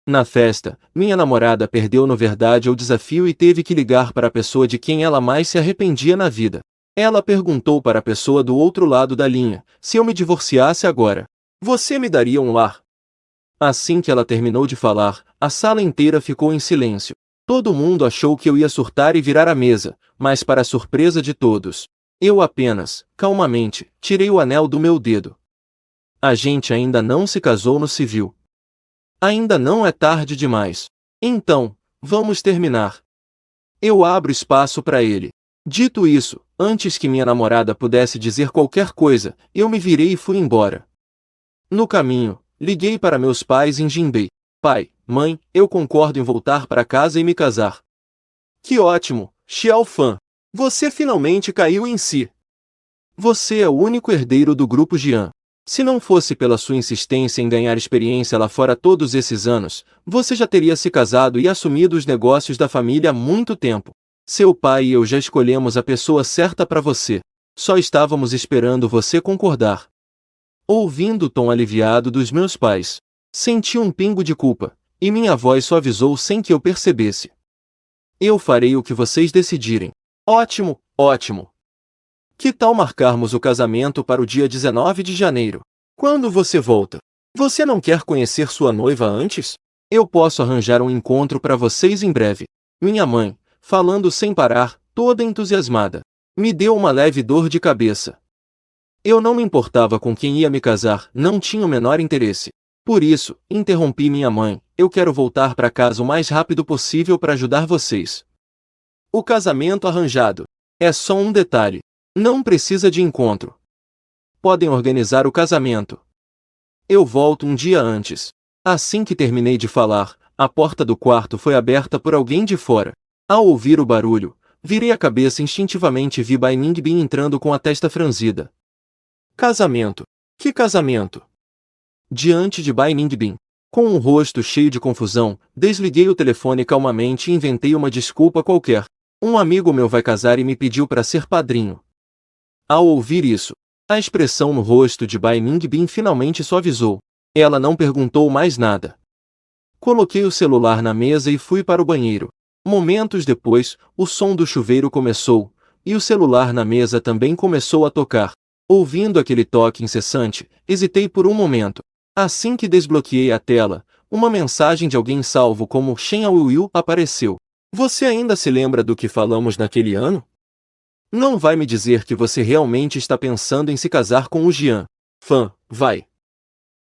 Na festa, minha namorada perdeu no verdade o desafio e teve que ligar para a pessoa de quem ela mais se arrependia na vida. Ela perguntou para a pessoa do outro lado da linha, se eu me divorciasse agora, você me daria um lar? Assim que ela terminou de falar, a sala inteira ficou em silêncio. Todo mundo achou que eu ia surtar e virar a mesa, mas para a surpresa de todos, eu apenas, calmamente, tirei o anel do meu dedo. A gente ainda não se casou no civil. Ainda não é tarde demais. Então, vamos terminar. Eu abro espaço para ele. Dito isso, antes que minha namorada pudesse dizer qualquer coisa, eu me virei e fui embora. No caminho, liguei para meus pais em Jinbei. Pai, mãe, eu concordo em voltar para casa e me casar. Que ótimo, Xiaofan! Você finalmente caiu em si. Você é o único herdeiro do grupo Jian. Se não fosse pela sua insistência em ganhar experiência lá fora todos esses anos, você já teria se casado e assumido os negócios da família há muito tempo. Seu pai e eu já escolhemos a pessoa certa para você. Só estávamos esperando você concordar. Ouvindo o tom aliviado dos meus pais, senti um pingo de culpa, e minha voz suavizou sem que eu percebesse. Eu farei o que vocês decidirem. Ótimo, ótimo! Que tal marcarmos o casamento para o dia 19 de janeiro? Quando você volta? Você não quer conhecer sua noiva antes? Eu posso arranjar um encontro para vocês em breve. Minha mãe, falando sem parar, toda entusiasmada, me deu uma leve dor de cabeça. Eu não me importava com quem ia me casar, não tinha o menor interesse. Por isso, interrompi minha mãe, eu quero voltar para casa o mais rápido possível para ajudar vocês. O casamento arranjado. É só um detalhe. Não precisa de encontro. Podem organizar o casamento. Eu volto um dia antes. Assim que terminei de falar, a porta do quarto foi aberta por alguém de fora. Ao ouvir o barulho, virei a cabeça instintivamente e vi Bai Ningbin entrando com a testa franzida. Casamento? Que casamento? Diante de Bai Ningbin, com um rosto cheio de confusão, desliguei o telefone calmamente e inventei uma desculpa qualquer. Um amigo meu vai casar e me pediu para ser padrinho. Ao ouvir isso, a expressão no rosto de Bai Ningbin finalmente suavizou. Ela não perguntou mais nada. Coloquei o celular na mesa e fui para o banheiro. Momentos depois, o som do chuveiro começou, e o celular na mesa também começou a tocar. Ouvindo aquele toque incessante, hesitei por um momento. Assim que desbloqueei a tela, uma mensagem de alguém salvo como Shen Aoyu apareceu. Você ainda se lembra do que falamos naquele ano? Não vai me dizer que você realmente está pensando em se casar com o Jian. Fan, vai.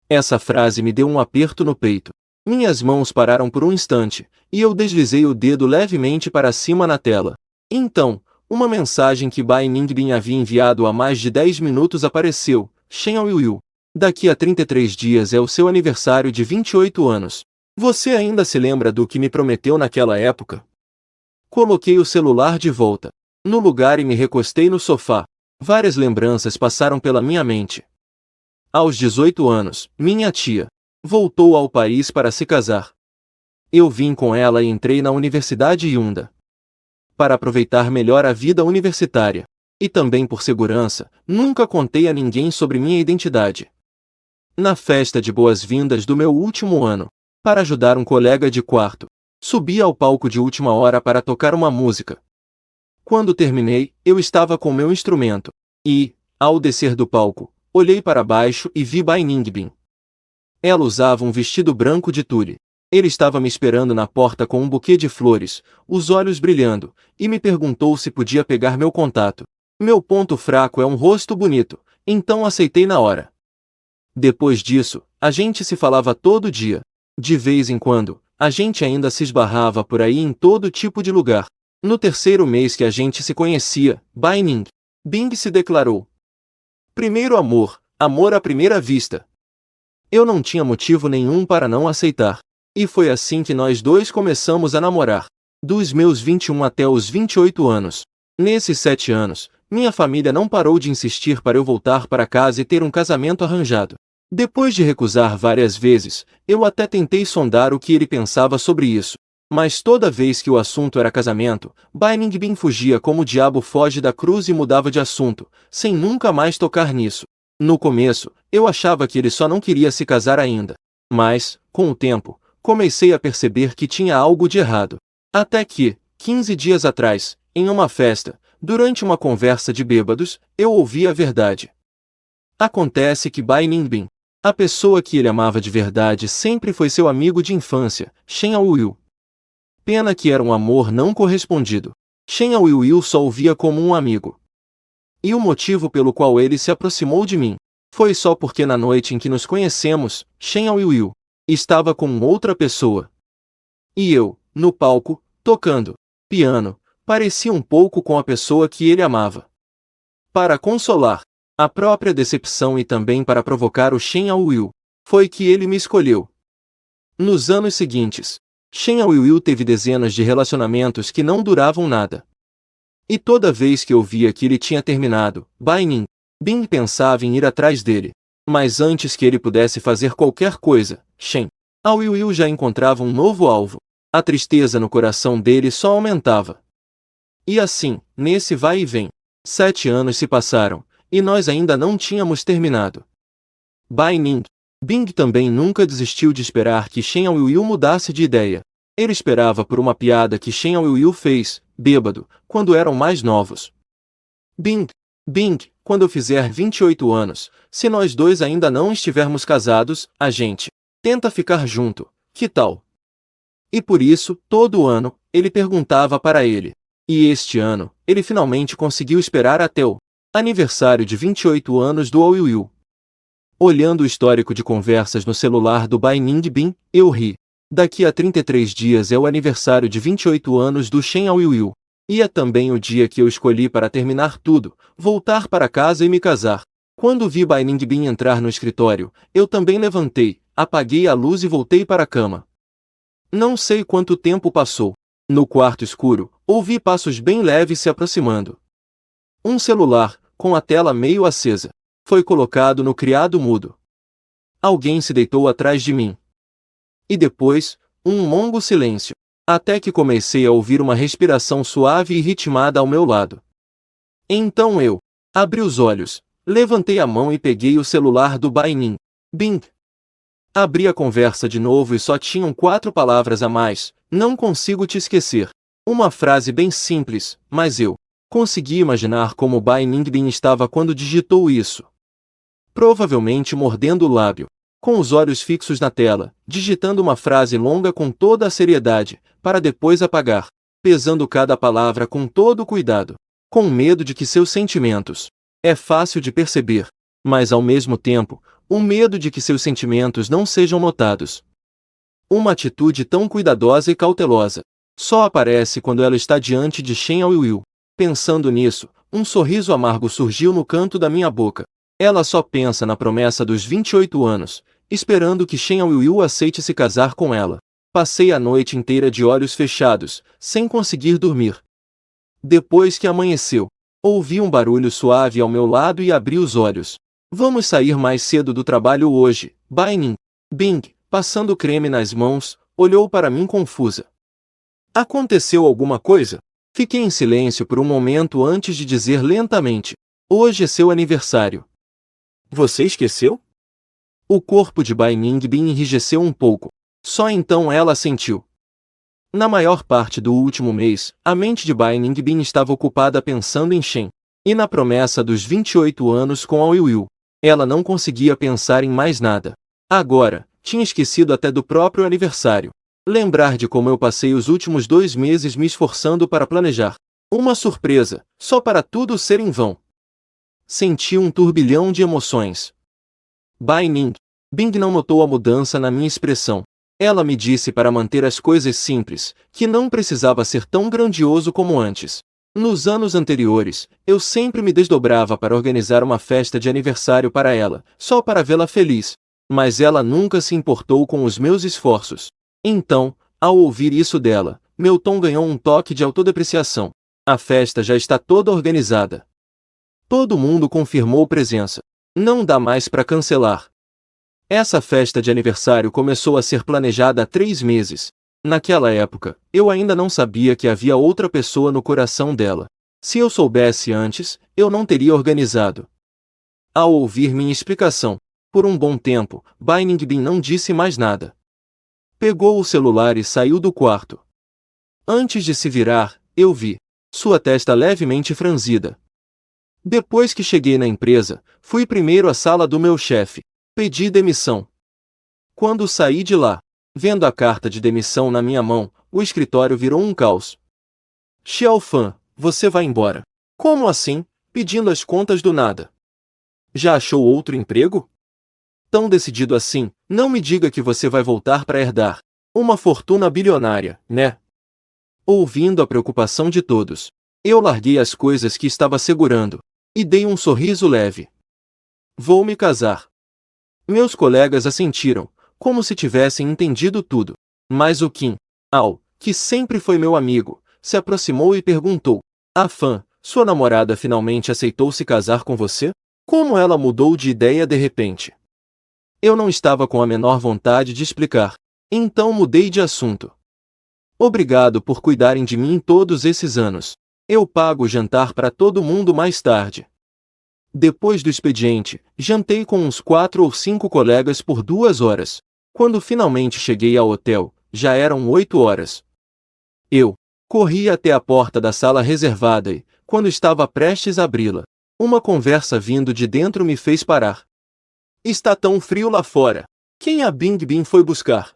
Essa frase me deu um aperto no peito. Minhas mãos pararam por um instante, e eu deslizei o dedo levemente para cima na tela. Então, uma mensagem que Bai Ningbin havia enviado há mais de 10 minutos apareceu. Shen Aoyu. Daqui a 33 dias é o seu aniversário de 28 anos. Você ainda se lembra do que me prometeu naquela época? Coloquei o celular de volta no lugar e me recostei no sofá. Várias lembranças passaram pela minha mente. Aos 18 anos, minha tia voltou ao país para se casar. Eu vim com ela e entrei na Universidade Yunda. Para aproveitar melhor a vida universitária, e também por segurança, nunca contei a ninguém sobre minha identidade. Na festa de boas-vindas do meu último ano, para ajudar um colega de quarto, subi ao palco de última hora para tocar uma música. Quando terminei, eu estava com meu instrumento, e, ao descer do palco, olhei para baixo e vi Bai Ningbin. Ela usava um vestido branco de tule. Ele estava me esperando na porta com um buquê de flores, os olhos brilhando, e me perguntou se podia pegar meu contato. Meu ponto fraco é um rosto bonito, então aceitei na hora. Depois disso, a gente se falava todo dia. De vez em quando, a gente ainda se esbarrava por aí em todo tipo de lugar. No terceiro mês que a gente se conhecia, Bai Ningbin se declarou. Primeiro amor, amor à primeira vista. Eu não tinha motivo nenhum para não aceitar. E foi assim que nós dois começamos a namorar. Dos meus 21 até os 28 anos. Nesses 7 anos, minha família não parou de insistir para eu voltar para casa e ter um casamento arranjado. Depois de recusar várias vezes, eu até tentei sondar o que ele pensava sobre isso. Mas toda vez que o assunto era casamento, Bai Ningbin fugia como o diabo foge da cruz e mudava de assunto, sem nunca mais tocar nisso. No começo, eu achava que ele só não queria se casar ainda. Mas, com o tempo, comecei a perceber que tinha algo de errado. Até que, 15 dias atrás, em uma festa, durante uma conversa de bêbados, eu ouvi a verdade. Acontece que Bai Ningbin, a pessoa que ele amava de verdade, sempre foi seu amigo de infância, Shen Aoyu. Pena que era um amor não correspondido. Shen Aoyu só o via como um amigo. E o motivo pelo qual ele se aproximou de mim foi só porque na noite em que nos conhecemos, Shen Aoyu estava com outra pessoa. E eu, no palco, tocando piano, parecia um pouco com a pessoa que ele amava. Para consolar a própria decepção e também para provocar o Shen Aoyu, foi que ele me escolheu. Nos anos seguintes, Shen Aoyu teve dezenas de relacionamentos que não duravam nada. E toda vez que eu via que ele tinha terminado, Bai Ningbin pensava em ir atrás dele. Mas antes que ele pudesse fazer qualquer coisa, Shen Aoyu já encontrava um novo alvo. A tristeza no coração dele só aumentava. E assim, nesse vai e vem, 7 anos se passaram, e nós ainda não tínhamos terminado. Bai Ningbin também nunca desistiu de esperar que Shen Aoyu mudasse de ideia. Ele esperava por uma piada que Shen Aoyu fez, bêbado, quando eram mais novos. Bing, quando eu fizer 28 anos, se nós dois ainda não estivermos casados, a gente tenta ficar junto, que tal? E por isso, todo ano, ele perguntava para ele. E este ano, ele finalmente conseguiu esperar até o aniversário de 28 anos do Aoyu. Olhando o histórico de conversas no celular do Bai Ningbin, eu ri. Daqui a 33 dias é o aniversário de 28 anos do Shen Aoyu. E é também o dia que eu escolhi para terminar tudo, voltar para casa e me casar. Quando vi Bai Ningbin entrar no escritório, eu também levantei, apaguei a luz e voltei para a cama. Não sei quanto tempo passou. No quarto escuro, ouvi passos bem leves se aproximando. Um celular, com a tela meio acesa, foi colocado no criado mudo. Alguém se deitou atrás de mim. E depois, um longo silêncio, até que comecei a ouvir uma respiração suave e ritmada ao meu lado. Então eu abri os olhos, levantei a mão e peguei o celular do Bai Ningbin. Abri a conversa de novo e só tinham 4 palavras a mais: não consigo te esquecer. Uma frase bem simples, mas eu consegui imaginar como Bai Ningbin estava quando digitou isso. Provavelmente mordendo o lábio, com os olhos fixos na tela, digitando uma frase longa com toda a seriedade, para depois apagar, pesando cada palavra com todo o cuidado, com medo de que seus sentimentos. É fácil de perceber, mas ao mesmo tempo, o medo de que seus sentimentos não sejam notados. Uma atitude tão cuidadosa e cautelosa só aparece quando ela está diante de Shen Aoyu. Pensando nisso, um sorriso amargo surgiu no canto da minha boca. Ela só pensa na promessa dos 28 anos, esperando que Shen Aoyu aceite se casar com ela. Passei a noite inteira de olhos fechados, sem conseguir dormir. Depois que amanheceu, ouvi um barulho suave ao meu lado e abri os olhos. Vamos sair mais cedo do trabalho hoje, Bai Ningbin, passando creme nas mãos, olhou para mim confusa. Aconteceu alguma coisa? Fiquei em silêncio por um momento antes de dizer lentamente: hoje é seu aniversário. Você esqueceu? O corpo de Bai Ningbin enrijeceu um pouco. Só então ela assentiu. Na maior parte do último mês, a mente de Bai Ningbin estava ocupada pensando em Shen e na promessa dos 28 anos com Aoyu. Ela não conseguia pensar em mais nada. Agora, tinha esquecido até do próprio aniversário. Lembrar de como eu passei os últimos 2 meses me esforçando para planejar uma surpresa, só para tudo ser em vão. Senti um turbilhão de emoções. Bai Ningbin não notou a mudança na minha expressão. Ela me disse para manter as coisas simples, que não precisava ser tão grandioso como antes. Nos anos anteriores, eu sempre me desdobrava para organizar uma festa de aniversário para ela, só para vê-la feliz. Mas ela nunca se importou com os meus esforços. Então, ao ouvir isso dela, meu tom ganhou um toque de autodepreciação. A festa já está toda organizada. Todo mundo confirmou presença. Não dá mais para cancelar. Essa festa de aniversário começou a ser planejada há 3 meses. Naquela época, eu ainda não sabia que havia outra pessoa no coração dela. Se eu soubesse antes, eu não teria organizado. Ao ouvir minha explicação, por um bom tempo, Bai Ningbin não disse mais nada. Pegou o celular e saiu do quarto. Antes de se virar, eu vi sua testa levemente franzida. Depois que cheguei na empresa, fui primeiro à sala do meu chefe. Pedi demissão. Quando saí de lá, vendo a carta de demissão na minha mão, o escritório virou um caos. Xiaofan, você vai embora. Como assim? Pedindo as contas do nada. Já achou outro emprego? Tão decidido assim, não me diga que você vai voltar para herdar uma fortuna bilionária, né? Ouvindo a preocupação de todos, eu larguei as coisas que estava segurando e dei um sorriso leve. Vou me casar. Meus colegas assentiram, como se tivessem entendido tudo. Mas o Kim, que sempre foi meu amigo, se aproximou e perguntou: Afan, sua namorada finalmente aceitou se casar com você? Como ela mudou de ideia de repente? Eu não estava com a menor vontade de explicar, então mudei de assunto. Obrigado por cuidarem de mim todos esses anos. Eu pago o jantar para todo mundo mais tarde. Depois do expediente, jantei com uns 4 ou 5 colegas por 2 horas. Quando finalmente cheguei ao hotel, já eram 8 horas. Eu corri até a porta da sala reservada e, quando estava prestes a abri-la, uma conversa vindo de dentro me fez parar. Está tão frio lá fora. Quem a Bingbing foi buscar?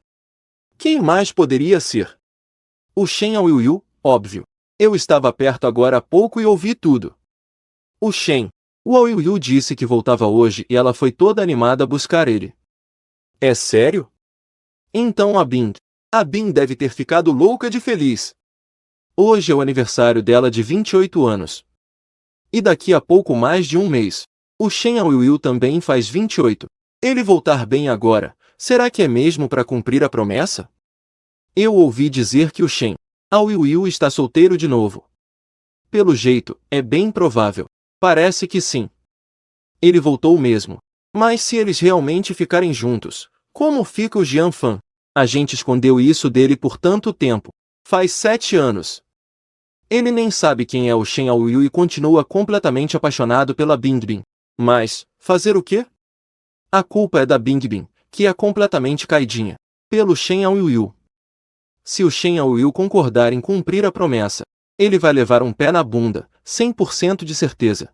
Quem mais poderia ser? O Shen Aoiuiu, óbvio. Eu estava perto agora há pouco e ouvi tudo. O Shen, o Aoiuiu disse que voltava hoje e ela foi toda animada a buscar ele. É sério? Então a Bing deve ter ficado louca de feliz. Hoje é o aniversário dela de 28 anos. E daqui a pouco mais de um mês, o Shen Aoiuiu também faz 28. Ele voltar bem agora, será que é mesmo para cumprir a promessa? Eu ouvi dizer que o Shen Aoiuiu está solteiro de novo. Pelo jeito, é bem provável. Parece que sim. Ele voltou mesmo. Mas se eles realmente ficarem juntos, como fica o Jianfan? A gente escondeu isso dele por tanto tempo. Faz 7 anos. Ele nem sabe quem é o Shen Aoiuiu e continua completamente apaixonado pela Bingbing. Mas, fazer o quê? A culpa é da Bingbing, que é completamente caidinha pelo Shen Aoiuiu. Se o Shen Aoiuiu concordar em cumprir a promessa, ele vai levar um pé na bunda, 100% de certeza.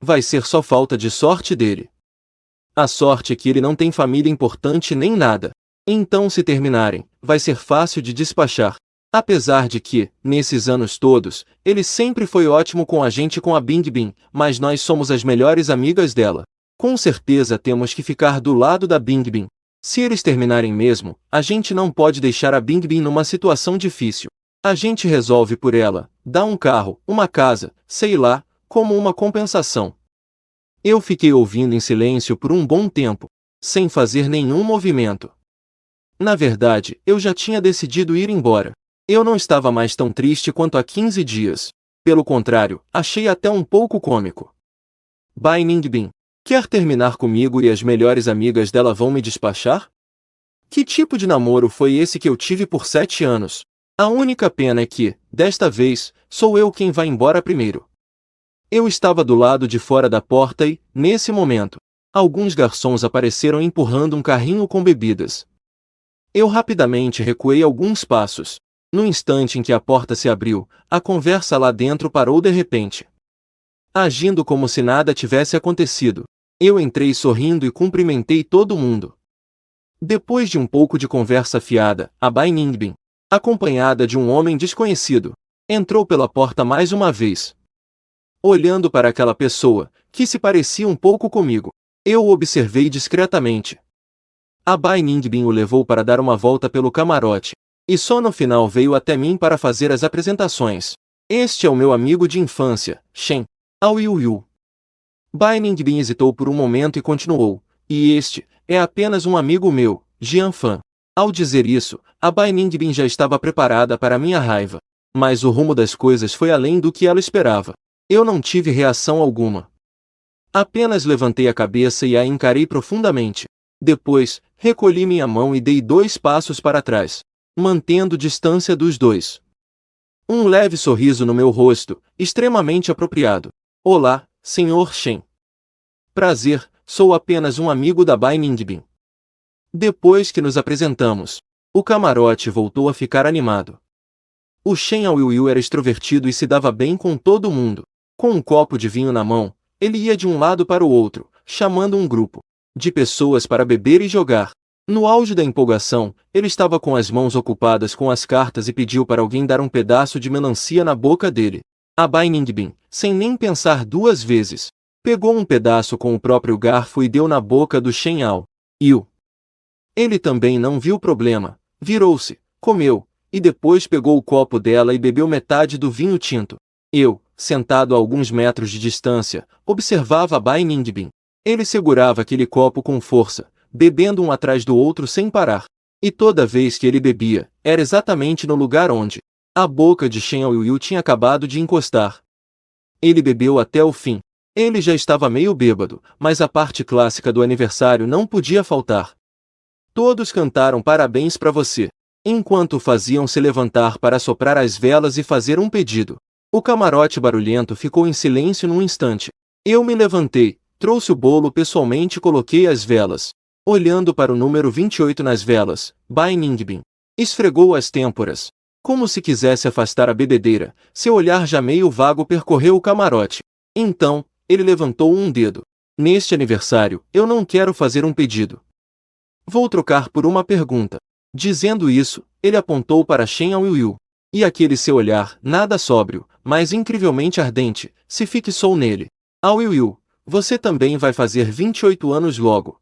Vai ser só falta de sorte dele. A sorte é que ele não tem família importante nem nada. Então se terminarem, vai ser fácil de despachar. Apesar de que, nesses anos todos, ele sempre foi ótimo com a gente com a Bingbing, mas nós somos as melhores amigas dela. Com certeza temos que ficar do lado da Bingbing. Se eles terminarem mesmo, a gente não pode deixar a Bingbing numa situação difícil. A gente resolve por ela, dá um carro, uma casa, sei lá, como uma compensação. Eu fiquei ouvindo em silêncio por um bom tempo, sem fazer nenhum movimento. Na verdade, eu já tinha decidido ir embora. Eu não estava mais tão triste quanto há 15 dias. Pelo contrário, achei até um pouco cômico. Bai Ningbing, quer terminar comigo e as melhores amigas dela vão me despachar? Que tipo de namoro foi esse que eu tive por 7 anos? A única pena é que, desta vez, sou eu quem vai embora primeiro. Eu estava do lado de fora da porta e, nesse momento, alguns garçons apareceram empurrando um carrinho com bebidas. Eu rapidamente recuei alguns passos. No instante em que a porta se abriu, a conversa lá dentro parou de repente. Agindo como se nada tivesse acontecido, eu entrei sorrindo e cumprimentei todo mundo. Depois de um pouco de conversa fiada, a Bai Ningbing, acompanhada de um homem desconhecido, entrou pela porta mais uma vez. Olhando para aquela pessoa, que se parecia um pouco comigo, eu o observei discretamente. A Bai Ningbing o levou para dar uma volta pelo camarote, e só no final veio até mim para fazer as apresentações. Este é o meu amigo de infância, Shen Aoiuiu. Bai Ningbing hesitou por um momento e continuou. E este é apenas um amigo meu, Jianfan. Ao dizer isso, a Bai Ningbing já estava preparada para minha raiva. Mas o rumo das coisas foi além do que ela esperava. Eu não tive reação alguma. Apenas levantei a cabeça e a encarei profundamente. Depois, recolhi minha mão e dei 2 passos para trás, mantendo distância dos dois. Um leve sorriso no meu rosto, extremamente apropriado. Olá, Sr. Shen. Prazer, sou apenas um amigo da Bai Ningbing. Depois que nos apresentamos, O camarote voltou a ficar animado. O Shen Aoyu era extrovertido e se dava bem com todo mundo. Com um copo de vinho na mão, ele ia de um lado para o outro, chamando um grupo de pessoas para beber e jogar. No auge da empolgação, ele estava com as mãos ocupadas com as cartas e pediu para alguém dar um pedaço de melancia na boca dele. A Bai Ningbin, sem nem pensar duas vezes, pegou um pedaço com o próprio garfo e deu na boca do Shen Aoyu. Ele também não viu problema, virou-se, comeu, e depois pegou o copo dela e bebeu metade do vinho tinto. Eu, sentado a alguns metros de distância, observava Bai Ningbin. Ele segurava aquele copo com força, bebendo um atrás do outro sem parar. E toda vez que ele bebia, era exatamente no lugar onde a boca de Shen Aoyu tinha acabado de encostar. Ele bebeu até o fim. Ele já estava meio bêbado, mas a parte clássica do aniversário não podia faltar. Todos cantaram parabéns para você, enquanto faziam se levantar para soprar as velas e fazer um pedido. O camarote barulhento ficou em silêncio num instante. Eu me levantei, trouxe o bolo pessoalmente e coloquei as velas. Olhando para o número 28 nas velas, Bai Ningbin esfregou as têmporas, como se quisesse afastar a bebedeira. Seu olhar já meio vago percorreu o camarote. Então, ele levantou um dedo. Neste aniversário, eu não quero fazer um pedido. Vou trocar por uma pergunta. Dizendo isso, ele apontou para Shen Aoyu. E aquele seu olhar, nada sóbrio, mas incrivelmente ardente, se fixou nele. Aoyu, você também vai fazer 28 anos logo.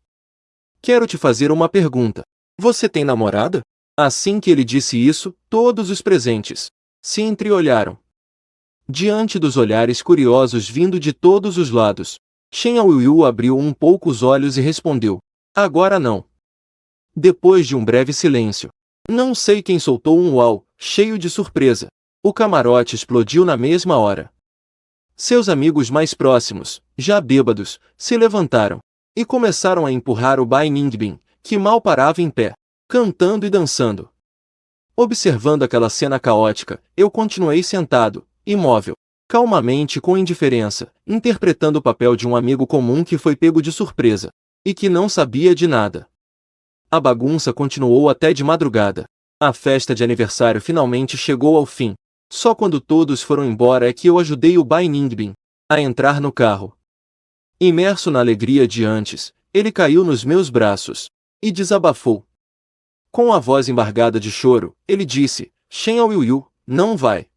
Quero te fazer uma pergunta. Você tem namorada? Assim que ele disse isso, todos os presentes se entreolharam. Diante dos olhares curiosos vindo de todos os lados, Shen Aoyu abriu um pouco os olhos e respondeu: agora não. Depois de um breve silêncio, não sei quem soltou um uau, cheio de surpresa. O camarote explodiu na mesma hora. Seus amigos mais próximos, já bêbados, se levantaram e começaram a empurrar o Bai Ningbin, que mal parava em pé, cantando e dançando. Observando aquela cena caótica, eu continuei sentado, imóvel, calmamente e com indiferença, interpretando o papel de um amigo comum que foi pego de surpresa e que não sabia de nada. A bagunça continuou até de madrugada. A festa de aniversário finalmente chegou ao fim. Só quando todos foram embora é que eu ajudei o Bai Ningbin a entrar no carro. Imerso na alegria de antes, ele caiu nos meus braços e desabafou. Com a voz embargada de choro, ele disse: Shen Aoyu, não vai.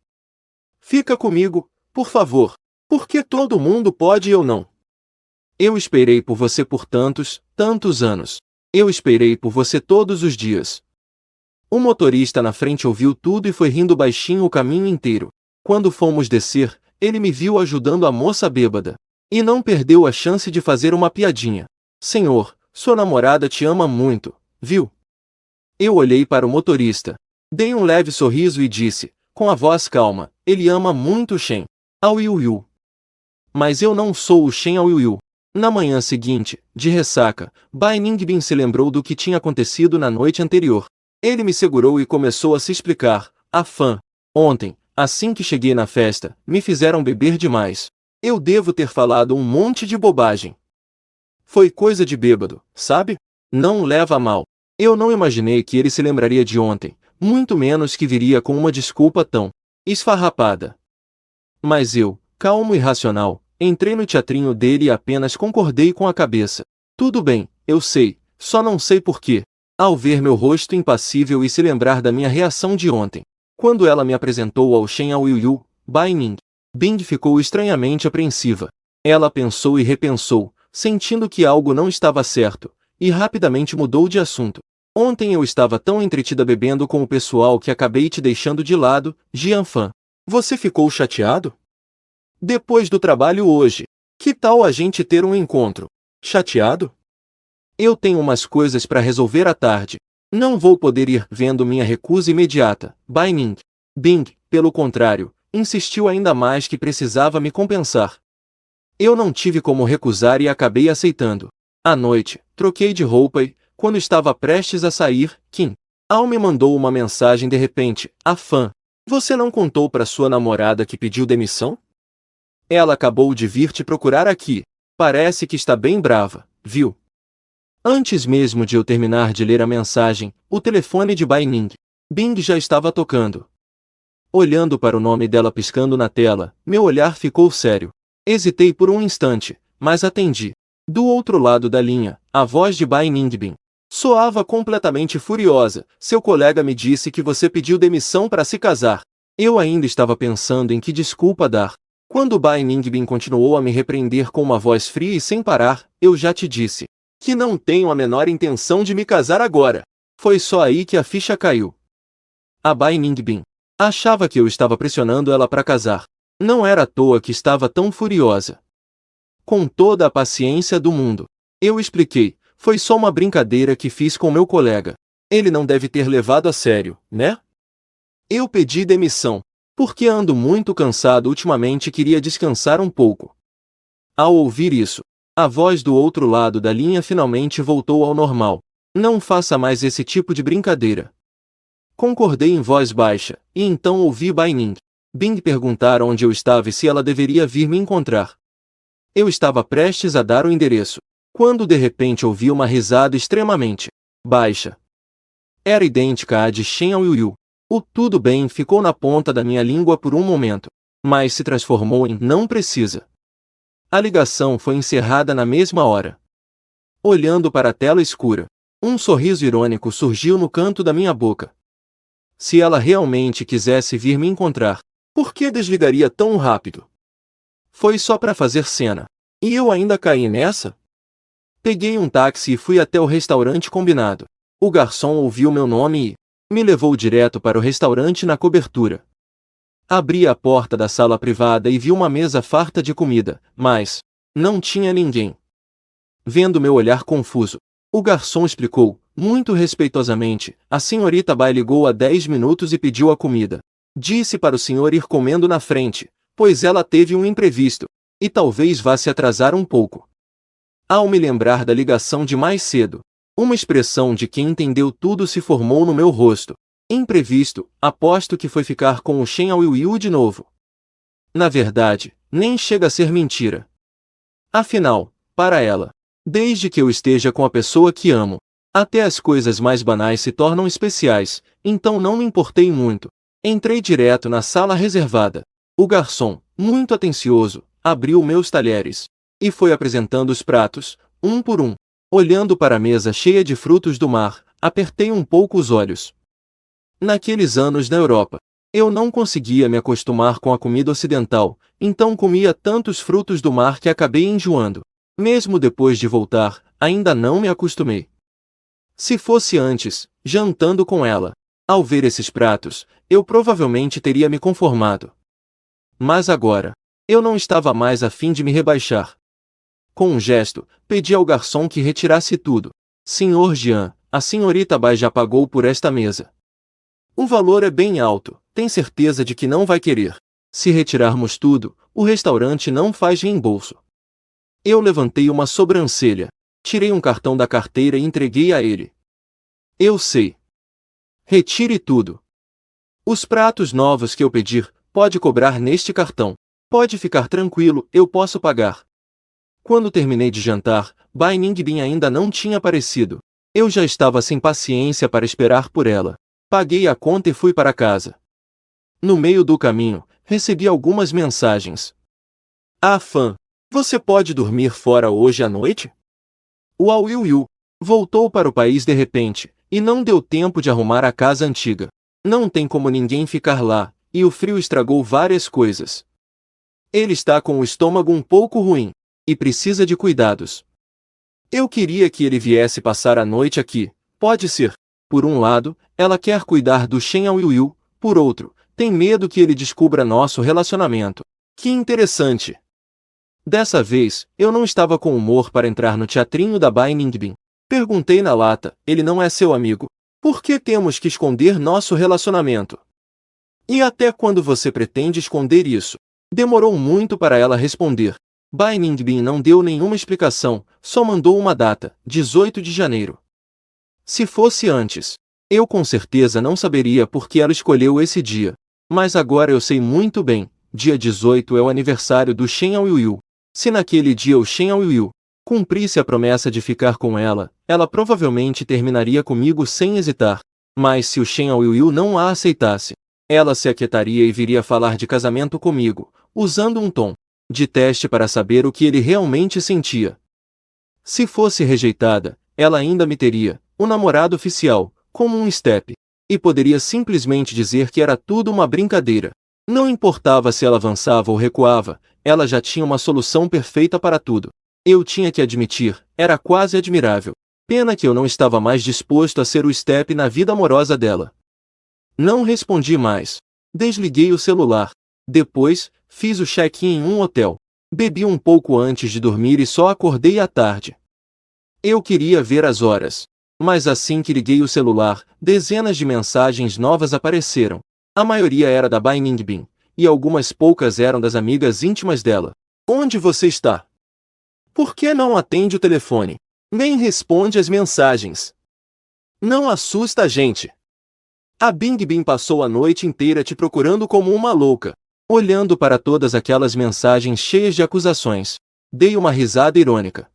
Fica comigo, por favor. Porque todo mundo pode e eu não. Eu esperei por você por tantos anos. Eu esperei por você todos os dias. O motorista na frente ouviu tudo e foi rindo baixinho o caminho inteiro. Quando fomos descer, ele me viu ajudando a moça bêbada. E não perdeu a chance de fazer uma piadinha. Senhor, sua namorada te ama muito, viu? Eu olhei para o motorista. Dei um leve sorriso e disse, com a voz calma, ele ama muito o Shen Aoyu. Mas eu não sou o Shen Aoyu. Na manhã seguinte, de ressaca, Bai Ningbin se lembrou do que tinha acontecido na noite anterior. Ele me segurou e começou a se explicar. Ontem, assim que cheguei na festa, me fizeram beber demais. Eu devo ter falado um monte de bobagem. Foi coisa de bêbado, sabe? Não leva a mal. Eu não imaginei que ele se lembraria de ontem, muito menos que viria com uma desculpa tão esfarrapada. Mas eu, calmo e racional, entrei no teatrinho dele e apenas concordei com a cabeça. Tudo bem, eu sei, só não sei porquê. Ao ver meu rosto impassível e se lembrar da minha reação de ontem, quando ela me apresentou ao Shen Aoyu, Bai Ningbin ficou estranhamente apreensiva. Ela pensou e repensou, sentindo que algo não estava certo, e rapidamente mudou de assunto. Ontem eu estava tão entretida bebendo com o pessoal que acabei te deixando de lado, Jianfan. Você ficou chateado? Depois do trabalho hoje, que tal a gente ter um encontro? Chateado? Eu tenho umas coisas para resolver à tarde. Não vou poder ir, vendo minha recusa imediata. Bai Ningbin, pelo contrário, insistiu ainda mais que precisava me compensar. Eu não tive como recusar e acabei aceitando. À noite, troquei de roupa e, quando estava prestes a sair, Kim Ao me mandou uma mensagem de repente. Você não contou para sua namorada que pediu demissão? Ela acabou de vir te procurar aqui. Parece que está bem brava, viu? Antes mesmo de eu terminar de ler a mensagem, o telefone de Bai Ningbin já estava tocando. Olhando para o nome dela piscando na tela, meu olhar ficou sério. Hesitei por um instante, mas atendi. Do outro lado da linha, a voz de Bai Ningbin soava completamente furiosa. Seu colega me disse que você pediu demissão para se casar. Eu ainda estava pensando em que desculpa dar. Quando Bai Ningbin continuou a me repreender com uma voz fria e sem parar, eu já te disse que não tenho a menor intenção de me casar agora. Foi só aí que a ficha caiu. A Bai Ningbin achava que eu estava pressionando ela para casar. Não era à toa que estava tão furiosa. Com toda a paciência do mundo, eu expliquei, foi só uma brincadeira que fiz com meu colega. Ele não deve ter levado a sério, né? Eu pedi demissão, porque ando muito cansado ultimamente e queria descansar um pouco. Ao ouvir isso, a voz do outro lado da linha finalmente voltou ao normal. Não faça mais esse tipo de brincadeira. Concordei em voz baixa, e então ouvi Bai Ningbin perguntar onde eu estava e se ela deveria vir me encontrar. Eu estava prestes a dar o endereço, quando de repente ouvi uma risada extremamente baixa. Era idêntica à de Shen Aoyu. O tudo bem ficou na ponta da minha língua por um momento, mas se transformou em não precisa. A ligação foi encerrada na mesma hora. Olhando para a tela escura, um sorriso irônico surgiu no canto da minha boca. Se ela realmente quisesse vir me encontrar, por que desligaria tão rápido? Foi só para fazer cena. E eu ainda caí nessa? Peguei um táxi e fui até o restaurante combinado. O garçom ouviu meu nome e me levou direto para o restaurante na cobertura. Abri a porta da sala privada e vi uma mesa farta de comida, mas não tinha ninguém. Vendo meu olhar confuso, o garçom explicou, muito respeitosamente, a senhorita Bai ligou há 10 minutos e pediu a comida. Disse para o senhor ir comendo na frente, pois ela teve um imprevisto, e talvez vá se atrasar um pouco. Ao me lembrar da ligação de mais cedo, uma expressão de quem entendeu tudo se formou no meu rosto. Imprevisto, aposto que foi ficar com o Shen Aoyu de novo. Na verdade, nem chega a ser mentira. Afinal, para ela, desde que eu esteja com a pessoa que amo, até as coisas mais banais se tornam especiais, então não me importei muito. Entrei direto na sala reservada. O garçom, muito atencioso, abriu meus talheres e foi apresentando os pratos, um por um. Olhando para a mesa cheia de frutos do mar, apertei um pouco os olhos. Naqueles anos na Europa, eu não conseguia me acostumar com a comida ocidental, então comia tantos frutos do mar que acabei enjoando. Mesmo depois de voltar, ainda não me acostumei. Se fosse antes, jantando com ela, ao ver esses pratos, eu provavelmente teria me conformado. Mas agora, eu não estava mais a fim de me rebaixar. Com um gesto, pedi ao garçom que retirasse tudo. Senhor Jian, a senhorita Bai já pagou por esta mesa. O valor é bem alto, tem certeza de que não vai querer. Se retirarmos tudo, o restaurante não faz reembolso. Eu levantei uma sobrancelha, tirei um cartão da carteira e entreguei a ele. Eu sei. Retire tudo. Os pratos novos que eu pedir, pode cobrar neste cartão. Pode ficar tranquilo, eu posso pagar. Quando terminei de jantar, Bai Ningbin ainda não tinha aparecido. Eu já estava sem paciência para esperar por ela. Paguei a conta e fui para casa. No meio do caminho, recebi algumas mensagens. Ah, fã, você pode dormir fora hoje à noite? O Aoyu voltou para o país de repente, e não deu tempo de arrumar a casa antiga. Não tem como ninguém ficar lá, e o frio estragou várias coisas. Ele está com o estômago um pouco ruim, e precisa de cuidados. Eu queria que ele viesse passar a noite aqui, pode ser. Por um lado, ela quer cuidar do Shen Aoyu, por outro, tem medo que ele descubra nosso relacionamento. Que interessante! Dessa vez, eu não estava com humor para entrar no teatrinho da Bai Ningbin. Perguntei na lata, ele não é seu amigo? Por que temos que esconder nosso relacionamento? E até quando você pretende esconder isso? Demorou muito para ela responder. Bai Ningbin não deu nenhuma explicação, só mandou uma data, 18 de janeiro. Se fosse antes, eu com certeza não saberia por que ela escolheu esse dia. Mas agora eu sei muito bem, dia 18 é o aniversário do Shen Aoyu. Se naquele dia o Shen Aoyu Cumprisse a promessa de ficar com ela, ela provavelmente terminaria comigo sem hesitar. Mas se o Shen Aoyu não a aceitasse, ela se aquietaria e viria falar de casamento comigo, usando um tom de teste para saber o que ele realmente sentia. Se fosse rejeitada, ela ainda me teria, o namorado oficial, como um estepe, e poderia simplesmente dizer que era tudo uma brincadeira. Não importava se ela avançava ou recuava, ela já tinha uma solução perfeita para tudo. Eu tinha que admitir, era quase admirável. Pena que eu não estava mais disposto a ser o estepe na vida amorosa dela. Não respondi mais. Desliguei o celular. Depois, fiz o check-in em um hotel. Bebi um pouco antes de dormir e só acordei à tarde. Eu queria ver as horas. Mas assim que liguei o celular, dezenas de mensagens novas apareceram. A maioria era da Bai Ningbin, e algumas poucas eram das amigas íntimas dela. Onde você está? Por que não atende o telefone? Nem responde as mensagens. Não assusta a gente. A Bingbin passou a noite inteira te procurando como uma louca. Olhando para todas aquelas mensagens cheias de acusações, dei uma risada irônica.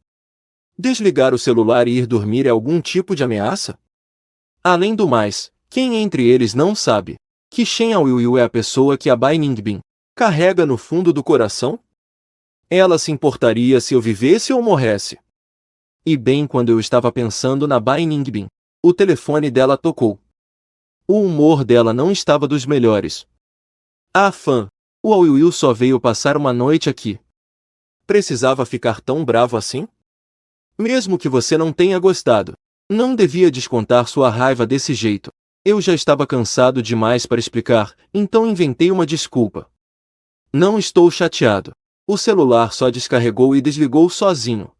Desligar o celular e ir dormir é algum tipo de ameaça? Além do mais, quem entre eles não sabe que Shen Aoyu é a pessoa que a Bai Ningbin carrega no fundo do coração? Ela se importaria se eu vivesse ou morresse? E bem quando eu estava pensando na Bai Ningbin, o telefone dela tocou. O humor dela não estava dos melhores. Ah, fã, o Aoyu só veio passar uma noite aqui. Precisava ficar tão bravo assim? Mesmo que você não tenha gostado, não devia descontar sua raiva desse jeito. Eu já estava cansado demais para explicar, então inventei uma desculpa. Não estou chateado. O celular só descarregou e desligou sozinho.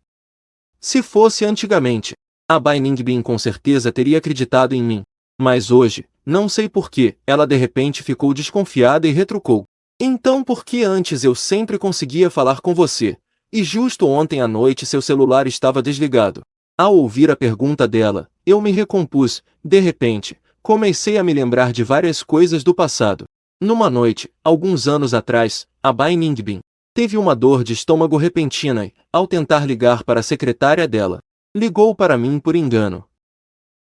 Se fosse antigamente, a Bai Ningbin com certeza teria acreditado em mim. Mas hoje, não sei por que, ela de repente ficou desconfiada e retrucou. Então por que antes eu sempre conseguia falar com você, e justo ontem à noite seu celular estava desligado? Ao ouvir a pergunta dela, eu me recompus. De repente, comecei a me lembrar de várias coisas do passado. Numa noite, alguns anos atrás, a Bai Ningbin teve uma dor de estômago repentina e, ao tentar ligar para a secretária dela, ligou para mim por engano.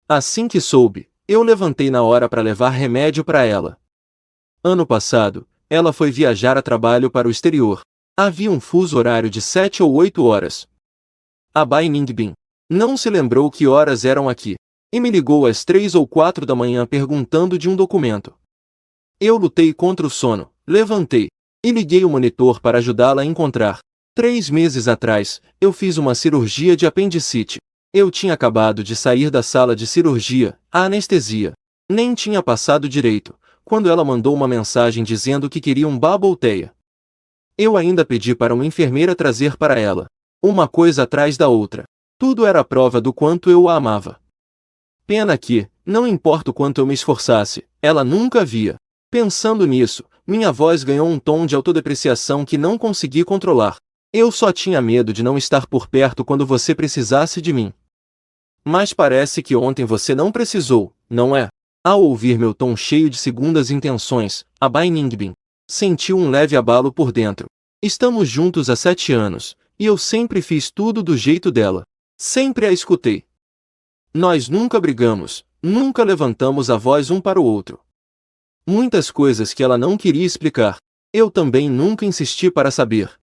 Assim que soube, eu levantei na hora para levar remédio para ela. Ano passado, ela foi viajar a trabalho para o exterior. Havia um fuso horário de 7 ou 8 horas. A Bai Ningbin não se lembrou que horas eram aqui, e me ligou às 3 ou 4 da manhã perguntando de um documento. Eu lutei contra o sono, levantei, e liguei o monitor para ajudá-la a encontrar. 3 meses atrás, eu fiz uma cirurgia de apendicite. Eu tinha acabado de sair da sala de cirurgia, a anestesia. Nem tinha passado direito, quando ela mandou uma mensagem dizendo que queria um bubble tea. Eu ainda pedi para uma enfermeira trazer para ela. Uma coisa atrás da outra. Tudo era prova do quanto eu a amava. Pena que, não importa o quanto eu me esforçasse, ela nunca via. Pensando nisso, minha voz ganhou um tom de autodepreciação que não consegui controlar. Eu só tinha medo de não estar por perto quando você precisasse de mim. Mas parece que ontem você não precisou, não é? Ao ouvir meu tom cheio de segundas intenções, a Bai Ningbin sentiu um leve abalo por dentro. Estamos juntos há 7 anos, e eu sempre fiz tudo do jeito dela. Sempre a escutei. Nós nunca brigamos, nunca levantamos a voz um para o outro. Muitas coisas que ela não queria explicar, eu também nunca insisti para saber.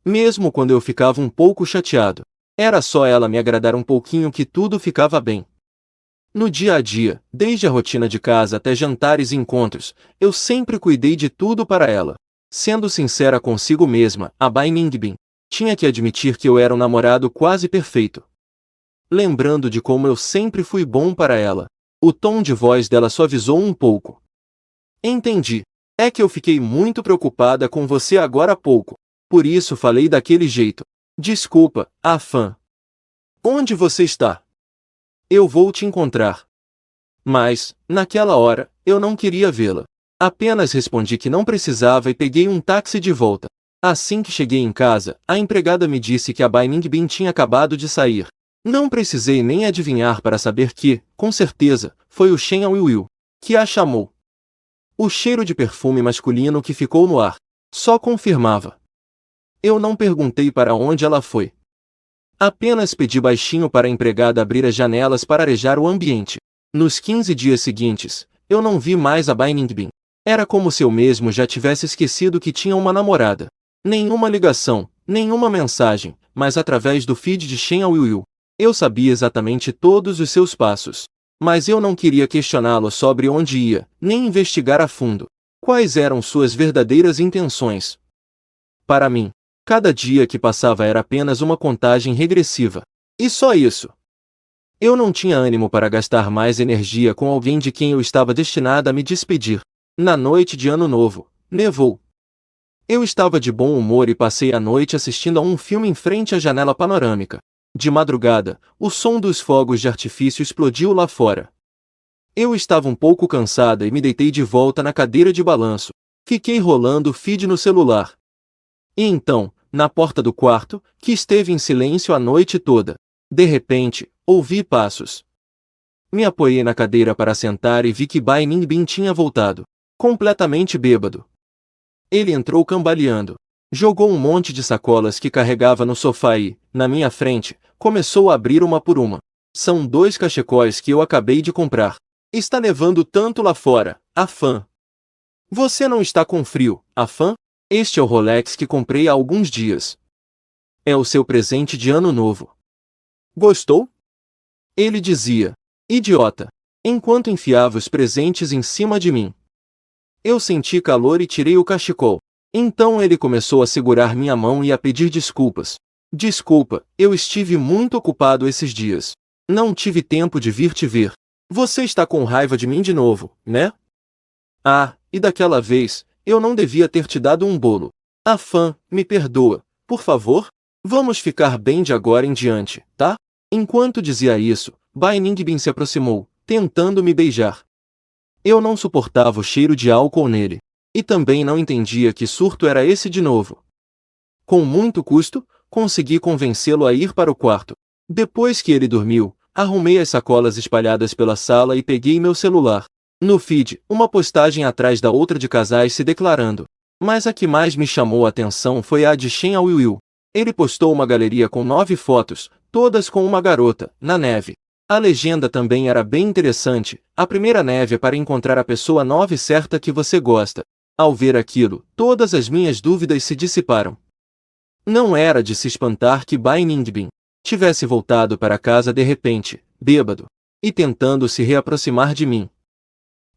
Mesmo quando eu ficava um pouco chateado, era só ela me agradar um pouquinho que tudo ficava bem. No dia a dia, desde a rotina de casa até jantares e encontros, eu sempre cuidei de tudo para ela. Sendo sincera consigo mesma, a Bai Ningbin tinha que admitir que eu era um namorado quase perfeito. Lembrando de como eu sempre fui bom para ela, o tom de voz dela suavizou um pouco. Entendi. É que eu fiquei muito preocupada com você agora há pouco. Por isso falei daquele jeito. Desculpa, fã. Onde você está? Eu vou te encontrar. Mas, naquela hora, eu não queria vê-la. Apenas respondi que não precisava e peguei um táxi de volta. Assim que cheguei em casa, a empregada me disse que a Bai Ningbin tinha acabado de sair. Não precisei nem adivinhar para saber que, com certeza, foi o Shen Aoyu que a chamou. O cheiro de perfume masculino que ficou no ar só confirmava. Eu não perguntei para onde ela foi. Apenas pedi baixinho para a empregada abrir as janelas para arejar o ambiente. Nos 15 dias seguintes, eu não vi mais a Bai Ningbin. Era como se eu mesmo já tivesse esquecido que tinha uma namorada. Nenhuma ligação, nenhuma mensagem, mas através do feed de Shen Aoyu. Eu sabia exatamente todos os seus passos. Mas eu não queria questioná-lo sobre onde ia, nem investigar a fundo. Quais eram suas verdadeiras intenções? Para mim, cada dia que passava era apenas uma contagem regressiva. E só isso. Eu não tinha ânimo para gastar mais energia com alguém de quem eu estava destinada a me despedir. Na noite de Ano Novo, nevou. Eu estava de bom humor e passei a noite assistindo a um filme em frente à janela panorâmica. De madrugada, o som dos fogos de artifício explodiu lá fora. Eu estava um pouco cansada e me deitei de volta na cadeira de balanço. Fiquei rolando o feed no celular. E então, na porta do quarto, que esteve em silêncio a noite toda, de repente, ouvi passos. Me apoiei na cadeira para sentar e vi que Bai Ningbin tinha voltado, completamente bêbado. Ele entrou cambaleando. Jogou um monte de sacolas que carregava no sofá e, na minha frente, começou a abrir uma por uma. São 2 cachecóis que eu acabei de comprar. Está nevando tanto lá fora, Afã. Você não está com frio, Afã? Este é o Rolex que comprei há alguns dias. É o seu presente de ano novo. Gostou? Ele dizia. Idiota. Enquanto enfiava os presentes em cima de mim. Eu senti calor e tirei o cachecol. Então ele começou a segurar minha mão e a pedir desculpas. Desculpa, eu estive muito ocupado esses dias. Não tive tempo de vir te ver. Você está com raiva de mim de novo, né? Ah, e daquela vez, eu não devia ter te dado um bolo. Afã, me perdoa, por favor? Vamos ficar bem de agora em diante, tá? Enquanto dizia isso, Bai Ningbin se aproximou, tentando me beijar. Eu não suportava o cheiro de álcool nele. E também não entendia que surto era esse de novo. Com muito custo, consegui convencê-lo a ir para o quarto. Depois que ele dormiu, arrumei as sacolas espalhadas pela sala e peguei meu celular. No feed, uma postagem atrás da outra de casais se declarando. Mas a que mais me chamou a atenção foi a de Shen Aoyu. Ele postou uma galeria com 9 fotos, todas com uma garota, na neve. A legenda também era bem interessante. A primeira neve é para encontrar a pessoa nova certa que você gosta. Ao ver aquilo, todas as minhas dúvidas se dissiparam. Não era de se espantar que Bai Ningbin tivesse voltado para casa de repente, bêbado, e tentando se reaproximar de mim.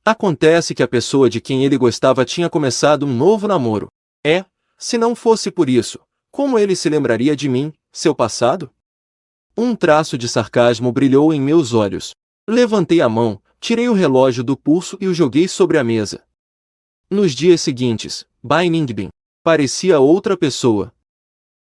Acontece que a pessoa de quem ele gostava tinha começado um novo namoro. Se não fosse por isso, como ele se lembraria de mim, seu passado? Um traço de sarcasmo brilhou em meus olhos. Levantei a mão, tirei o relógio do pulso e o joguei sobre a mesa. Nos dias seguintes, Bai Ningbin parecia outra pessoa.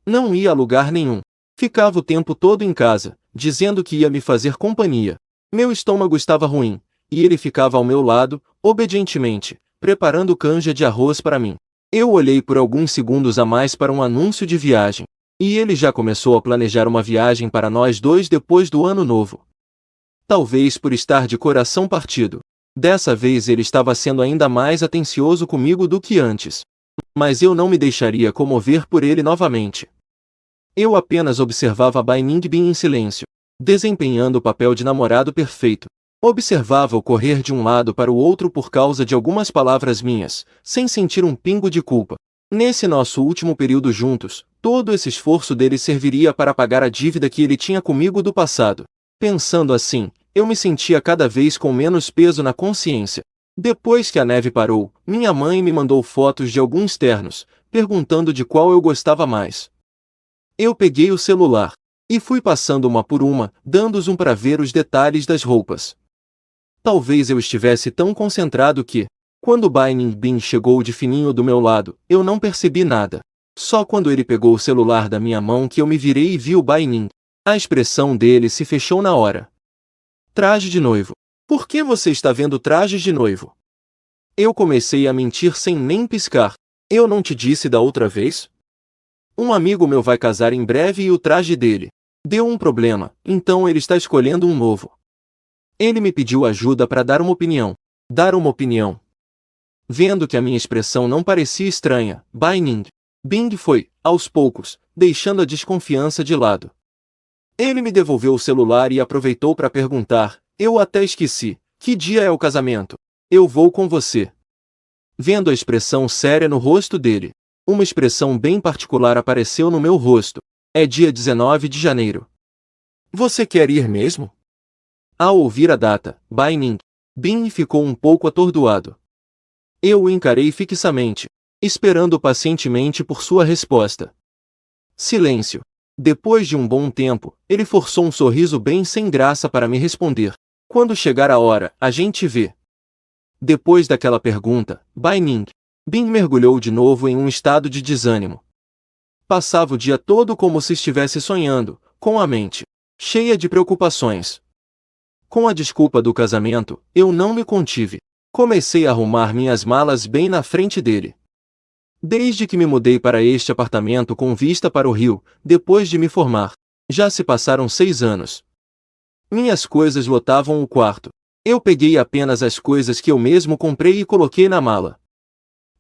Não ia a lugar nenhum. Ficava o tempo todo em casa, dizendo que ia me fazer companhia. Meu estômago estava ruim, e ele ficava ao meu lado, obedientemente, preparando canja de arroz para mim. Eu olhei por alguns segundos a mais para um anúncio de viagem. E ele já começou a planejar uma viagem para nós dois depois do ano novo. Talvez por estar de coração partido. Dessa vez ele estava sendo ainda mais atencioso comigo do que antes. Mas eu não me deixaria comover por ele novamente. Eu apenas observava Bai Ningbin em silêncio, desempenhando o papel de namorado perfeito. Observava-o correr de um lado para o outro por causa de algumas palavras minhas, sem sentir um pingo de culpa. Nesse nosso último período juntos, todo esse esforço dele serviria para pagar a dívida que ele tinha comigo do passado. Pensando assim, eu me sentia cada vez com menos peso na consciência. Depois que a neve parou, minha mãe me mandou fotos de alguns ternos, perguntando de qual eu gostava mais. Eu peguei o celular e fui passando uma por uma, dando zoom para ver os detalhes das roupas. Talvez eu estivesse tão concentrado que, quando Bai Ningbin chegou de fininho do meu lado, eu não percebi nada. Só quando ele pegou o celular da minha mão que eu me virei e vi o Bai Ning. A expressão dele se fechou na hora. Traje de noivo. Por que você está vendo trajes de noivo? Eu comecei a mentir sem nem piscar. Eu não te disse da outra vez? Um amigo meu vai casar em breve e o traje dele deu um problema, então ele está escolhendo um novo. Ele me pediu ajuda para dar uma opinião. Dar uma opinião. Vendo que a minha expressão não parecia estranha, Bai Ningbin foi, aos poucos, deixando a desconfiança de lado. Ele me devolveu o celular e aproveitou para perguntar: eu até esqueci, que dia é o casamento? Eu vou com você. Vendo a expressão séria no rosto dele, uma expressão bem particular apareceu no meu rosto. É dia 19 de janeiro. Você quer ir mesmo? Ao ouvir a data, Bai Ningbin ficou um pouco atordoado. Eu o encarei fixamente, esperando pacientemente por sua resposta. Silêncio. Depois de um bom tempo, ele forçou um sorriso bem sem graça para me responder. Quando chegar a hora, a gente vê. Depois daquela pergunta, Bai Ningbin mergulhou de novo em um estado de desânimo. Passava o dia todo como se estivesse sonhando, com a mente cheia de preocupações. Com a desculpa do casamento, eu não me contive. Comecei a arrumar minhas malas bem na frente dele. Desde que me mudei para este apartamento com vista para o rio, depois de me formar, já se passaram 6 anos. Minhas coisas lotavam o quarto. Eu peguei apenas as coisas que eu mesmo comprei e coloquei na mala.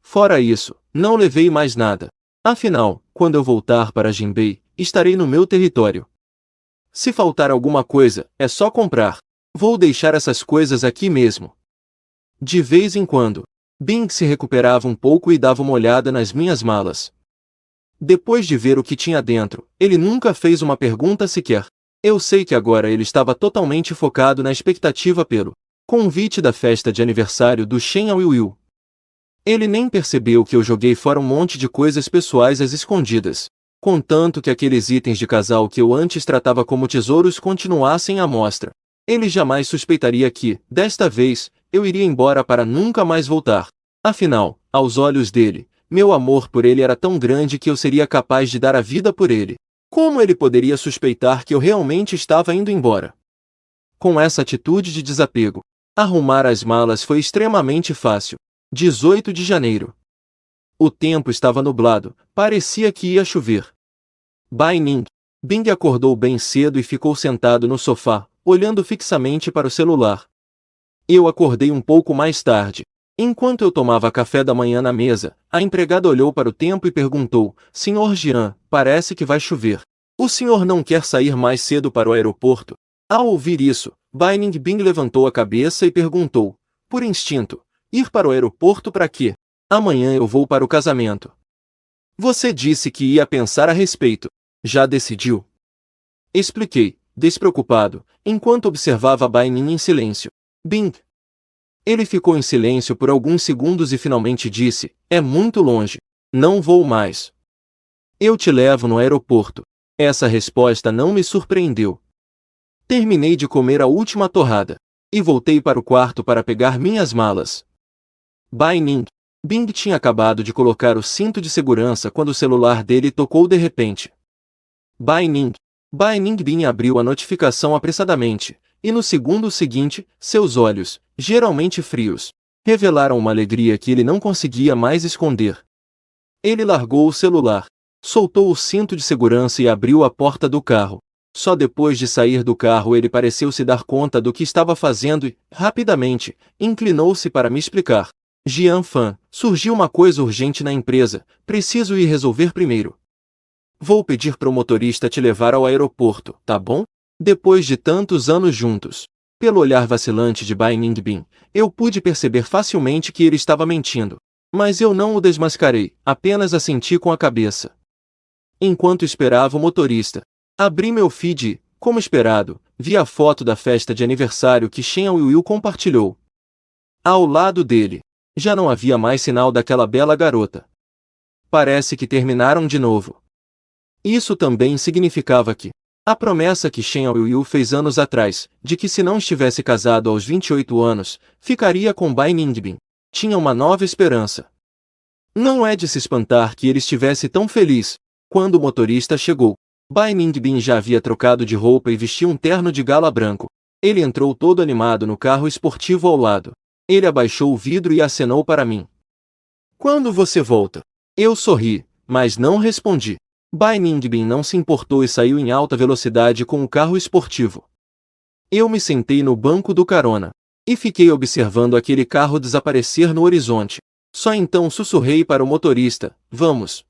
Fora isso, não levei mais nada. Afinal, quando eu voltar para Jinbei, estarei no meu território. Se faltar alguma coisa, é só comprar. Vou deixar essas coisas aqui mesmo. De vez em quando, Bing se recuperava um pouco e dava uma olhada nas minhas malas. Depois de ver o que tinha dentro, ele nunca fez uma pergunta sequer. Eu sei que agora ele estava totalmente focado na expectativa pelo convite da festa de aniversário do Shen Aoyu. Ele nem percebeu que eu joguei fora um monte de coisas pessoais às escondidas, contanto que aqueles itens de casal que eu antes tratava como tesouros continuassem à mostra. Ele jamais suspeitaria que, desta vez, eu iria embora para nunca mais voltar. Afinal, aos olhos dele, meu amor por ele era tão grande que eu seria capaz de dar a vida por ele. Como ele poderia suspeitar que eu realmente estava indo embora? Com essa atitude de desapego, arrumar as malas foi extremamente fácil. 18 de janeiro. O tempo estava nublado, parecia que ia chover. Bai Ningbin acordou bem cedo e ficou sentado no sofá, olhando fixamente para o celular. Eu acordei um pouco mais tarde. Enquanto eu tomava café da manhã na mesa, a empregada olhou para o tempo e perguntou: Senhor Jian, parece que vai chover. O senhor não quer sair mais cedo para o aeroporto? Ao ouvir isso, Bai Ningbin levantou a cabeça e perguntou, por instinto: ir para o aeroporto para quê? Amanhã eu vou para o casamento. Você disse que ia pensar a respeito. Já decidiu? Expliquei, despreocupado, enquanto observava Bai Nin em silêncio. Bing. Ele ficou em silêncio por alguns segundos e finalmente disse: é muito longe. Não vou mais. Eu te levo no aeroporto. Essa resposta não me surpreendeu. Terminei de comer a última torrada e voltei para o quarto para pegar minhas malas. Bai Ningbin tinha acabado de colocar o cinto de segurança quando o celular dele tocou de repente. Bai Ningbin abriu a notificação apressadamente, e no segundo seguinte, seus olhos, geralmente frios, revelaram uma alegria que ele não conseguia mais esconder. Ele largou o celular, soltou o cinto de segurança e abriu a porta do carro. Só depois de sair do carro ele pareceu se dar conta do que estava fazendo e, rapidamente, inclinou-se para me explicar. Jian Fan, surgiu uma coisa urgente na empresa, preciso ir resolver primeiro. Vou pedir para o motorista te levar ao aeroporto, tá bom? Depois de tantos anos juntos. Pelo olhar vacilante de Bai Ningbin, eu pude perceber facilmente que ele estava mentindo. Mas eu não o desmascarei, apenas assenti com a cabeça. Enquanto esperava o motorista, abri meu feed e, como esperado, vi a foto da festa de aniversário que Shen Aoyu compartilhou. Ao lado dele, já não havia mais sinal daquela bela garota. Parece que terminaram de novo. Isso também significava que a promessa que Shen Aoyu fez anos atrás, de que se não estivesse casado aos 28 anos, ficaria com Bai Ningbin, tinha uma nova esperança. Não é de se espantar que ele estivesse tão feliz. Quando o motorista chegou, Bai Ningbin já havia trocado de roupa e vestia um terno de gala branco. Ele entrou todo animado no carro esportivo ao lado. Ele abaixou o vidro e acenou para mim. Quando você volta? Eu sorri, mas não respondi. Bai Ningbin não se importou e saiu em alta velocidade com o carro esportivo. Eu me sentei no banco do carona e fiquei observando aquele carro desaparecer no horizonte. Só então sussurrei para o motorista: vamos.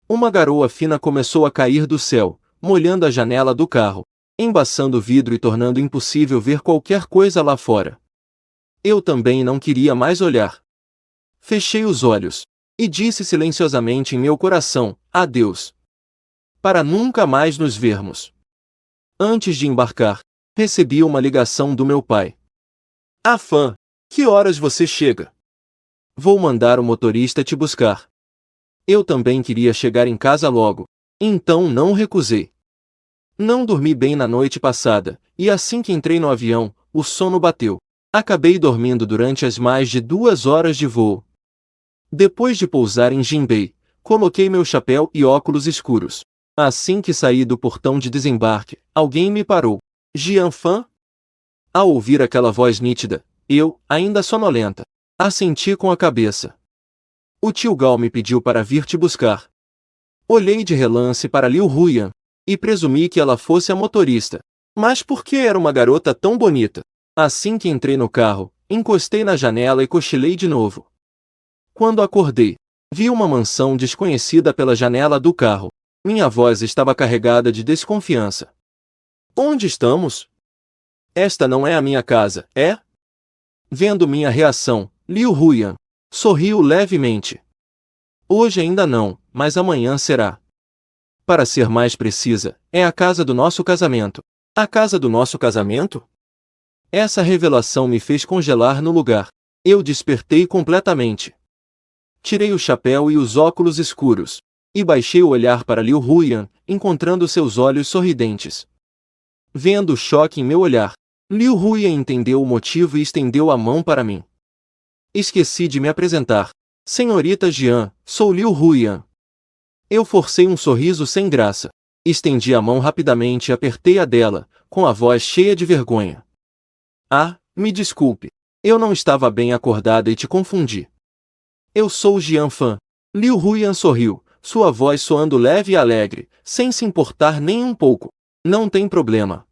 Uma garoa fina começou a cair do céu, molhando a janela do carro, embaçando o vidro e tornando impossível ver qualquer coisa lá fora. Eu também não queria mais olhar. Fechei os olhos e disse silenciosamente em meu coração: adeus. Para nunca mais nos vermos. Antes de embarcar, recebi uma ligação do meu pai. Afã, que horas você chega? Vou mandar o motorista te buscar. Eu também queria chegar em casa logo, então não recusei. Não dormi bem na noite passada, e assim que entrei no avião, o sono bateu. Acabei dormindo durante as mais de 2 horas de voo. Depois de pousar em Jinbei, coloquei meu chapéu e óculos escuros. Assim que saí do portão de desembarque, alguém me parou. Jianfan? Ao ouvir aquela voz nítida, eu, ainda sonolenta, assenti com a cabeça. O tio Gao me pediu para vir te buscar. Olhei de relance para Liu Huyan, e presumi que ela fosse a motorista. Mas por que era uma garota tão bonita? Assim que entrei no carro, encostei na janela e cochilei de novo. Quando acordei, vi uma mansão desconhecida pela janela do carro. Minha voz estava carregada de desconfiança. Onde estamos? Esta não é a minha casa, é? Vendo minha reação, Liu Huyan sorriu levemente. Hoje ainda não, mas amanhã será. Para ser mais precisa, é a casa do nosso casamento. A casa do nosso casamento? Essa revelação me fez congelar no lugar. Eu despertei completamente. Tirei o chapéu e os óculos escuros, e baixei o olhar para Liu Huyan, encontrando seus olhos sorridentes. Vendo o choque em meu olhar, Liu Huyan entendeu o motivo e estendeu a mão para mim. Esqueci de me apresentar. Senhorita Jian, sou Liu Huyan. Eu forcei um sorriso sem graça. Estendi a mão rapidamente e apertei a dela, com a voz cheia de vergonha. Ah, me desculpe. Eu não estava bem acordada e te confundi. Eu sou Jianfan. Liu Huyan sorriu, sua voz soando leve e alegre, sem se importar nem um pouco. Não tem problema.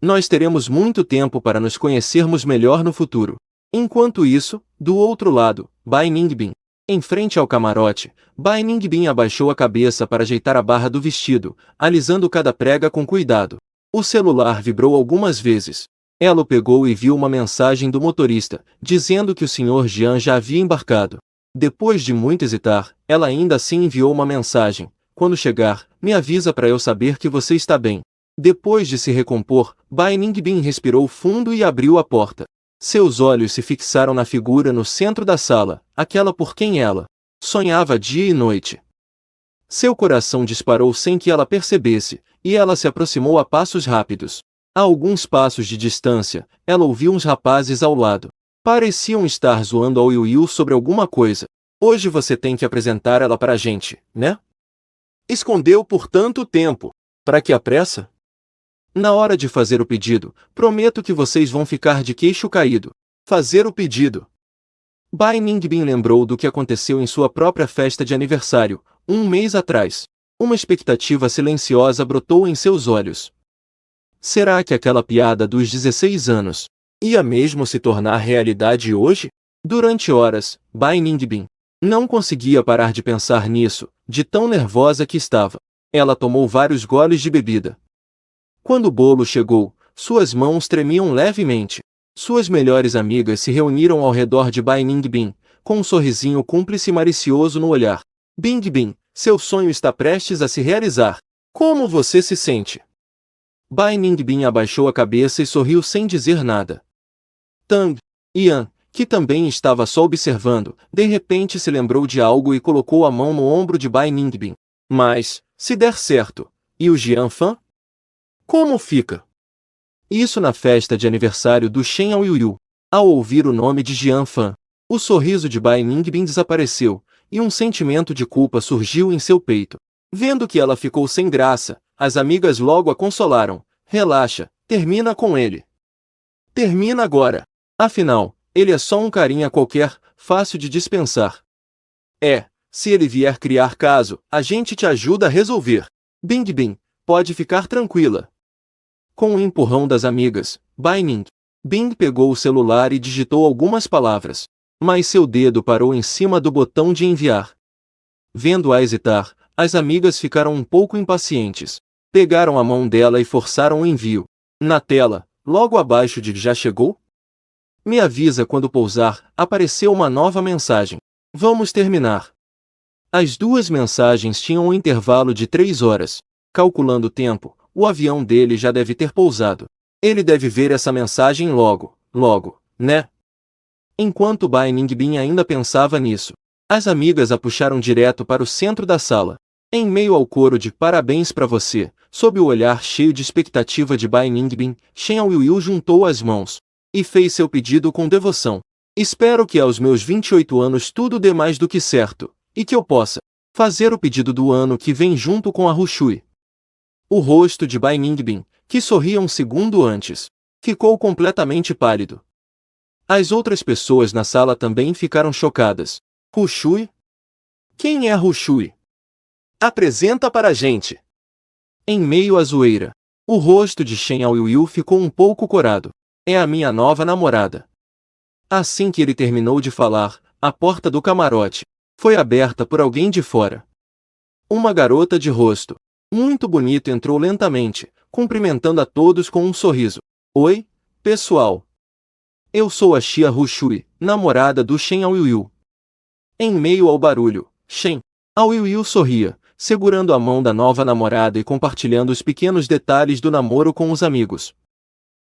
Nós teremos muito tempo para nos conhecermos melhor no futuro. Enquanto isso, do outro lado, Bai Ningbin. Em frente ao camarote, Bai Ningbin abaixou a cabeça para ajeitar a barra do vestido, alisando cada prega com cuidado. O celular vibrou algumas vezes. Ela o pegou e viu uma mensagem do motorista, dizendo que o Sr. Jian já havia embarcado. Depois de muito hesitar, ela ainda assim enviou uma mensagem. Quando chegar, me avisa para eu saber que você está bem. Depois de se recompor, Bai Ningbin respirou fundo e abriu a porta. Seus olhos se fixaram na figura no centro da sala, aquela por quem ela sonhava dia e noite. Seu coração disparou sem que ela percebesse, e ela se aproximou a passos rápidos. A alguns passos de distância, ela ouviu uns rapazes ao lado. Pareciam estar zoando ao Yu sobre alguma coisa. Hoje você tem que apresentar ela para a gente, né? Escondeu por tanto tempo. Para que a pressa? Na hora de fazer o pedido, prometo que vocês vão ficar de queixo caído. Fazer o pedido. Bai Ningbin lembrou do que aconteceu em sua própria festa de aniversário, 1 mês atrás. Uma expectativa silenciosa brotou em seus olhos. Será que aquela piada dos 16 anos ia mesmo se tornar realidade hoje? Durante horas, Bai Ningbin não conseguia parar de pensar nisso, de tão nervosa que estava. Ela tomou vários goles de bebida. Quando o bolo chegou, suas mãos tremiam levemente. Suas melhores amigas se reuniram ao redor de Bai Ningbin, com um sorrisinho cúmplice e malicioso no olhar. Bingbin, seu sonho está prestes a se realizar. Como você se sente? Bai Ningbin abaixou a cabeça e sorriu sem dizer nada. Tang Yan, que também estava só observando, de repente se lembrou de algo e colocou a mão no ombro de Bai Ningbin. Mas, se der certo, e o Jianfan? Como fica? Isso na festa de aniversário do Shen Ao Yu. Ao ouvir o nome de Jianfan, o sorriso de Bai Ningbin desapareceu, e um sentimento de culpa surgiu em seu peito. Vendo que ela ficou sem graça, as amigas logo a consolaram. Relaxa, termina com ele. Termina agora. Afinal, ele é só um carinha qualquer, fácil de dispensar. Se ele vier criar caso, a gente te ajuda a resolver. Bingbin, pode ficar tranquila. Com o empurrão das amigas, Bai Ningbin pegou o celular e digitou algumas palavras. Mas seu dedo parou em cima do botão de enviar. Vendo-a hesitar, as amigas ficaram um pouco impacientes. Pegaram a mão dela e forçaram o envio. Na tela, logo abaixo de "Já chegou? Me avisa quando pousar", apareceu uma nova mensagem. Vamos terminar. As duas mensagens tinham um intervalo de 3 horas. Calculando o tempo, o avião dele já deve ter pousado. Ele deve ver essa mensagem logo, né? Enquanto Bai Ningbin ainda pensava nisso, as amigas a puxaram direto para o centro da sala. Em meio ao coro de "Parabéns pra você", sob o olhar cheio de expectativa de Bai Ningbin, Shen Aoyu juntou as mãos e fez seu pedido com devoção. Espero que aos meus 28 anos tudo dê mais do que certo, e que eu possa fazer o pedido do ano que vem junto com a Rushui. O rosto de Bai Ningbin, que sorria um segundo antes, ficou completamente pálido. As outras pessoas na sala também ficaram chocadas. Rushui? Quem é a Rushui? Apresenta para a gente. Em meio à zoeira, o rosto de Shen Aoyu ficou um pouco corado. É a minha nova namorada. Assim que ele terminou de falar, a porta do camarote foi aberta por alguém de fora. Uma garota de rosto muito bonito entrou lentamente, cumprimentando a todos com um sorriso. Oi, pessoal. Eu sou a Xia Rushui, namorada do Shen Aoyu. Em meio ao barulho, Shen Aoyu sorria, segurando a mão da nova namorada e compartilhando os pequenos detalhes do namoro com os amigos.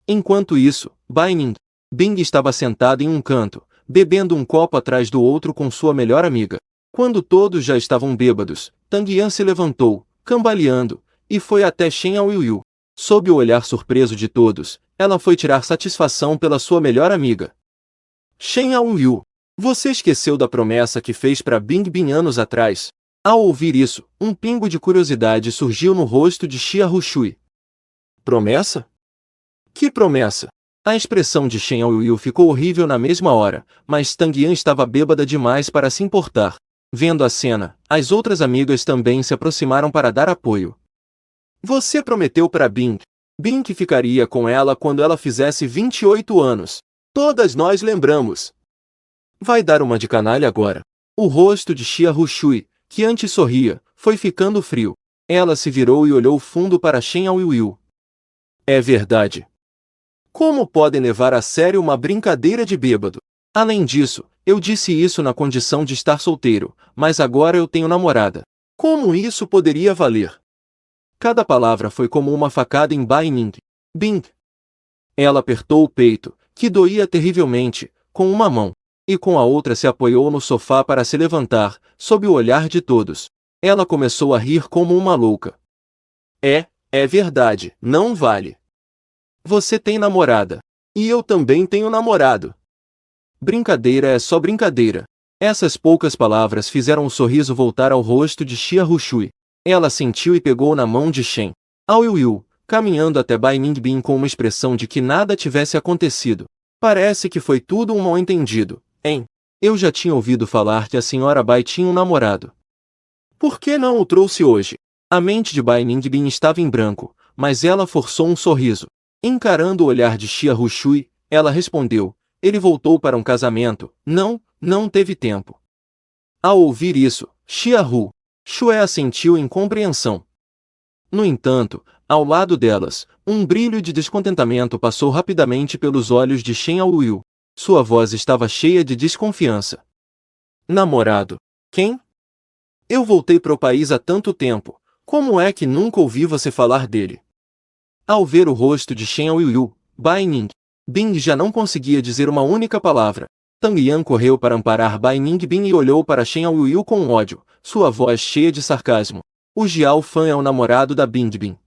Enquanto isso, Bai Ningbin estava sentado em um canto, bebendo um copo atrás do outro com sua melhor amiga. Quando todos já estavam bêbados, Tang Yan se levantou, cambaleando, e foi até Shen Aoyu. Sob o olhar surpreso de todos, ela foi tirar satisfação pela sua melhor amiga. Shen Aoyu, você esqueceu da promessa que fez para Bingbin anos atrás? Ao ouvir isso, um pingo de curiosidade surgiu no rosto de Xia Rushui. Promessa? Que promessa? A expressão de Shen Aoyu ficou horrível na mesma hora, mas Tang Yan estava bêbada demais para se importar. Vendo a cena, as outras amigas também se aproximaram para dar apoio. Você prometeu para Bin que ficaria com ela quando ela fizesse 28 anos. Todas nós lembramos. Vai dar uma de canalha agora. O rosto de Xia Rushui, que antes sorria, foi ficando frio. Ela se virou e olhou fundo para Shen Aoyu. É verdade. Como podem levar a sério uma brincadeira de bêbado? Além disso, eu disse isso na condição de estar solteiro, mas agora eu tenho namorada. Como isso poderia valer? Cada palavra foi como uma facada em Bai Ningbin. Ela apertou o peito, que doía terrivelmente, com uma mão, e com a outra se apoiou no sofá para se levantar, sob o olhar de todos. Ela começou a rir como uma louca. É verdade, não vale. Você tem namorada. E eu também tenho namorado. Brincadeira é só brincadeira. Essas poucas palavras fizeram o sorriso voltar ao rosto de Xia Rushui. Ela sentiu e pegou na mão de Shen Aoyu, caminhando até Bai Ningbin com uma expressão de que nada tivesse acontecido. Parece que foi tudo um mal-entendido, hein? Eu já tinha ouvido falar que a senhora Bai tinha um namorado. Por que não o trouxe hoje? A mente de Bai Ningbin estava em branco, mas ela forçou um sorriso. Encarando o olhar de Xia Rushui, ela respondeu, ele voltou para um casamento, não teve tempo. Ao ouvir isso, Xia Rushui assentiu em compreensão. No entanto, ao lado delas, um brilho de descontentamento passou rapidamente pelos olhos de Shen Aoyu. Sua voz estava cheia de desconfiança. Namorado? Quem? Eu voltei para o país há tanto tempo, como é que nunca ouvi você falar dele? Ao ver o rosto de Shen Aoyu, Bai Ningbin já não conseguia dizer uma única palavra. Tang Yan correu para amparar Bai Ningbin e olhou para Shen Aoyu com ódio, sua voz cheia de sarcasmo. O Jiao Fan é o namorado da Bingbin.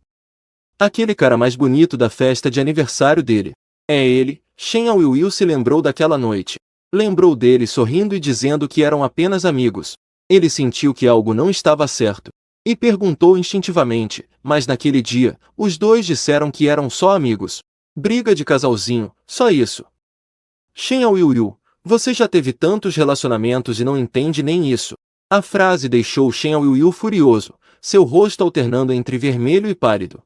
Aquele cara mais bonito da festa de aniversário dele. É ele. Shen Aoyu se lembrou daquela noite. Lembrou dele sorrindo e dizendo que eram apenas amigos. Ele sentiu que algo não estava certo. E perguntou instintivamente, mas naquele dia, os dois disseram que eram só amigos. Briga de casalzinho, só isso. Shen Aoyu, você já teve tantos relacionamentos e não entende nem isso. A frase deixou Shen Aoyu furioso, seu rosto alternando entre vermelho e pálido.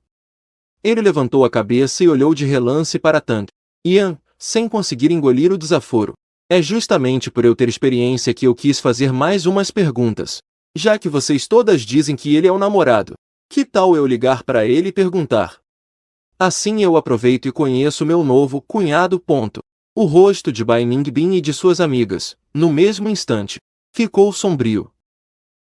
Ele levantou a cabeça e olhou de relance para Tang Yan, sem conseguir engolir o desaforo. É justamente por eu ter experiência que eu quis fazer mais umas perguntas. Já que vocês todas dizem que ele é o namorado, Que tal eu ligar para ele e perguntar? Assim eu aproveito e conheço meu novo cunhado. O rosto de Bai Ningbin e de suas amigas, no mesmo instante, ficou sombrio.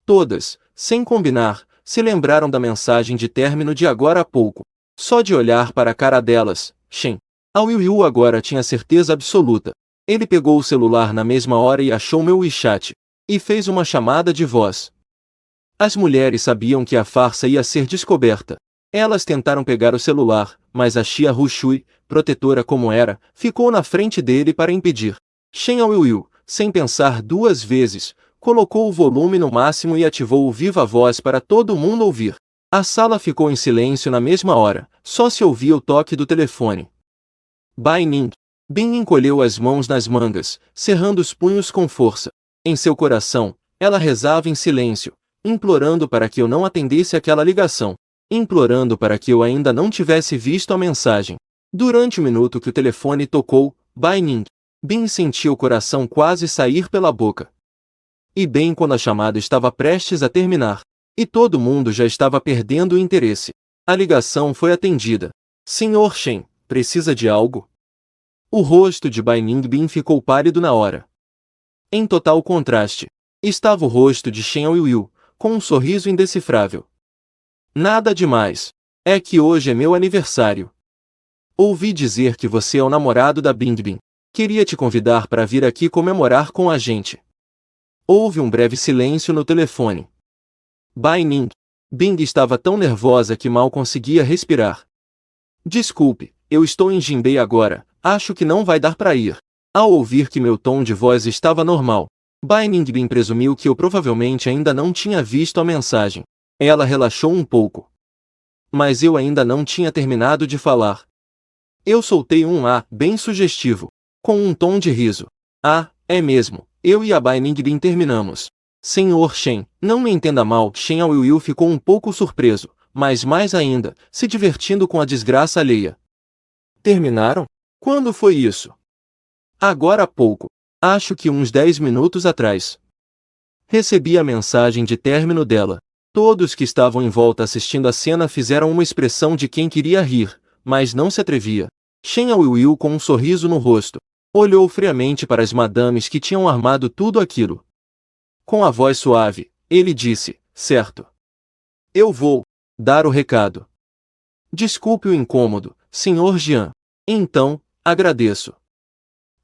Todas, sem combinar, se lembraram da mensagem de término de agora há pouco. Só de olhar para a cara delas, Shen. A Yu agora tinha certeza absoluta. Ele pegou o celular na mesma hora e achou meu WeChat. E fez uma chamada de voz. As mulheres sabiam que a farsa ia ser descoberta. Elas tentaram pegar o celular, mas a Xia Rushui, protetora como era, ficou na frente dele para impedir. Shen Aoyu, sem pensar duas vezes, colocou o volume no máximo e ativou o viva voz para todo mundo ouvir. A sala ficou em silêncio na mesma hora, só se ouvia o toque do telefone. Bai Ningbin encolheu as mãos nas mangas, cerrando os punhos com força. Em seu coração, ela rezava em silêncio, implorando para que eu não atendesse aquela ligação. Implorando para que eu ainda não tivesse visto a mensagem. Durante o minuto que o telefone tocou, Bai Ningbin sentiu o coração quase sair pela boca. E bem quando a chamada estava prestes a terminar, e todo mundo já estava perdendo o interesse, a ligação foi atendida. Senhor Shen, precisa de algo? O rosto de Bai Ningbin ficou pálido na hora. Em total contraste, estava o rosto de Shen Aoyu, com um sorriso indecifrável. Nada demais. É que hoje é meu aniversário. Ouvi dizer que você é o namorado da Bingbing. Queria te convidar para vir aqui comemorar com a gente. Houve um breve silêncio no telefone. Bai Ningbing estava tão nervosa que mal conseguia respirar. Desculpe, eu estou em Jinbei agora, acho que não vai dar para ir. Ao ouvir que meu tom de voz estava normal, Bai Ningbin presumiu que eu provavelmente ainda não tinha visto a mensagem. Ela relaxou um pouco. Mas eu ainda não tinha terminado de falar. Eu soltei um "ah" bem sugestivo, com um tom de riso. Ah, é mesmo, eu e a Bai Ningbin terminamos. Senhor Shen, não me entenda mal. Shen Aoyu ficou um pouco surpreso, mas mais ainda, se divertindo com a desgraça alheia. Terminaram? Quando foi isso? Agora há pouco. Acho que uns 10 minutos atrás. Recebi a mensagem de término dela. Todos que estavam em volta assistindo a cena fizeram uma expressão de quem queria rir, mas não se atrevia. Shen Aoyu, com um sorriso no rosto, olhou friamente para as madames que tinham armado tudo aquilo. Com a voz suave, ele disse, certo. Eu vou dar o recado. Desculpe o incômodo, Sr. Jian. Então, agradeço.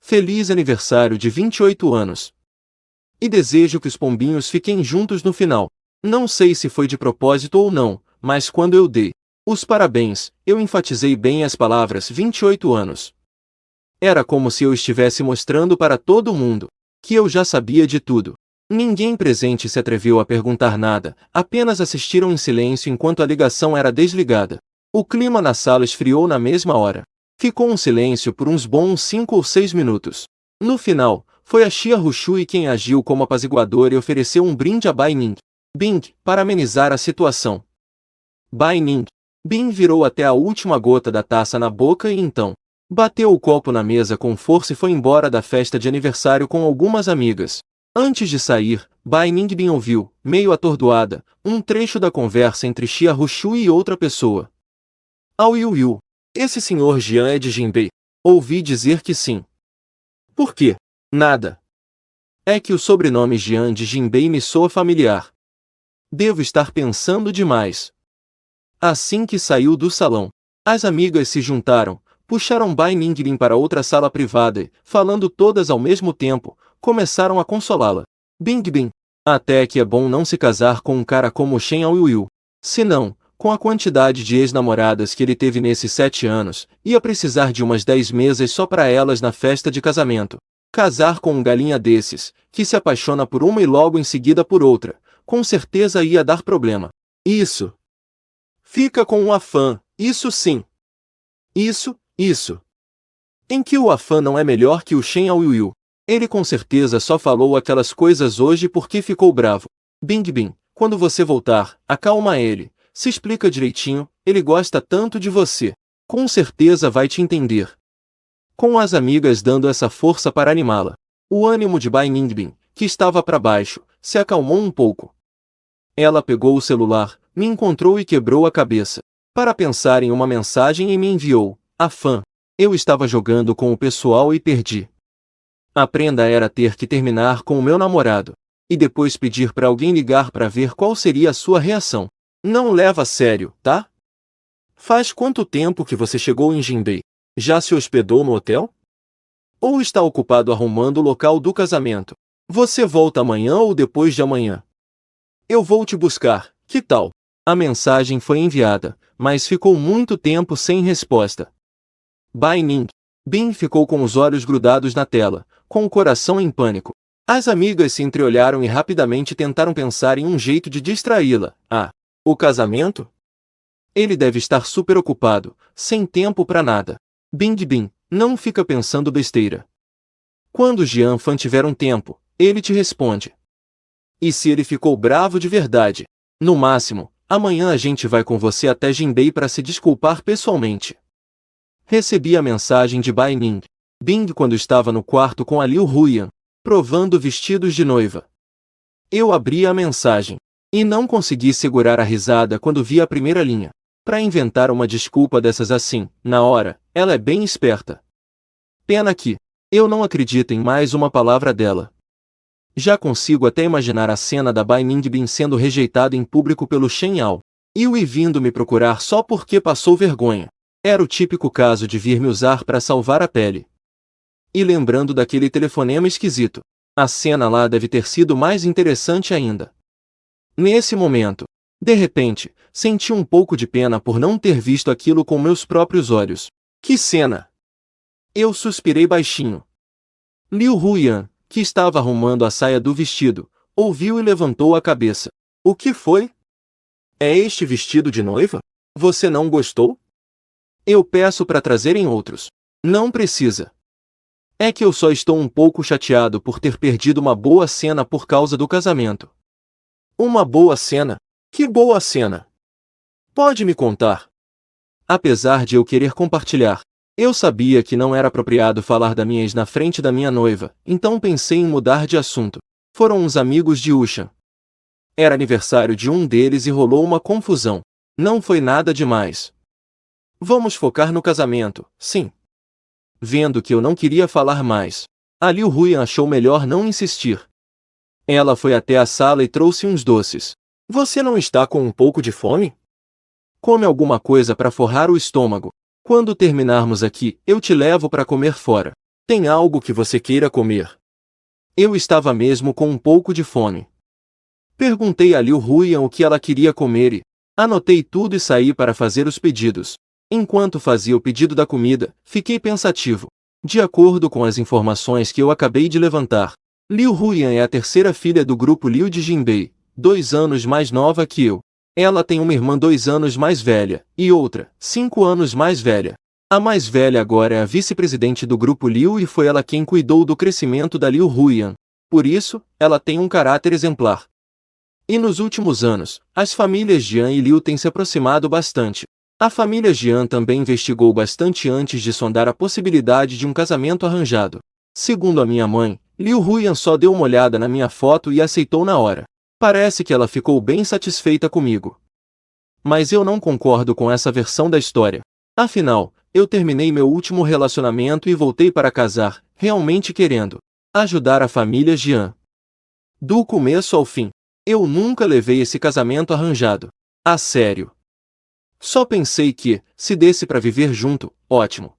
Feliz aniversário de 28 anos. E desejo que os pombinhos fiquem juntos no final. Não sei se foi de propósito ou não, mas quando eu dei os parabéns, eu enfatizei bem as palavras 28 anos. Era como se eu estivesse mostrando para todo mundo que eu já sabia de tudo. Ninguém presente se atreveu a perguntar nada, apenas assistiram em silêncio enquanto a ligação era desligada. O clima na sala esfriou na mesma hora. Ficou um silêncio por uns bons 5 ou 6 minutos. No final, foi a Xia Rushui quem agiu como apaziguador e ofereceu um brinde a Bai Ningbin para amenizar a situação. Bai Ningbin virou até a última gota da taça na boca e então bateu o copo na mesa com força e foi embora da festa de aniversário com algumas amigas. Antes de sair, Bai Ningbin ouviu, meio atordoada, um trecho da conversa entre Xia Rushui e outra pessoa. Aoyu, esse Sr. Jian é de Jinbei. Ouvi dizer que sim. Por quê? Nada. É que o sobrenome Jian de Jinbei me soa familiar. Devo estar pensando demais. Assim que saiu do salão, as amigas se juntaram, puxaram Bai Ningbin para outra sala privada e, falando todas ao mesmo tempo, começaram a consolá-la. Bingbin, até que é bom não se casar com um cara como Shen Aoyu. Senão, com a quantidade de ex-namoradas que ele teve nesses 7 anos, ia precisar de umas 10 mesas só para elas na festa de casamento. Casar com um galinha desses, que se apaixona por uma e logo em seguida por outra, com certeza ia dar problema. Isso. Fica com um afã, isso sim. Isso. Em que o afã não é melhor que o Shen Aoyu? Ele com certeza só falou aquelas coisas hoje porque ficou bravo. Bingbin, quando você voltar, acalma ele. Se explica direitinho, ele gosta tanto de você. Com certeza vai te entender. Com as amigas dando essa força para animá-la, o ânimo de Bai Ningbin, que estava para baixo, se acalmou um pouco. Ela pegou o celular, me encontrou e quebrou a cabeça para pensar em uma mensagem e me enviou. A fã. Eu estava jogando com o pessoal e perdi. A prenda era ter que terminar com o meu namorado e depois pedir para alguém ligar para ver qual seria a sua reação. Não leva a sério, tá? Faz quanto tempo que você chegou em Jinbei? Já se hospedou no hotel? Ou está ocupado arrumando o local do casamento? Você volta amanhã ou depois de amanhã? Eu vou te buscar, que tal? A mensagem foi enviada, mas ficou muito tempo sem resposta. Bai Ning. Bin ficou com os olhos grudados na tela, com o coração em pânico. As amigas se entreolharam e rapidamente tentaram pensar em um jeito de distraí-la. O casamento? Ele deve estar super ocupado, sem tempo para nada. Bin, não fica pensando besteira. Quando Jian Fan tiver um tempo, ele te responde. E se ele ficou bravo de verdade? No máximo, amanhã a gente vai com você até Jinbei para se desculpar pessoalmente. Recebi a mensagem de Bai Ning. Bing quando estava no quarto com a Liu Huiyan, provando vestidos de noiva. Eu abri a mensagem e não consegui segurar a risada quando vi a primeira linha. Para inventar uma desculpa dessas assim, na hora, ela é bem esperta. Pena que eu não acredito em mais uma palavra dela. Já consigo até imaginar a cena da Bai Ningbin sendo rejeitada em público pelo Shen Yao. E o Yi vindo me procurar só porque passou vergonha. Era o típico caso de vir me usar para salvar a pele. E lembrando daquele telefonema esquisito, a cena lá deve ter sido mais interessante ainda. Nesse momento, de repente, senti um pouco de pena por não ter visto aquilo com meus próprios olhos. Que cena! Eu suspirei baixinho. Liu Huiyan, que estava arrumando a saia do vestido, ouviu e levantou a cabeça. O que foi? É este vestido de noiva? Você não gostou? Eu peço para trazerem outros. Não precisa. É que eu só estou um pouco chateado por ter perdido uma boa cena por causa do casamento. Uma boa cena? Que boa cena! Pode me contar? Apesar de eu querer compartilhar, eu sabia que não era apropriado falar da minha ex na frente da minha noiva, então pensei em mudar de assunto. Foram uns amigos de Usha. Era aniversário de um deles e rolou uma confusão. Não foi nada demais. Vamos focar no casamento, sim. Vendo que eu não queria falar mais, a Liu Huiyan achou melhor não insistir. Ela foi até a sala e trouxe uns doces. Você não está com um pouco de fome? Come alguma coisa para forrar o estômago. Quando terminarmos aqui, eu te levo para comer fora. Tem algo que você queira comer? Eu estava mesmo com um pouco de fome. Perguntei a Liu Huiyan o que ela queria comer e anotei tudo e saí para fazer os pedidos. Enquanto fazia o pedido da comida, fiquei pensativo. De acordo com as informações que eu acabei de levantar, Liu Huiyan é a terceira filha do grupo Liu de Jinbei, 2 anos mais nova que eu. Ela tem uma irmã 2 anos mais velha, e outra, 5 anos mais velha. A mais velha agora é a vice-presidente do grupo Liu e foi ela quem cuidou do crescimento da Liu Huiyan. Por isso, ela tem um caráter exemplar. E nos últimos anos, as famílias Jian e Liu têm se aproximado bastante. A família Jian também investigou bastante antes de sondar a possibilidade de um casamento arranjado. Segundo a minha mãe, Liu Huiyan só deu uma olhada na minha foto e aceitou na hora. Parece que ela ficou bem satisfeita comigo. Mas eu não concordo com essa versão da história. Afinal, eu terminei meu último relacionamento e voltei para casar, realmente querendo ajudar a família Jian. Do começo ao fim, eu nunca levei esse casamento arranjado a sério. Só pensei que, se desse para viver junto, ótimo.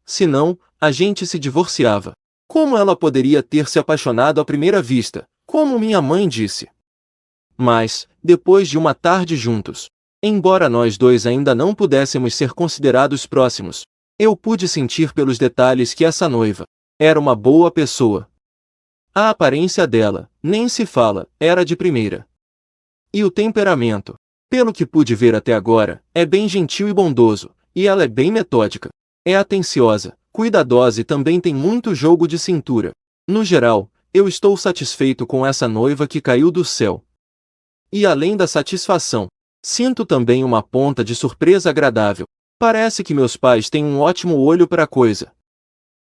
Se não, a gente se divorciava. Como ela poderia ter se apaixonado à primeira vista, como minha mãe disse? Mas, depois de uma tarde juntos, embora nós dois ainda não pudéssemos ser considerados próximos, eu pude sentir pelos detalhes que essa noiva era uma boa pessoa. A aparência dela, nem se fala, era de primeira. E o temperamento, pelo que pude ver até agora, é bem gentil e bondoso, e ela é bem metódica. É atenciosa, cuidadosa e também tem muito jogo de cintura. No geral, eu estou satisfeito com essa noiva que caiu do céu. E além da satisfação, sinto também uma ponta de surpresa agradável. Parece que meus pais têm um ótimo olho para a coisa.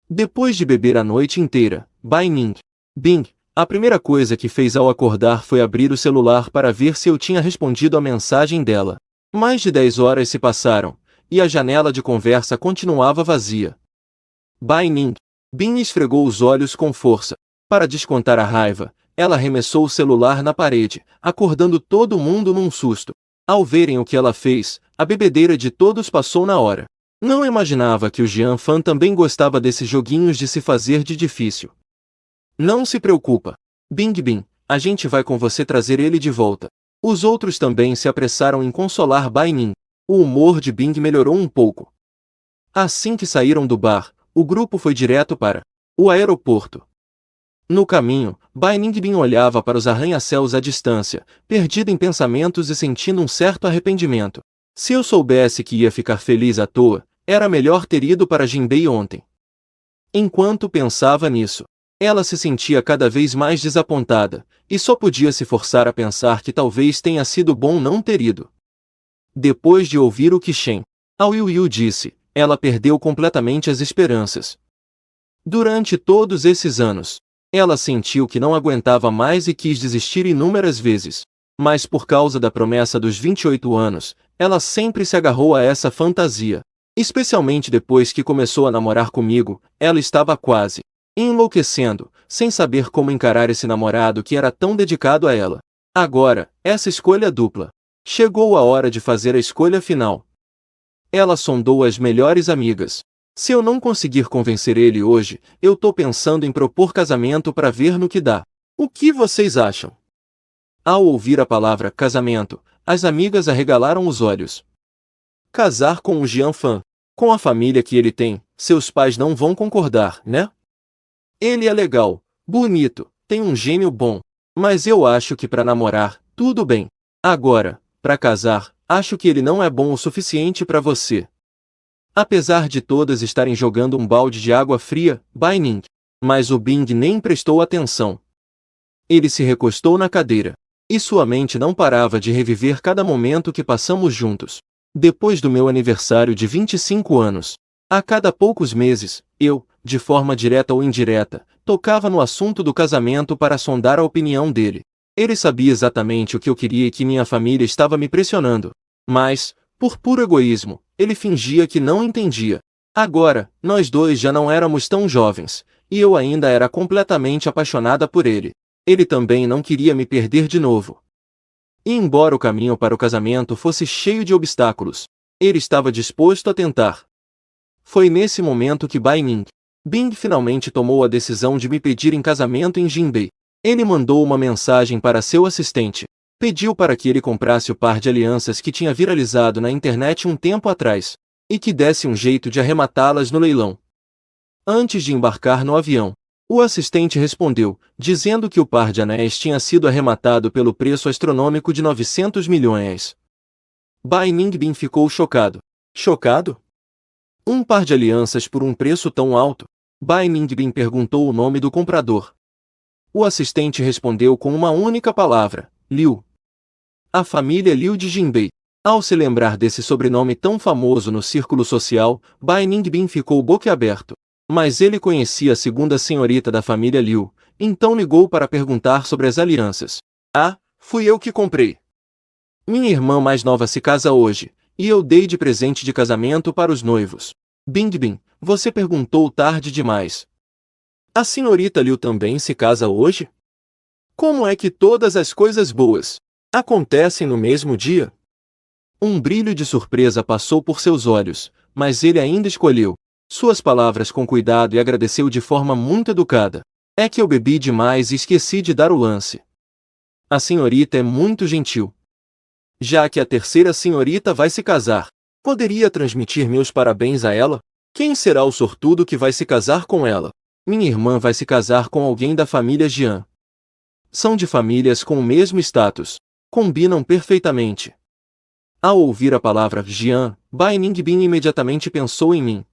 Depois de beber a noite inteira, Bai Ning, Bing, A primeira coisa que fez ao acordar foi abrir o celular para ver se eu tinha respondido à mensagem dela. Mais de 10 horas se passaram, e a janela de conversa continuava vazia. Bai Ning. Bin esfregou os olhos com força. Para descontar a raiva, ela arremessou o celular na parede, acordando todo mundo num susto. Ao verem o que ela fez, a bebedeira de todos passou na hora. Não imaginava que o Jian Fan também gostava desses joguinhos de se fazer de difícil. Não se preocupa. Bing Bin, a gente vai com você trazer ele de volta. Os outros também se apressaram em consolar Bai Ning. O humor de Bing melhorou um pouco. Assim que saíram do bar, o grupo foi direto para o aeroporto. No caminho, Bai Ningbin olhava para os arranha-céus à distância, perdido em pensamentos e sentindo um certo arrependimento. Se eu soubesse que ia ficar feliz à toa, era melhor ter ido para Jinbei ontem. Enquanto pensava nisso, ela se sentia cada vez mais desapontada, e só podia se forçar a pensar que talvez tenha sido bom não ter ido. Depois de ouvir o que Shen Aoyu disse, ela perdeu completamente as esperanças. Durante todos esses anos, ela sentiu que não aguentava mais e quis desistir inúmeras vezes. Mas por causa da promessa dos 28 anos, ela sempre se agarrou a essa fantasia. Especialmente depois que começou a namorar comigo, ela estava quase enlouquecendo, sem saber como encarar esse namorado que era tão dedicado a ela. Agora, essa escolha dupla. Chegou a hora de fazer a escolha final. Ela sondou as melhores amigas. Se eu não conseguir convencer ele hoje, eu tô pensando em propor casamento para ver no que dá. O que vocês acham? Ao ouvir a palavra casamento, as amigas arregalaram os olhos. Casar com o Jian Fan, com a família que ele tem, seus pais não vão concordar, né? Ele é legal, bonito, tem um gênio bom, mas eu acho que para namorar, tudo bem. Agora, para casar, acho que ele não é bom o suficiente para você. Apesar de todas estarem jogando um balde de água fria, Bai Ning, mas o Bing nem prestou atenção. Ele se recostou na cadeira, e sua mente não parava de reviver cada momento que passamos juntos. Depois do meu aniversário de 25 anos, a cada poucos meses, eu, de forma direta ou indireta, tocava no assunto do casamento para sondar a opinião dele. Ele sabia exatamente o que eu queria e que minha família estava me pressionando. Mas, por puro egoísmo, ele fingia que não entendia. Agora, nós dois já não éramos tão jovens, e eu ainda era completamente apaixonada por ele. Ele também não queria me perder de novo. E embora o caminho para o casamento fosse cheio de obstáculos, ele estava disposto a tentar. Foi nesse momento que Bai Ning Bing finalmente tomou a decisão de me pedir em casamento em Jinbei. Ele mandou uma mensagem para seu assistente. Pediu para que ele comprasse o par de alianças que tinha viralizado na internet um tempo atrás, e que desse um jeito de arrematá-las no leilão. Antes de embarcar no avião, o assistente respondeu, dizendo que o par de anéis tinha sido arrematado pelo preço astronômico de 900 milhões. Bai Ningbin ficou chocado. Chocado? Um par de alianças por um preço tão alto? Bai Ningbin perguntou o nome do comprador. O assistente respondeu com uma única palavra, Liu. A família Liu de Jinbei. Ao se lembrar desse sobrenome tão famoso no círculo social, Bai Ningbin ficou boquiaberto. Mas ele conhecia a segunda senhorita da família Liu, então ligou para perguntar sobre as alianças. Ah, fui eu que comprei. Minha irmã mais nova se casa hoje, e eu dei de presente de casamento para os noivos. Bingbin, você perguntou tarde demais. A senhorita Liu também se casa hoje? Como é que todas as coisas boas acontecem no mesmo dia? Um brilho de surpresa passou por seus olhos, mas ele ainda escolheu suas palavras com cuidado e agradeceu de forma muito educada. É que eu bebi demais e esqueci de dar o lance. A senhorita é muito gentil. Já que a terceira senhorita vai se casar, poderia transmitir meus parabéns a ela? Quem será o sortudo que vai se casar com ela? Minha irmã vai se casar com alguém da família Jian. São de famílias com o mesmo status. Combinam perfeitamente. Ao ouvir a palavra Jian, Bai Ningbin imediatamente pensou em mim.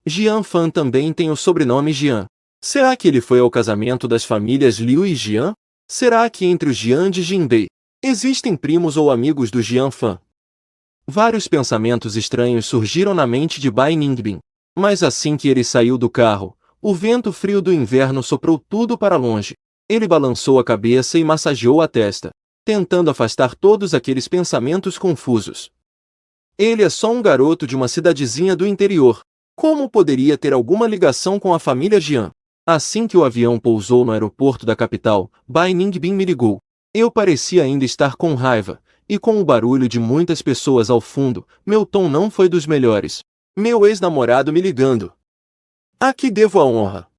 Jian Fan também tem o sobrenome Jian. Será que ele foi ao casamento das famílias Liu e Jian? Será que entre os Jian de Jinbei existem primos ou amigos do Jian Fan? Vários pensamentos estranhos surgiram na mente de Bai Ningbin. Mas assim que ele saiu do carro, o vento frio do inverno soprou tudo para longe. Ele balançou a cabeça e massageou a testa, tentando afastar todos aqueles pensamentos confusos. Ele é só um garoto de uma cidadezinha do interior. Como poderia ter alguma ligação com a família Jian? Assim que o avião pousou no aeroporto da capital, Bai Ningbin me ligou. Eu parecia ainda estar com raiva, e com o barulho de muitas pessoas ao fundo, meu tom não foi dos melhores. Meu ex-namorado me ligando. A que devo a honra?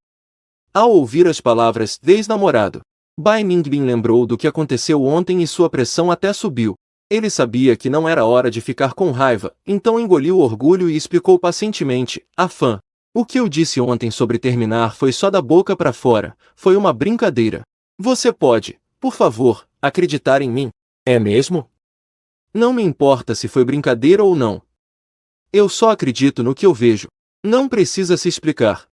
Ao ouvir as palavras ex-namorado, Bai Ningbin lembrou do que aconteceu ontem e sua pressão até subiu. Ele sabia que não era hora de ficar com raiva, então engoliu o orgulho e explicou pacientemente: Afã, o que eu disse ontem sobre terminar foi só da boca para fora, foi uma brincadeira. Você pode, por favor, acreditar em mim? É mesmo? Não me importa se foi brincadeira ou não. Eu só acredito no que eu vejo. Não precisa se explicar.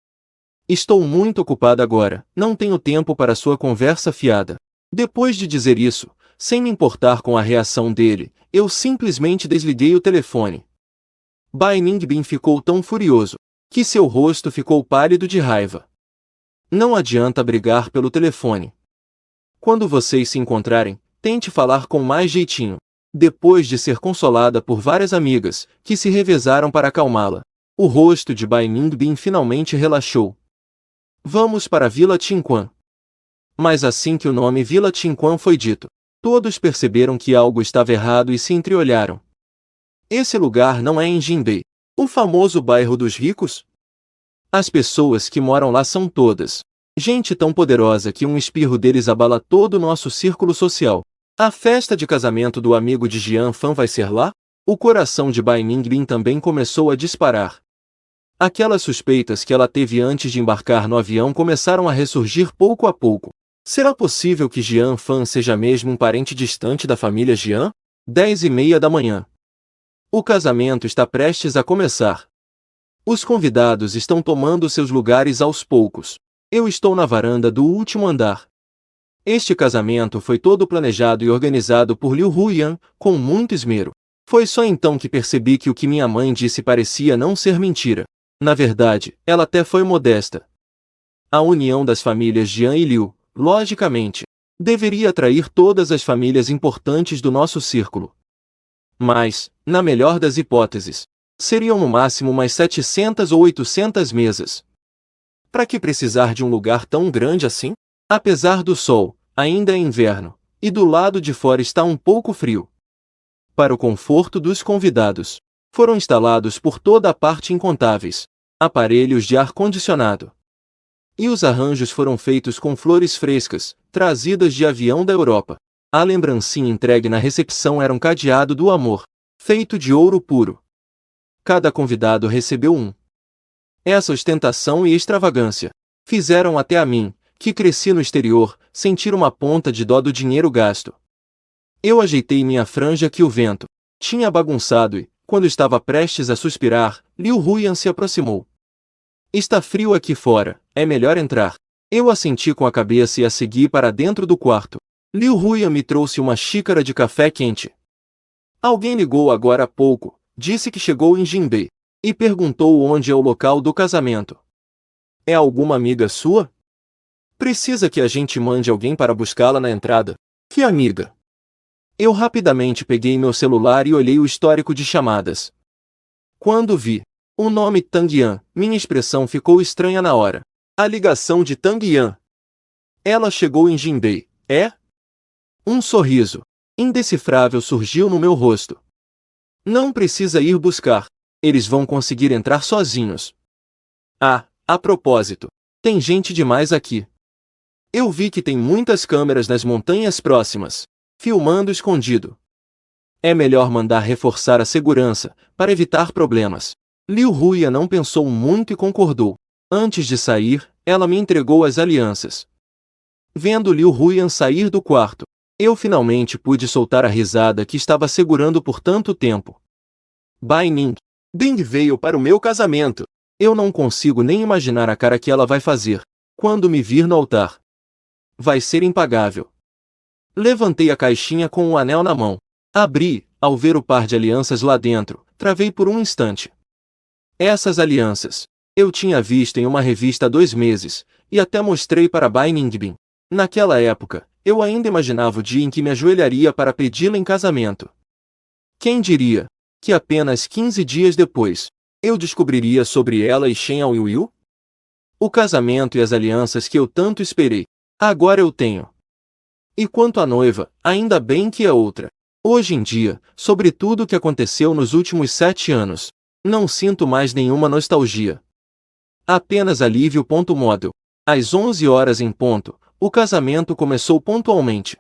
Estou muito ocupada agora, não tenho tempo para sua conversa fiada. Depois de dizer isso, sem me importar com a reação dele, eu simplesmente desliguei o telefone. Bai Ningbin ficou tão furioso, que seu rosto ficou pálido de raiva. Não adianta brigar pelo telefone. Quando vocês se encontrarem, tente falar com mais jeitinho. Depois de ser consolada por várias amigas, que se revezaram para acalmá-la, o rosto de Bai Ningbin finalmente relaxou. Vamos para Vila Tinquan. Mas assim que o nome Vila Tinquan foi dito, todos perceberam que algo estava errado e se entreolharam. Esse lugar não é em Jinbei, o famoso bairro dos ricos? As pessoas que moram lá são todas gente tão poderosa que um espirro deles abala todo o nosso círculo social. A festa de casamento do amigo de Jian Fan vai ser lá? O coração de Bai Ningbin também começou a disparar. Aquelas suspeitas que ela teve antes de embarcar no avião começaram a ressurgir pouco a pouco. Será possível que Jian Fan seja mesmo um parente distante da família Jian? 10h30 da manhã. O casamento está prestes a começar. Os convidados estão tomando seus lugares aos poucos. Eu estou na varanda do último andar. Este casamento foi todo planejado e organizado por Liu Huyan, com muito esmero. Foi só então que percebi que o que minha mãe disse parecia não ser mentira. Na verdade, ela até foi modesta. A união das famílias Jian e Liu, logicamente, deveria atrair todas as famílias importantes do nosso círculo. Mas, na melhor das hipóteses, seriam no máximo umas 700 ou 800 mesas. Para que precisar de um lugar tão grande assim? Apesar do sol, ainda é inverno, e do lado de fora está um pouco frio. Para o conforto dos convidados, foram instalados por toda a parte incontáveis aparelhos de ar-condicionado. E os arranjos foram feitos com flores frescas, trazidas de avião da Europa. A lembrancinha entregue na recepção era um cadeado do amor, feito de ouro puro. Cada convidado recebeu um. Essa ostentação e extravagância fizeram até a mim, que cresci no exterior, sentir uma ponta de dó do dinheiro gasto. Eu ajeitei minha franja que o vento tinha bagunçado e, quando estava prestes a suspirar, Liu Huyan se aproximou. Está frio aqui fora, é melhor entrar. Eu assenti com a cabeça e a segui para dentro do quarto. Liu Huyan me trouxe uma xícara de café quente. Alguém ligou agora há pouco, disse que chegou em Jinbei, e perguntou onde é o local do casamento. É alguma amiga sua? Precisa que a gente mande alguém para buscá-la na entrada? Que amiga? Eu rapidamente peguei meu celular e olhei o histórico de chamadas. Quando vi o nome Tang Yan, minha expressão ficou estranha na hora. A ligação de Tang Yan. Ela chegou em Jinbei, é? Um sorriso indecifrável surgiu no meu rosto. Não precisa ir buscar. Eles vão conseguir entrar sozinhos. Ah, a propósito, tem gente demais aqui. Eu vi que tem muitas câmeras nas montanhas próximas, filmando escondido. É melhor mandar reforçar a segurança, para evitar problemas. Liu Huyan não pensou muito e concordou. Antes de sair, ela me entregou as alianças. Vendo Liu Huyan sair do quarto, eu finalmente pude soltar a risada que estava segurando por tanto tempo. Bai Ningbin veio para o meu casamento. Eu não consigo nem imaginar a cara que ela vai fazer quando me vir no altar. Vai ser impagável. Levantei a caixinha com o anel na mão. Abri, ao ver o par de alianças lá dentro, travei por um instante. Essas alianças eu tinha visto em uma revista há 2 meses, e até mostrei para Bai Ningbin. Naquela época, eu ainda imaginava o dia em que me ajoelharia para pedi-la em casamento. Quem diria que apenas 15 dias depois, eu descobriria sobre ela e Shen Aoiu? O casamento e as alianças que eu tanto esperei, agora eu tenho. E quanto à noiva, ainda bem que é outra. Hoje em dia, sobre tudo o que aconteceu nos últimos 7 anos, não sinto mais nenhuma nostalgia. Apenas alívio. Móvel. Às 11 horas em ponto, o casamento começou pontualmente.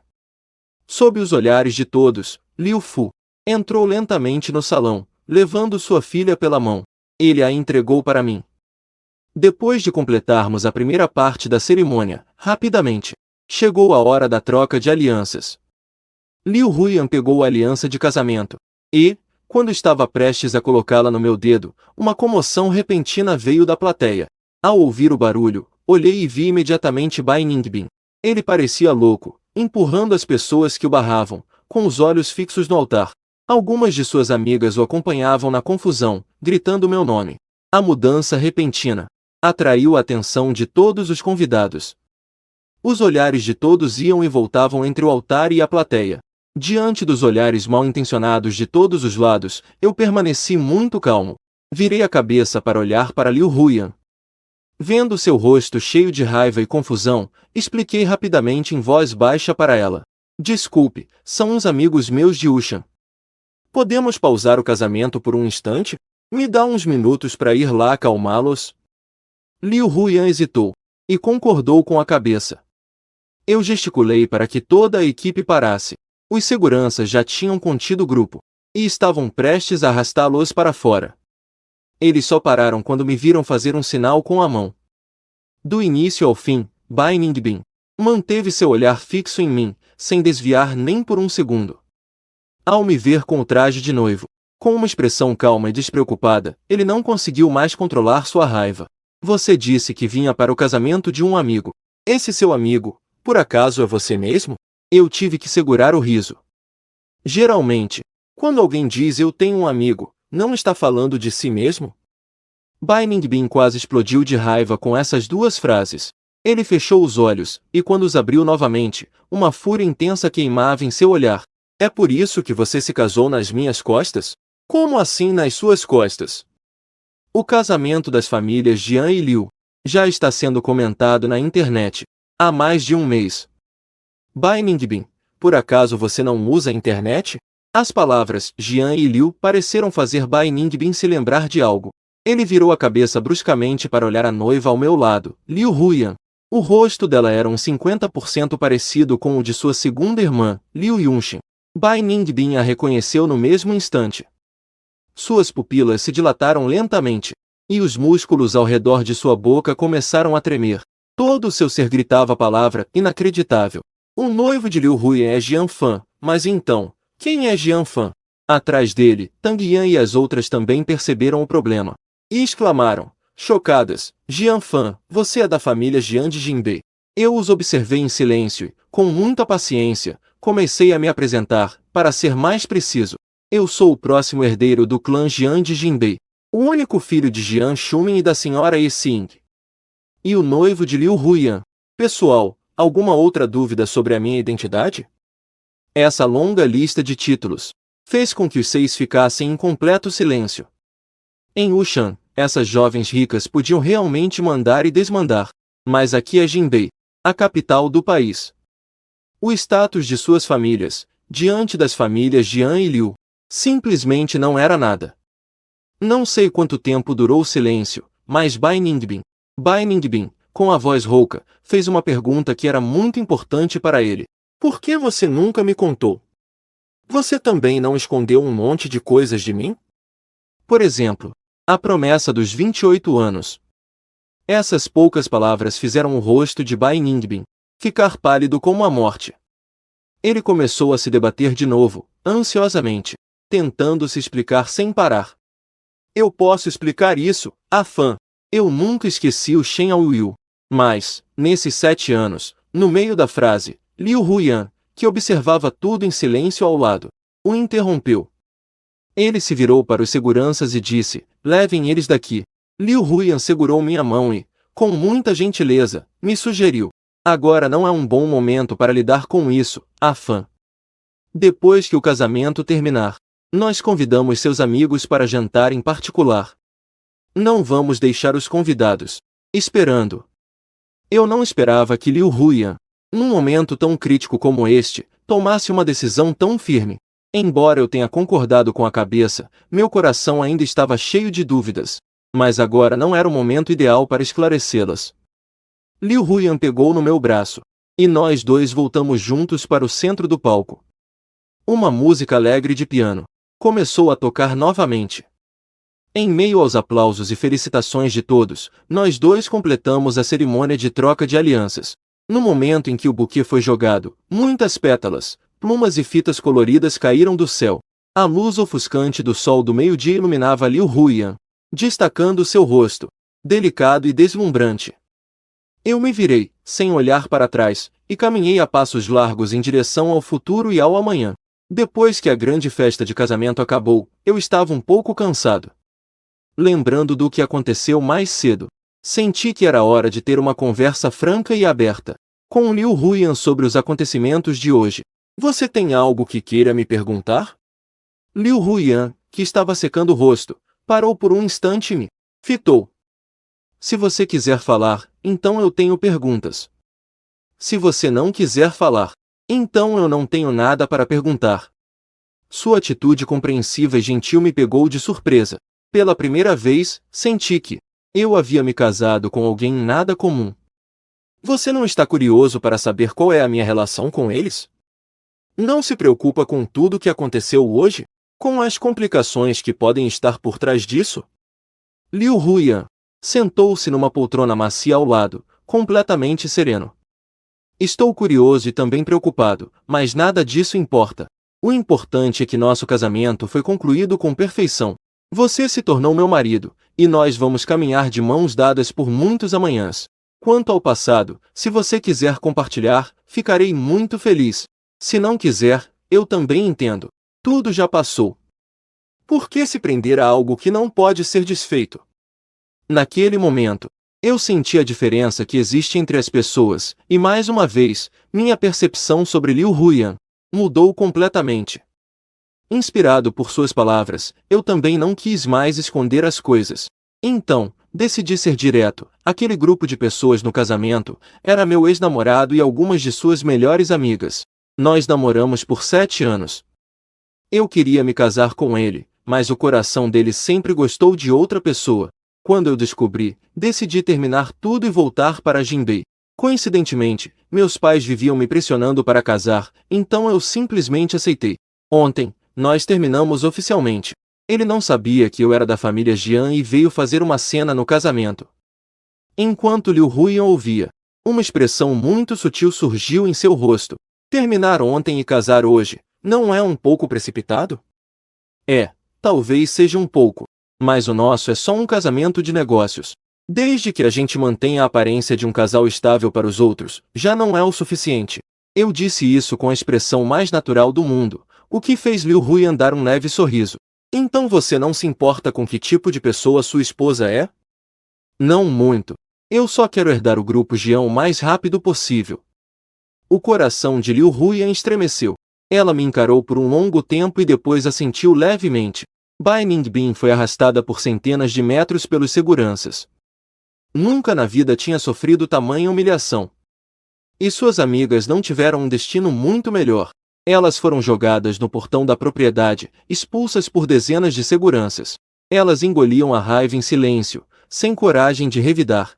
Sob os olhares de todos, Liu Fu entrou lentamente no salão, levando sua filha pela mão. Ele a entregou para mim. Depois de completarmos a primeira parte da cerimônia, rapidamente, chegou a hora da troca de alianças. Liu Huyan pegou a aliança de casamento. E, quando estava prestes a colocá-la no meu dedo, uma comoção repentina veio da plateia. Ao ouvir o barulho, olhei e vi imediatamente Bai Ningbin. Ele parecia louco, empurrando as pessoas que o barravam, com os olhos fixos no altar. Algumas de suas amigas o acompanhavam na confusão, gritando meu nome. A mudança repentina atraiu a atenção de todos os convidados. Os olhares de todos iam e voltavam entre o altar e a plateia. Diante dos olhares mal-intencionados de todos os lados, eu permaneci muito calmo. Virei a cabeça para olhar para Liu Huyan. Vendo seu rosto cheio de raiva e confusão, expliquei rapidamente em voz baixa para ela. Desculpe, são uns amigos meus de Ushan. Podemos pausar o casamento por um instante? Me dá uns minutos para ir lá acalmá-los? Liu Huyan hesitou e concordou com a cabeça. Eu gesticulei para que toda a equipe parasse. Os seguranças já tinham contido o grupo e estavam prestes a arrastá-los para fora. Eles só pararam quando me viram fazer um sinal com a mão. Do início ao fim, Bai Ningbin manteve seu olhar fixo em mim, sem desviar nem por um segundo. Ao me ver com o traje de noivo, com uma expressão calma e despreocupada, ele não conseguiu mais controlar sua raiva. Você disse que vinha para o casamento de um amigo. Esse seu amigo, por acaso é você mesmo? Eu tive que segurar o riso. Geralmente, quando alguém diz eu tenho um amigo, não está falando de si mesmo? Bai Ningbin quase explodiu de raiva com essas duas frases. Ele fechou os olhos, e quando os abriu novamente, uma fúria intensa queimava em seu olhar. É por isso que você se casou nas minhas costas? Como assim nas suas costas? O casamento das famílias Jian e Liu já está sendo comentado na internet há mais de um mês. Bai Ningbin, por acaso você não usa a internet? As palavras Jian e Liu pareceram fazer Bai Ningbin se lembrar de algo. Ele virou a cabeça bruscamente para olhar a noiva ao meu lado, Liu Huyan. O rosto dela era uns 50% parecido com o de sua segunda irmã, Liu Yunxin. Bai Ningbin a reconheceu no mesmo instante. Suas pupilas se dilataram lentamente, e os músculos ao redor de sua boca começaram a tremer. Todo o seu ser gritava a palavra inacreditável. O noivo de Liu Huyan é Jian Fan, mas então, quem é Jian Fan? Atrás dele, Tang Yan e as outras também perceberam o problema. E exclamaram, chocadas, Jian Fan, você é da família Jian de Jinbei. Eu os observei em silêncio e, com muita paciência, comecei a me apresentar, para ser mais preciso. Eu sou o próximo herdeiro do clã Jian de Jinbei, o único filho de Jian Shumin e da senhora Yi Xing. E o noivo de Liu Huyan. Pessoal, alguma outra dúvida sobre a minha identidade? Essa longa lista de títulos fez com que os 6 ficassem em completo silêncio. Em Ushan, essas jovens ricas podiam realmente mandar e desmandar, mas aqui é Jinbei, a capital do país. O status de suas famílias, diante das famílias Jian e Liu, simplesmente não era nada. Não sei quanto tempo durou o silêncio, mas Bai Ningbin, com a voz rouca, fez uma pergunta que era muito importante para ele. Por que você nunca me contou? Você também não escondeu um monte de coisas de mim? Por exemplo, a promessa dos 28 anos. Essas poucas palavras fizeram o rosto de Bai Ningbin ficar pálido como a morte. Ele começou a se debater de novo, ansiosamente, tentando se explicar sem parar. Eu posso explicar isso, Afan. Eu nunca esqueci o Shen Aoiu. Mas, nesses 7 anos, no meio da frase, Liu Huyan, que observava tudo em silêncio ao lado, o interrompeu. Ele se virou para os seguranças e disse, levem eles daqui. Liu Huyan segurou minha mão e, com muita gentileza, me sugeriu, Agora não é um bom momento para lidar com isso, Afan. Depois que o casamento terminar, nós convidamos seus amigos para jantar em particular. Não vamos deixar os convidados esperando. Eu não esperava que Liu Huyan, num momento tão crítico como este, tomasse uma decisão tão firme. Embora eu tenha concordado com a cabeça, meu coração ainda estava cheio de dúvidas. Mas agora não era o momento ideal para esclarecê-las. Liu Huyan pegou no meu braço, e nós dois voltamos juntos para o centro do palco. Uma música alegre de piano começou a tocar novamente. Em meio aos aplausos e felicitações de todos, nós dois completamos a cerimônia de troca de alianças. No momento em que o buquê foi jogado, muitas pétalas, plumas e fitas coloridas caíram do céu. A luz ofuscante do sol do meio-dia iluminava Liu Huyan, destacando seu rosto, delicado e deslumbrante. Eu me virei, sem olhar para trás, e caminhei a passos largos em direção ao futuro e ao amanhã. Depois que a grande festa de casamento acabou, eu estava um pouco cansado. Lembrando do que aconteceu mais cedo, senti que era hora de ter uma conversa franca e aberta com Liu Huyan sobre os acontecimentos de hoje. Você tem algo que queira me perguntar? Liu Huyan, que estava secando o rosto, parou por um instante e me fitou. Se você quiser falar, então eu tenho perguntas. Se você não quiser falar, então eu não tenho nada para perguntar. Sua atitude compreensiva e gentil me pegou de surpresa. Pela primeira vez, senti que eu havia me casado com alguém nada comum. Você não está curioso para saber qual é a minha relação com eles? Não se preocupa com tudo o que aconteceu hoje? Com as complicações que podem estar por trás disso? Liu Huyan sentou-se numa poltrona macia ao lado, completamente sereno. Estou curioso e também preocupado, mas nada disso importa. O importante é que nosso casamento foi concluído com perfeição. Você se tornou meu marido, e nós vamos caminhar de mãos dadas por muitos amanhãs. Quanto ao passado, se você quiser compartilhar, ficarei muito feliz. Se não quiser, eu também entendo. Tudo já passou. Por que se prender a algo que não pode ser desfeito? Naquele momento, eu senti a diferença que existe entre as pessoas, e mais uma vez, minha percepção sobre Liu Huyan mudou completamente. Inspirado por suas palavras, eu também não quis mais esconder as coisas. Então, decidi ser direto. Aquele grupo de pessoas no casamento era meu ex-namorado e algumas de suas melhores amigas. Nós namoramos por 7 anos. Eu queria me casar com ele, mas o coração dele sempre gostou de outra pessoa. Quando eu descobri, decidi terminar tudo e voltar para Jinbei. Coincidentemente, meus pais viviam me pressionando para casar, então eu simplesmente aceitei. Ontem, nós terminamos oficialmente. Ele não sabia que eu era da família Jian e veio fazer uma cena no casamento. Enquanto Liu Huyan ouvia, uma expressão muito sutil surgiu em seu rosto. Terminar ontem e casar hoje, não é um pouco precipitado? É, talvez seja um pouco, mas o nosso é só um casamento de negócios. Desde que a gente mantenha a aparência de um casal estável para os outros, já não é o suficiente. Eu disse isso com a expressão mais natural do mundo, o que fez Liu Huyan dar um leve sorriso. Então você não se importa com que tipo de pessoa sua esposa é? Não muito. Eu só quero herdar o grupo Jian o mais rápido possível. O coração de Liu Huyan estremeceu. Ela me encarou por um longo tempo e depois assentiu levemente. Bai Ningbin foi arrastada por centenas de metros pelos seguranças. Nunca na vida tinha sofrido tamanha humilhação. E suas amigas não tiveram um destino muito melhor. Elas foram jogadas no portão da propriedade, expulsas por dezenas de seguranças. Elas engoliam a raiva em silêncio, sem coragem de revidar.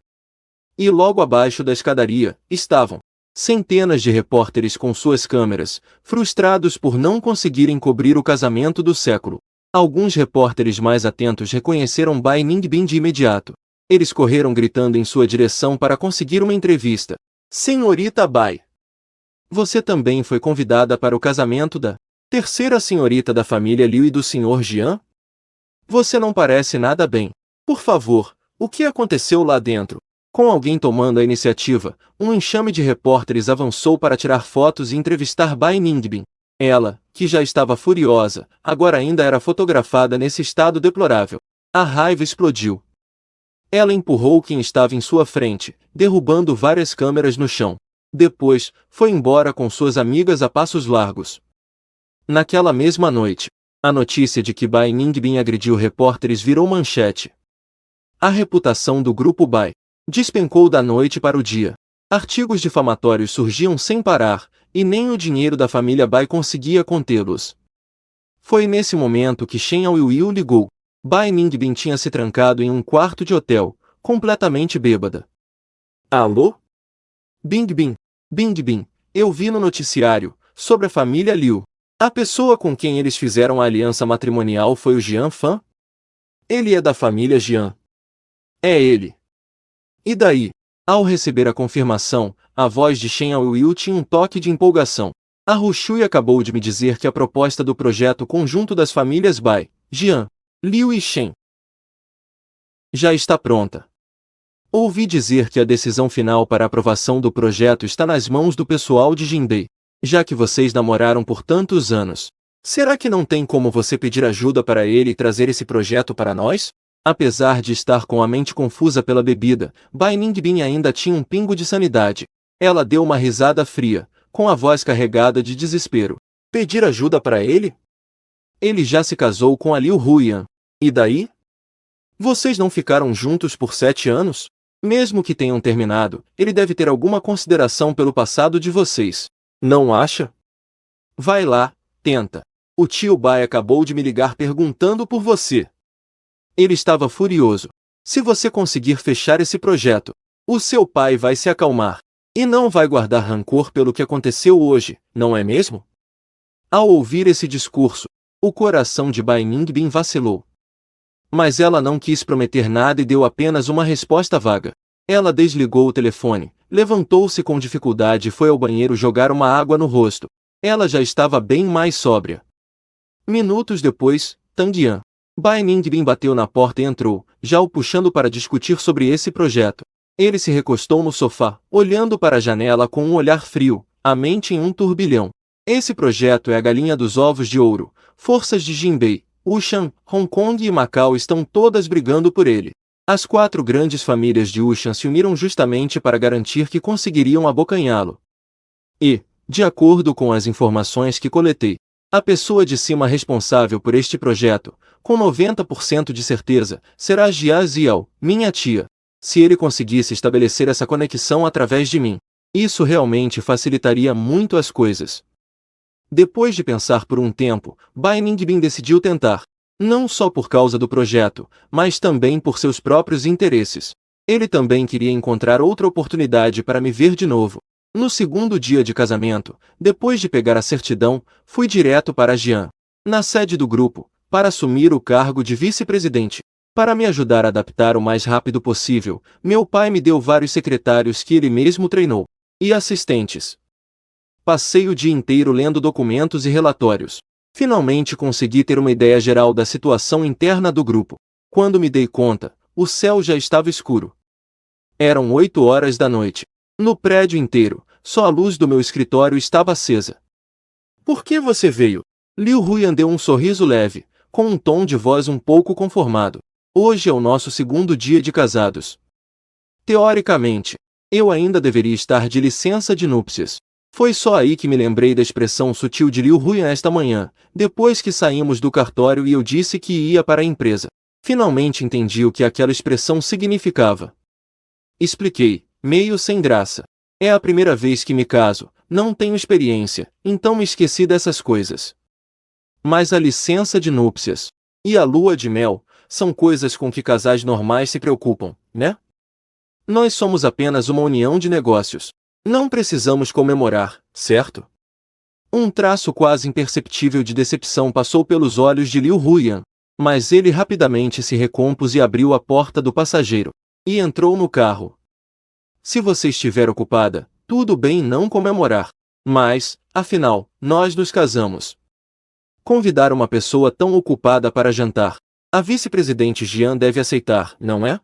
E logo abaixo da escadaria, estavam centenas de repórteres com suas câmeras, frustrados por não conseguirem cobrir o casamento do século. Alguns repórteres mais atentos reconheceram Bai Ningbin de imediato. Eles correram gritando em sua direção para conseguir uma entrevista. Senhorita Bai, você também foi convidada para o casamento da terceira senhorita da família Liu e do Sr. Jian? Você não parece nada bem. Por favor, o que aconteceu lá dentro? Com alguém tomando a iniciativa, um enxame de repórteres avançou para tirar fotos e entrevistar Bai Ningbin. Ela, que já estava furiosa, agora ainda era fotografada nesse estado deplorável. A raiva explodiu. Ela empurrou quem estava em sua frente, derrubando várias câmeras no chão. Depois, foi embora com suas amigas a passos largos. Naquela mesma noite, a notícia de que Bai Ningbin agrediu repórteres virou manchete. A reputação do grupo Bai despencou da noite para o dia. Artigos difamatórios surgiam sem parar, e nem o dinheiro da família Bai conseguia contê-los. Foi nesse momento que Shen Aoiu ligou. Bai Ningbin tinha se trancado em um quarto de hotel, completamente bêbada. Alô? Bingbin, Bingbin, eu vi no noticiário, sobre a família Liu. A pessoa com quem eles fizeram a aliança matrimonial foi o Jian Fan? Ele é da família Jian. É ele. E daí? Ao receber a confirmação, a voz de Shen Aoiu tinha um toque de empolgação. A Hu Shui acabou de me dizer que a proposta do projeto conjunto das famílias Bai, Jian, Liu e Shen já está pronta. Ouvi dizer que a decisão final para a aprovação do projeto está nas mãos do pessoal de Jinbei. Já que vocês namoraram por tantos anos, será que não tem como você pedir ajuda para ele e trazer esse projeto para nós? Apesar de estar com a mente confusa pela bebida, Bai Ningbin ainda tinha um pingo de sanidade. Ela deu uma risada fria, com a voz carregada de desespero. Pedir ajuda para ele? Ele já se casou com a Liu Huyan. E daí? Vocês não ficaram juntos por 7 anos? Mesmo que tenham terminado, ele deve ter alguma consideração pelo passado de vocês. Não acha? Vai lá, tenta. O tio Bai acabou de me ligar perguntando por você. Ele estava furioso. Se você conseguir fechar esse projeto, o seu pai vai se acalmar. E não vai guardar rancor pelo que aconteceu hoje, não é mesmo? Ao ouvir esse discurso, o coração de Bai Ningbin vacilou. Mas ela não quis prometer nada e deu apenas uma resposta vaga. Ela desligou o telefone, levantou-se com dificuldade e foi ao banheiro jogar uma água no rosto. Ela já estava bem mais sóbria. Minutos depois, Tang Yan. Bai Ningbin bateu na porta e entrou, já o puxando para discutir sobre esse projeto. Ele se recostou no sofá, olhando para a janela com um olhar frio, a mente em um turbilhão. Esse projeto é a galinha dos ovos de ouro. Forças de Jinbei, Wushan, Hong Kong e Macau estão todas brigando por ele. As 4 grandes famílias de Wushan se uniram justamente para garantir que conseguiriam abocanhá-lo. E, de acordo com as informações que coletei, a pessoa de cima responsável por este projeto, com 90% de certeza, será Jia Ziao, minha tia. Se ele conseguisse estabelecer essa conexão através de mim, isso realmente facilitaria muito as coisas. Depois de pensar por um tempo, Bai Ningbin decidiu tentar. Não só por causa do projeto, mas também por seus próprios interesses. Ele também queria encontrar outra oportunidade para me ver de novo. No segundo dia de casamento, depois de pegar a certidão, fui direto para Jian, na sede do grupo, para assumir o cargo de vice-presidente. Para me ajudar a adaptar o mais rápido possível, meu pai me deu vários secretários que ele mesmo treinou, e assistentes. Passei o dia inteiro lendo documentos e relatórios. Finalmente consegui ter uma ideia geral da situação interna do grupo. Quando me dei conta, o céu já estava escuro. Eram 8 horas da noite. No prédio inteiro, só a luz do meu escritório estava acesa. Por que você veio? Liu Huyan deu um sorriso leve, com um tom de voz um pouco conformado. Hoje é o nosso segundo dia de casados. Teoricamente, eu ainda deveria estar de licença de núpcias. Foi só aí que me lembrei da expressão sutil de Liu Huyan esta manhã, depois que saímos do cartório e eu disse que ia para a empresa. Finalmente entendi o que aquela expressão significava. Expliquei, meio sem graça. É a primeira vez que me caso, não tenho experiência, então me esqueci dessas coisas. Mas a licença de núpcias e a lua de mel são coisas com que casais normais se preocupam, né? Nós somos apenas uma união de negócios. Não precisamos comemorar, certo? Um traço quase imperceptível de decepção passou pelos olhos de Liu Huyan, mas ele rapidamente se recompôs e abriu a porta do passageiro, e entrou no carro. Se você estiver ocupada, tudo bem não comemorar, mas, afinal, nós nos casamos. Convidar uma pessoa tão ocupada para jantar. A vice-presidente Jian deve aceitar, não é?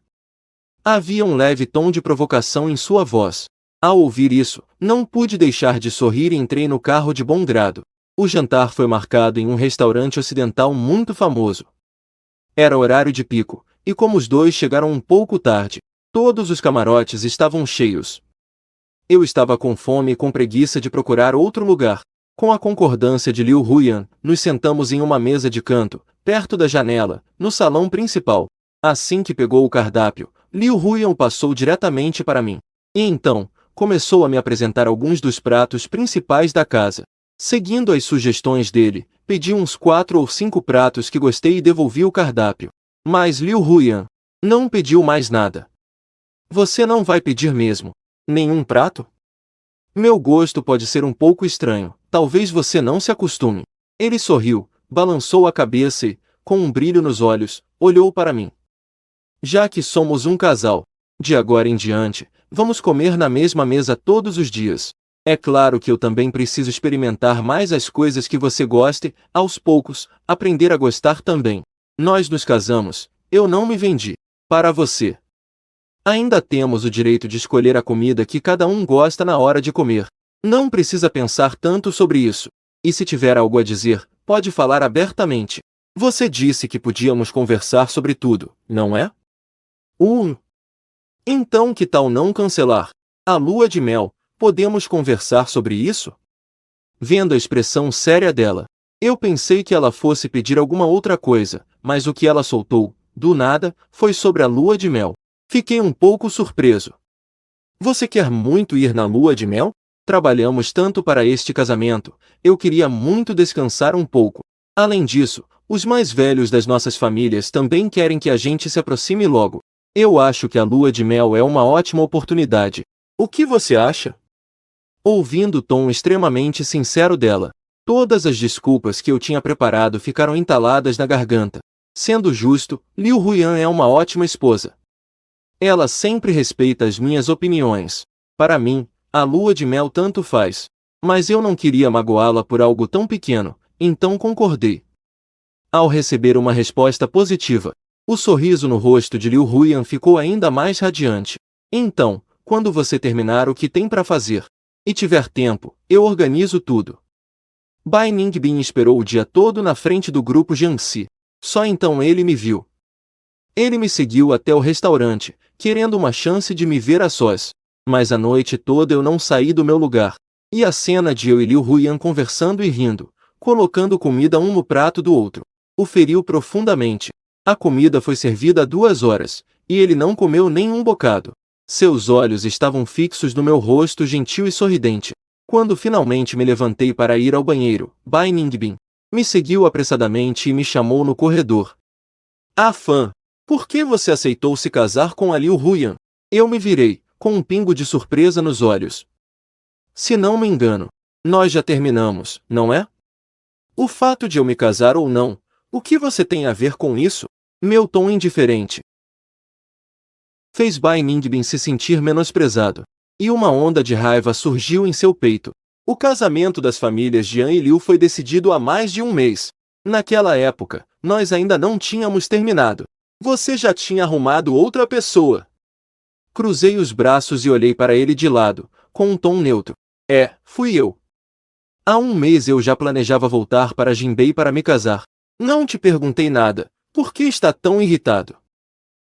Havia um leve tom de provocação em sua voz. Ao ouvir isso, não pude deixar de sorrir e entrei no carro de bom grado. O jantar foi marcado em um restaurante ocidental muito famoso. Era horário de pico, e como os dois chegaram um pouco tarde, todos os camarotes estavam cheios. Eu estava com fome e com preguiça de procurar outro lugar. Com a concordância de Liu Huyan, nos sentamos em uma mesa de canto, perto da janela, no salão principal. Assim que pegou o cardápio, Liu Huyan o passou diretamente para mim. E então, começou a me apresentar alguns dos pratos principais da casa. Seguindo as sugestões dele, pedi uns 4 ou 5 pratos que gostei e devolvi o cardápio. Mas Liu Huyan não pediu mais nada. Você não vai pedir mesmo nenhum prato? Meu gosto pode ser um pouco estranho, talvez você não se acostume. Ele sorriu, balançou a cabeça e, com um brilho nos olhos, olhou para mim. Já que somos um casal, de agora em diante, vamos comer na mesma mesa todos os dias. É claro que eu também preciso experimentar mais as coisas que você goste, aos poucos, aprender a gostar também. Nós nos casamos, eu não me vendi para você. Ainda temos o direito de escolher a comida que cada um gosta na hora de comer. Não precisa pensar tanto sobre isso. E se tiver algo a dizer, pode falar abertamente. Você disse que podíamos conversar sobre tudo, não é? Então que tal não cancelar a lua de mel? Podemos conversar sobre isso? Vendo a expressão séria dela, eu pensei que ela fosse pedir alguma outra coisa, mas o que ela soltou, do nada, foi sobre a lua de mel. Fiquei um pouco surpreso. Você quer muito ir na lua de mel? Trabalhamos tanto para este casamento, eu queria muito descansar um pouco. Além disso, os mais velhos das nossas famílias também querem que a gente se aproxime logo. Eu acho que a lua de mel é uma ótima oportunidade. O que você acha? Ouvindo o tom extremamente sincero dela, todas as desculpas que eu tinha preparado ficaram entaladas na garganta. Sendo justo, Liu Huyan é uma ótima esposa. Ela sempre respeita as minhas opiniões. Para mim, a lua de mel tanto faz. Mas eu não queria magoá-la por algo tão pequeno, então concordei. Ao receber uma resposta positiva, o sorriso no rosto de Liu Huyan ficou ainda mais radiante. Então, quando você terminar o que tem para fazer e tiver tempo, eu organizo tudo. Bai Ningbin esperou o dia todo na frente do grupo Jiangxi. Só então ele me viu. Ele me seguiu até o restaurante, querendo uma chance de me ver a sós. Mas a noite toda eu não saí do meu lugar. E a cena de eu e Liu Huyan conversando e rindo, colocando comida um no prato do outro, o feriu profundamente. A comida foi servida há 2 horas, e ele não comeu nem um bocado. Seus olhos estavam fixos no meu rosto gentil e sorridente. Quando finalmente me levantei para ir ao banheiro, Bai Ningbin me seguiu apressadamente e me chamou no corredor. Fã! Por que você aceitou se casar com a Liu Huyan? Eu me virei, com um pingo de surpresa nos olhos. Se não me engano, nós já terminamos, não é? O fato de eu me casar ou não, o que você tem a ver com isso? Meu tom indiferente fez Bai Ningbin se sentir menosprezado, e uma onda de raiva surgiu em seu peito. O casamento das famílias Jian e Liu foi decidido há mais de um mês. Naquela época, nós ainda não tínhamos terminado. Você já tinha arrumado outra pessoa. Cruzei os braços e olhei para ele de lado, com um tom neutro. Fui eu. Há um mês eu já planejava voltar para Jinbei para me casar. Não te perguntei nada. Por que está tão irritado?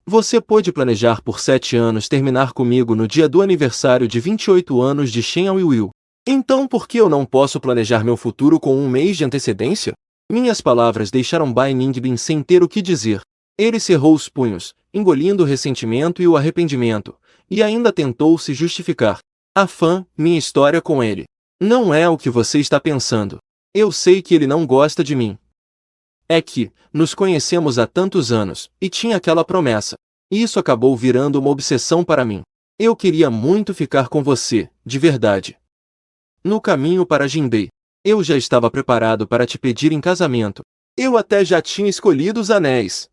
Você pôde planejar por 7 anos terminar comigo no dia do aniversário de 28 anos de Shen Aoiu. Então por que eu não posso planejar meu futuro com um mês de antecedência? Minhas palavras deixaram Bai Ningbin sem ter o que dizer. Ele cerrou os punhos, engolindo o ressentimento e o arrependimento, e ainda tentou se justificar. Minha história com ele não é o que você está pensando. Eu sei que ele não gosta de mim. É que, nos conhecemos há tantos anos, e tinha aquela promessa. Isso acabou virando uma obsessão para mim. Eu queria muito ficar com você, de verdade. No caminho para Jinbei, eu já estava preparado para te pedir em casamento. Eu até já tinha escolhido os anéis.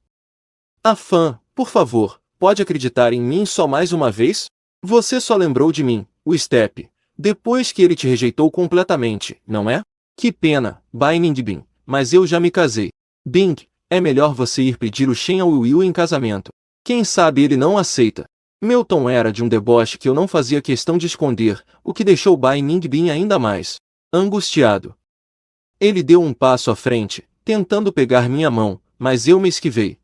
Por favor, pode acreditar em mim só mais uma vez? Você só lembrou de mim, o Steppe, depois que ele te rejeitou completamente, não é? Que pena, Bai Ningbin, mas eu já me casei. Bing, é melhor você ir pedir o Shen Aoiu em casamento. Quem sabe ele não aceita. Meu tom era de um deboche que eu não fazia questão de esconder, o que deixou Bai Ningbin ainda mais angustiado. Ele deu um passo à frente, tentando pegar minha mão, mas eu me esquivei.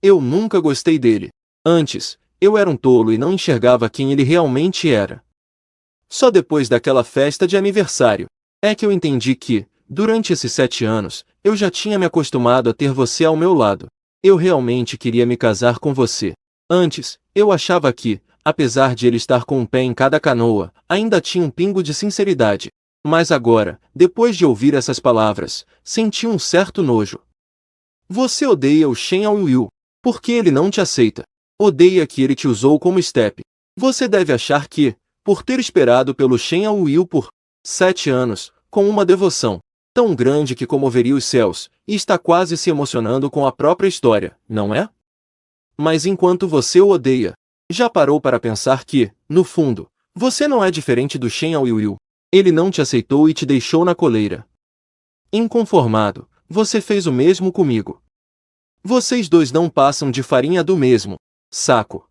Eu nunca gostei dele. Antes, eu era um tolo e não enxergava quem ele realmente era. Só depois daquela festa de aniversário é que eu entendi que, durante esses 7 anos, eu já tinha me acostumado a ter você ao meu lado. Eu realmente queria me casar com você. Antes, eu achava que, apesar de ele estar com um pé em cada canoa, ainda tinha um pingo de sinceridade. Mas agora, depois de ouvir essas palavras, senti um certo nojo. Você odeia o Shen Aoyu, porque ele não te aceita. Odeia que ele te usou como estepe. Você deve achar que, por ter esperado pelo Shen Aoyu por 7 anos, com uma devoção tão grande que comoveria os céus, e está quase se emocionando com a própria história, não é? Mas enquanto você o odeia, já parou para pensar que, no fundo, você não é diferente do Shen Aoyu? Ele não te aceitou e te deixou na coleira. Inconformado, você fez o mesmo comigo. Vocês dois não passam de farinha do mesmo saco.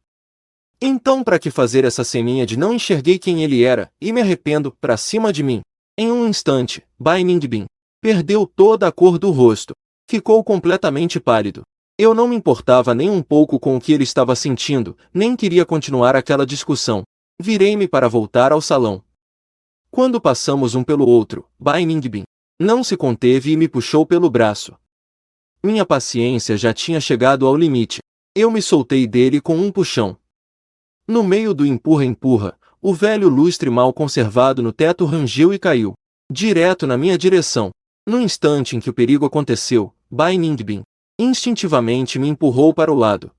Então para que fazer essa ceninha de não enxerguei quem ele era, e me arrependo, pra cima de mim? Em um instante, Bai Ningbin perdeu toda a cor do rosto. Ficou completamente pálido. Eu não me importava nem um pouco com o que ele estava sentindo, nem queria continuar aquela discussão. Virei-me para voltar ao salão. Quando passamos um pelo outro, Bai Ningbin não se conteve e me puxou pelo braço. Minha paciência já tinha chegado ao limite. Eu me soltei dele com um puxão. No meio do empurra-empurra, o velho lustre mal conservado no teto rangeu e caiu, direto na minha direção. No instante em que o perigo aconteceu, Bai Ningbin instintivamente me empurrou para o lado.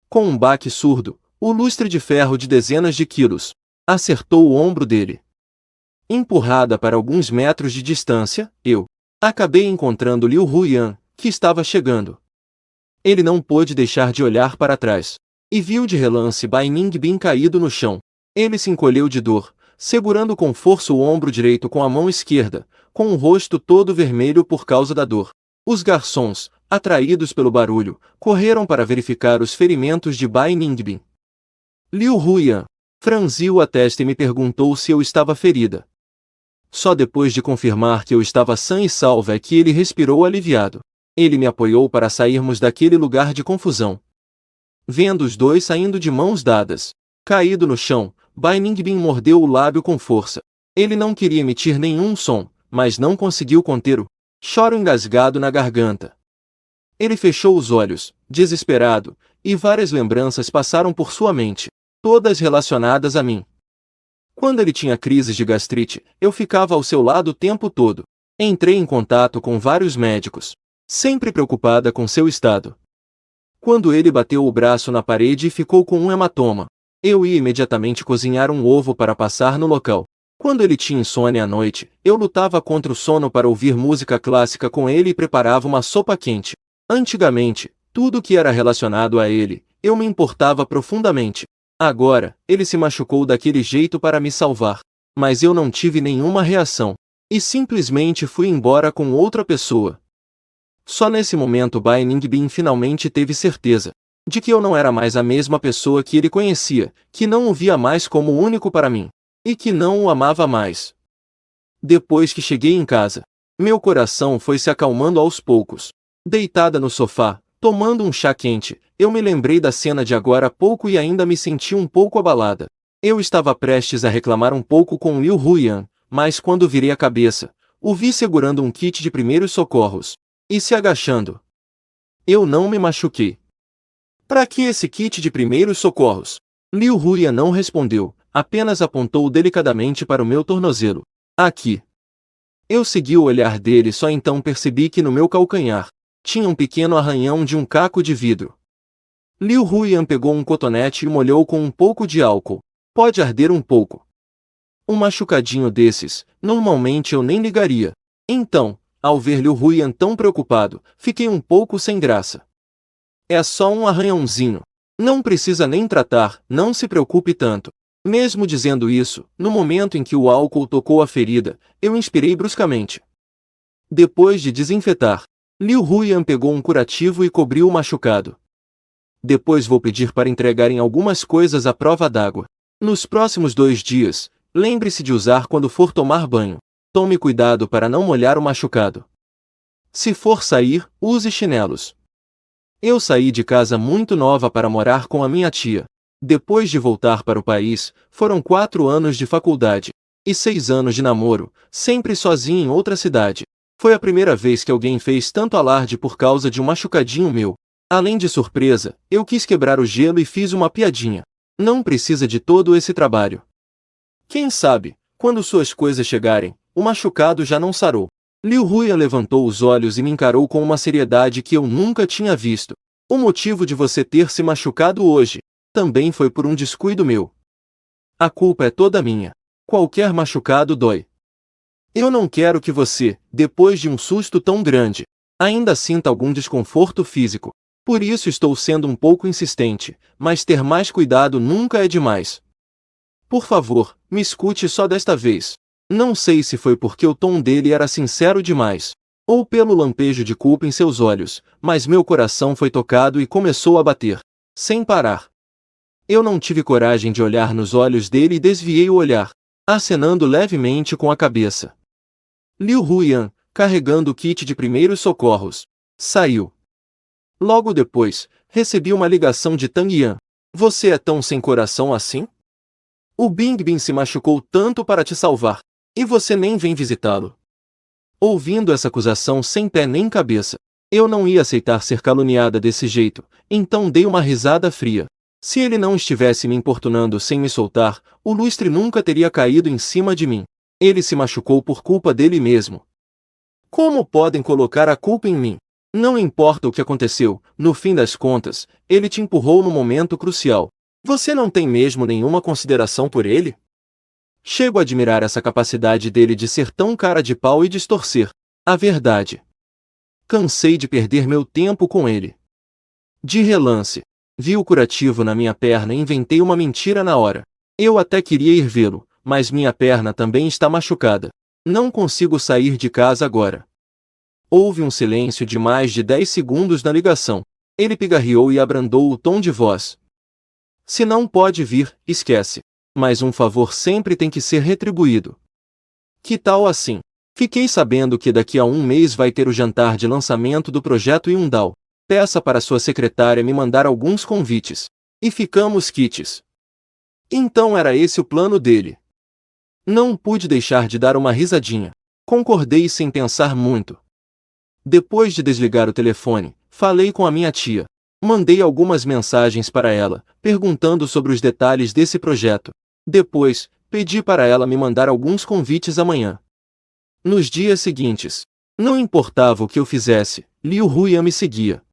Com um baque surdo, o lustre de ferro de dezenas de quilos acertou o ombro dele. Empurrada para alguns metros de distância, eu acabei encontrando Liu Huyan, que estava chegando. Ele não pôde deixar de olhar para trás, e viu de relance Bai Ningbin caído no chão. Ele se encolheu de dor, segurando com força o ombro direito com a mão esquerda, com o rosto todo vermelho por causa da dor. Os garçons, atraídos pelo barulho, correram para verificar os ferimentos de Bai Ningbin. Liu Huyan franziu a testa e me perguntou se eu estava ferida. Só depois de confirmar que eu estava sã e salva é que ele respirou aliviado. Ele me apoiou para sairmos daquele lugar de confusão. Vendo os dois saindo de mãos dadas, caído no chão, Bai Ningbin mordeu o lábio com força. Ele não queria emitir nenhum som, mas não conseguiu conter o choro engasgado na garganta. Ele fechou os olhos, desesperado, e várias lembranças passaram por sua mente, todas relacionadas a mim. Quando ele tinha crises de gastrite, eu ficava ao seu lado o tempo todo. Entrei em contato com vários médicos, sempre preocupada com seu estado. Quando ele bateu o braço na parede e ficou com um hematoma, eu ia imediatamente cozinhar um ovo para passar no local. Quando ele tinha insônia à noite, eu lutava contra o sono para ouvir música clássica com ele e preparava uma sopa quente. Antigamente, tudo que era relacionado a ele, eu me importava profundamente. Agora, ele se machucou daquele jeito para me salvar. Mas eu não tive nenhuma reação. E simplesmente fui embora com outra pessoa. Só nesse momento Bai Ningbin finalmente teve certeza de que eu não era mais a mesma pessoa que ele conhecia, que não o via mais como o único para mim, e que não o amava mais. Depois que cheguei em casa, meu coração foi se acalmando aos poucos. Deitada no sofá, tomando um chá quente, eu me lembrei da cena de agora há pouco e ainda me senti um pouco abalada. Eu estava prestes a reclamar um pouco com Liu Huyan, mas quando virei a cabeça, o vi segurando um kit de primeiros socorros e se agachando. Eu não me machuquei. Para que esse kit de primeiros socorros? Liu Huyan não respondeu, apenas apontou delicadamente para o meu tornozelo. Aqui. Eu segui o olhar dele e só então percebi que no meu calcanhar tinha um pequeno arranhão de um caco de vidro. Liu Huyan pegou um cotonete e molhou com um pouco de álcool. Pode arder um pouco. Um machucadinho desses, normalmente eu nem ligaria. Então, ao ver Liu Huyan tão preocupado, fiquei um pouco sem graça. É só um arranhãozinho. Não precisa nem tratar, não se preocupe tanto. Mesmo dizendo isso, no momento em que o álcool tocou a ferida, eu inspirei bruscamente. Depois de desinfetar, Liu Huyan pegou um curativo e cobriu o machucado. Depois vou pedir para entregarem algumas coisas à prova d'água. Nos próximos 2 dias, lembre-se de usar quando for tomar banho. Tome cuidado para não molhar o machucado. Se for sair, use chinelos. Eu saí de casa muito nova para morar com a minha tia. Depois de voltar para o país, foram 4 anos de faculdade e 6 anos de namoro, sempre sozinho em outra cidade. Foi a primeira vez que alguém fez tanto alarde por causa de um machucadinho meu. Além de surpresa, eu quis quebrar o gelo e fiz uma piadinha. Não precisa de todo esse trabalho. Quem sabe, quando suas coisas chegarem, o machucado já não sarou. Liu Huiyan levantou os olhos e me encarou com uma seriedade que eu nunca tinha visto. O motivo de você ter se machucado hoje também foi por um descuido meu. A culpa é toda minha. Qualquer machucado dói. Eu não quero que você, depois de um susto tão grande, ainda sinta algum desconforto físico. Por isso estou sendo um pouco insistente, mas ter mais cuidado nunca é demais. Por favor, me escute só desta vez. Não sei se foi porque o tom dele era sincero demais, ou pelo lampejo de culpa em seus olhos, mas meu coração foi tocado e começou a bater, sem parar. Eu não tive coragem de olhar nos olhos dele e desviei o olhar, acenando levemente com a cabeça. Liu Huiyan, carregando o kit de primeiros socorros, saiu. Logo depois, recebi uma ligação de Tang Yan. Você é tão sem coração assim? O Bingbing se machucou tanto para te salvar, e você nem vem visitá-lo. Ouvindo essa acusação sem pé nem cabeça, eu não ia aceitar ser caluniada desse jeito, então dei uma risada fria. Se ele não estivesse me importunando sem me soltar, o lustre nunca teria caído em cima de mim. Ele se machucou por culpa dele mesmo. Como podem colocar a culpa em mim? Não importa o que aconteceu, no fim das contas, ele te empurrou no momento crucial. Você não tem mesmo nenhuma consideração por ele? Chego a admirar essa capacidade dele de ser tão cara de pau e distorcer a verdade. Cansei de perder meu tempo com ele. De relance, vi o curativo na minha perna e inventei uma mentira na hora. Eu até queria ir vê-lo, mas minha perna também está machucada. Não consigo sair de casa agora. Houve um silêncio de mais de 10 segundos na ligação. Ele pigarreou e abrandou o tom de voz. Se não pode vir, esquece. Mas um favor sempre tem que ser retribuído. Que tal assim? Fiquei sabendo que daqui a um mês vai ter o jantar de lançamento do projeto Yundao. Peça para sua secretária me mandar alguns convites. E ficamos quites. Então era esse o plano dele. Não pude deixar de dar uma risadinha. Concordei sem pensar muito. Depois de desligar o telefone, falei com a minha tia. Mandei algumas mensagens para ela, perguntando sobre os detalhes desse projeto. Depois, pedi para ela me mandar alguns convites amanhã. Nos dias seguintes, não importava o que eu fizesse, Liu Huiyan me seguia.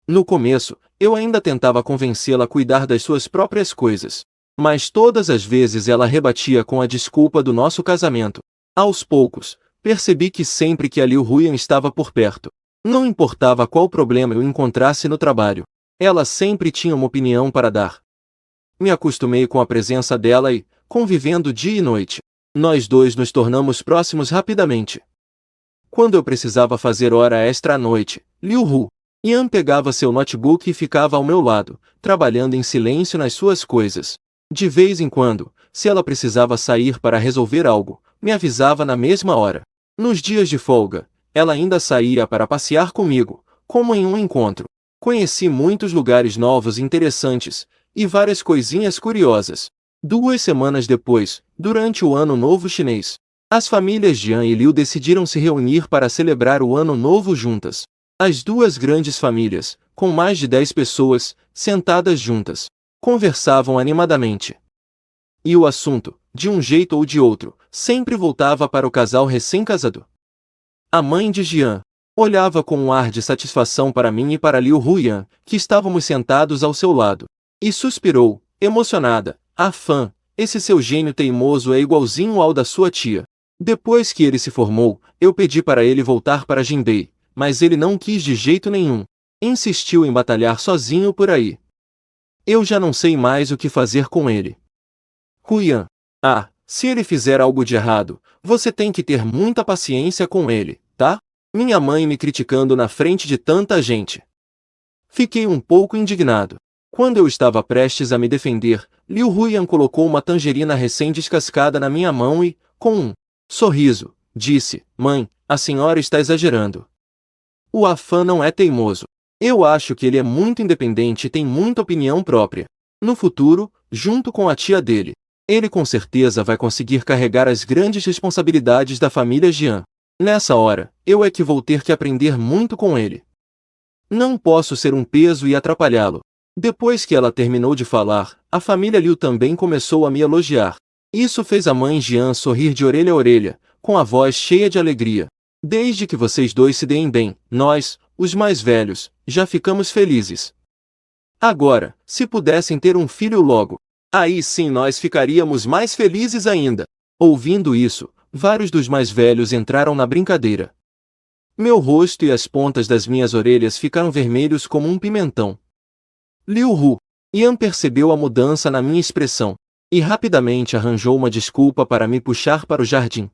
No começo, eu ainda tentava convencê-la a cuidar das suas próprias coisas. Mas todas as vezes ela rebatia com a desculpa do nosso casamento. Aos poucos, percebi que sempre que a Liu Huiyan estava por perto, não importava qual problema eu encontrasse no trabalho, ela sempre tinha uma opinião para dar. Me acostumei com a presença dela e, convivendo dia e noite, nós dois nos tornamos próximos rapidamente. Quando eu precisava fazer hora extra à noite, Liu Huiyan pegava seu notebook e ficava ao meu lado, trabalhando em silêncio nas suas coisas. De vez em quando, se ela precisava sair para resolver algo, me avisava na mesma hora. Nos dias de folga, ela ainda saía para passear comigo, como em um encontro. Conheci muitos lugares novos e interessantes, e várias coisinhas curiosas. 2 semanas depois, durante o Ano Novo Chinês, as famílias Jian e Liu decidiram se reunir para celebrar o Ano Novo juntas. As duas grandes famílias, com mais de 10 pessoas, sentadas juntas, conversavam animadamente. E o assunto, de um jeito ou de outro, sempre voltava para o casal recém-casado. A mãe de Jian olhava com um ar de satisfação para mim e para Liu Huiyan, que estávamos sentados ao seu lado, e suspirou, emocionada. Ah, fã, esse seu gênio teimoso é igualzinho ao da sua tia. Depois que ele se formou, eu pedi para ele voltar para Jinbei, mas ele não quis de jeito nenhum. Insistiu em batalhar sozinho por aí. Eu já não sei mais o que fazer com ele. Huiyan, se ele fizer algo de errado, você tem que ter muita paciência com ele, tá? Minha mãe me criticando na frente de tanta gente. Fiquei um pouco indignado. Quando eu estava prestes a me defender, Liu Huiyan colocou uma tangerina recém-descascada na minha mão e, com um sorriso, disse: Mãe, a senhora está exagerando. O Afã não é teimoso. Eu acho que ele é muito independente e tem muita opinião própria. No futuro, junto com a tia dele, ele com certeza vai conseguir carregar as grandes responsabilidades da família Jian. Nessa hora, eu é que vou ter que aprender muito com ele. Não posso ser um peso e atrapalhá-lo. Depois que ela terminou de falar, a família Liu também começou a me elogiar. Isso fez a mãe Jian sorrir de orelha a orelha, com a voz cheia de alegria. Desde que vocês dois se deem bem, nós, os mais velhos, já ficamos felizes. Agora, se pudessem ter um filho logo, aí sim nós ficaríamos mais felizes ainda. Ouvindo isso, vários dos mais velhos entraram na brincadeira. Meu rosto e as pontas das minhas orelhas ficaram vermelhos como um pimentão. Liu Hu. Yan percebeu a mudança na minha expressão, e rapidamente arranjou uma desculpa para me puxar para o jardim.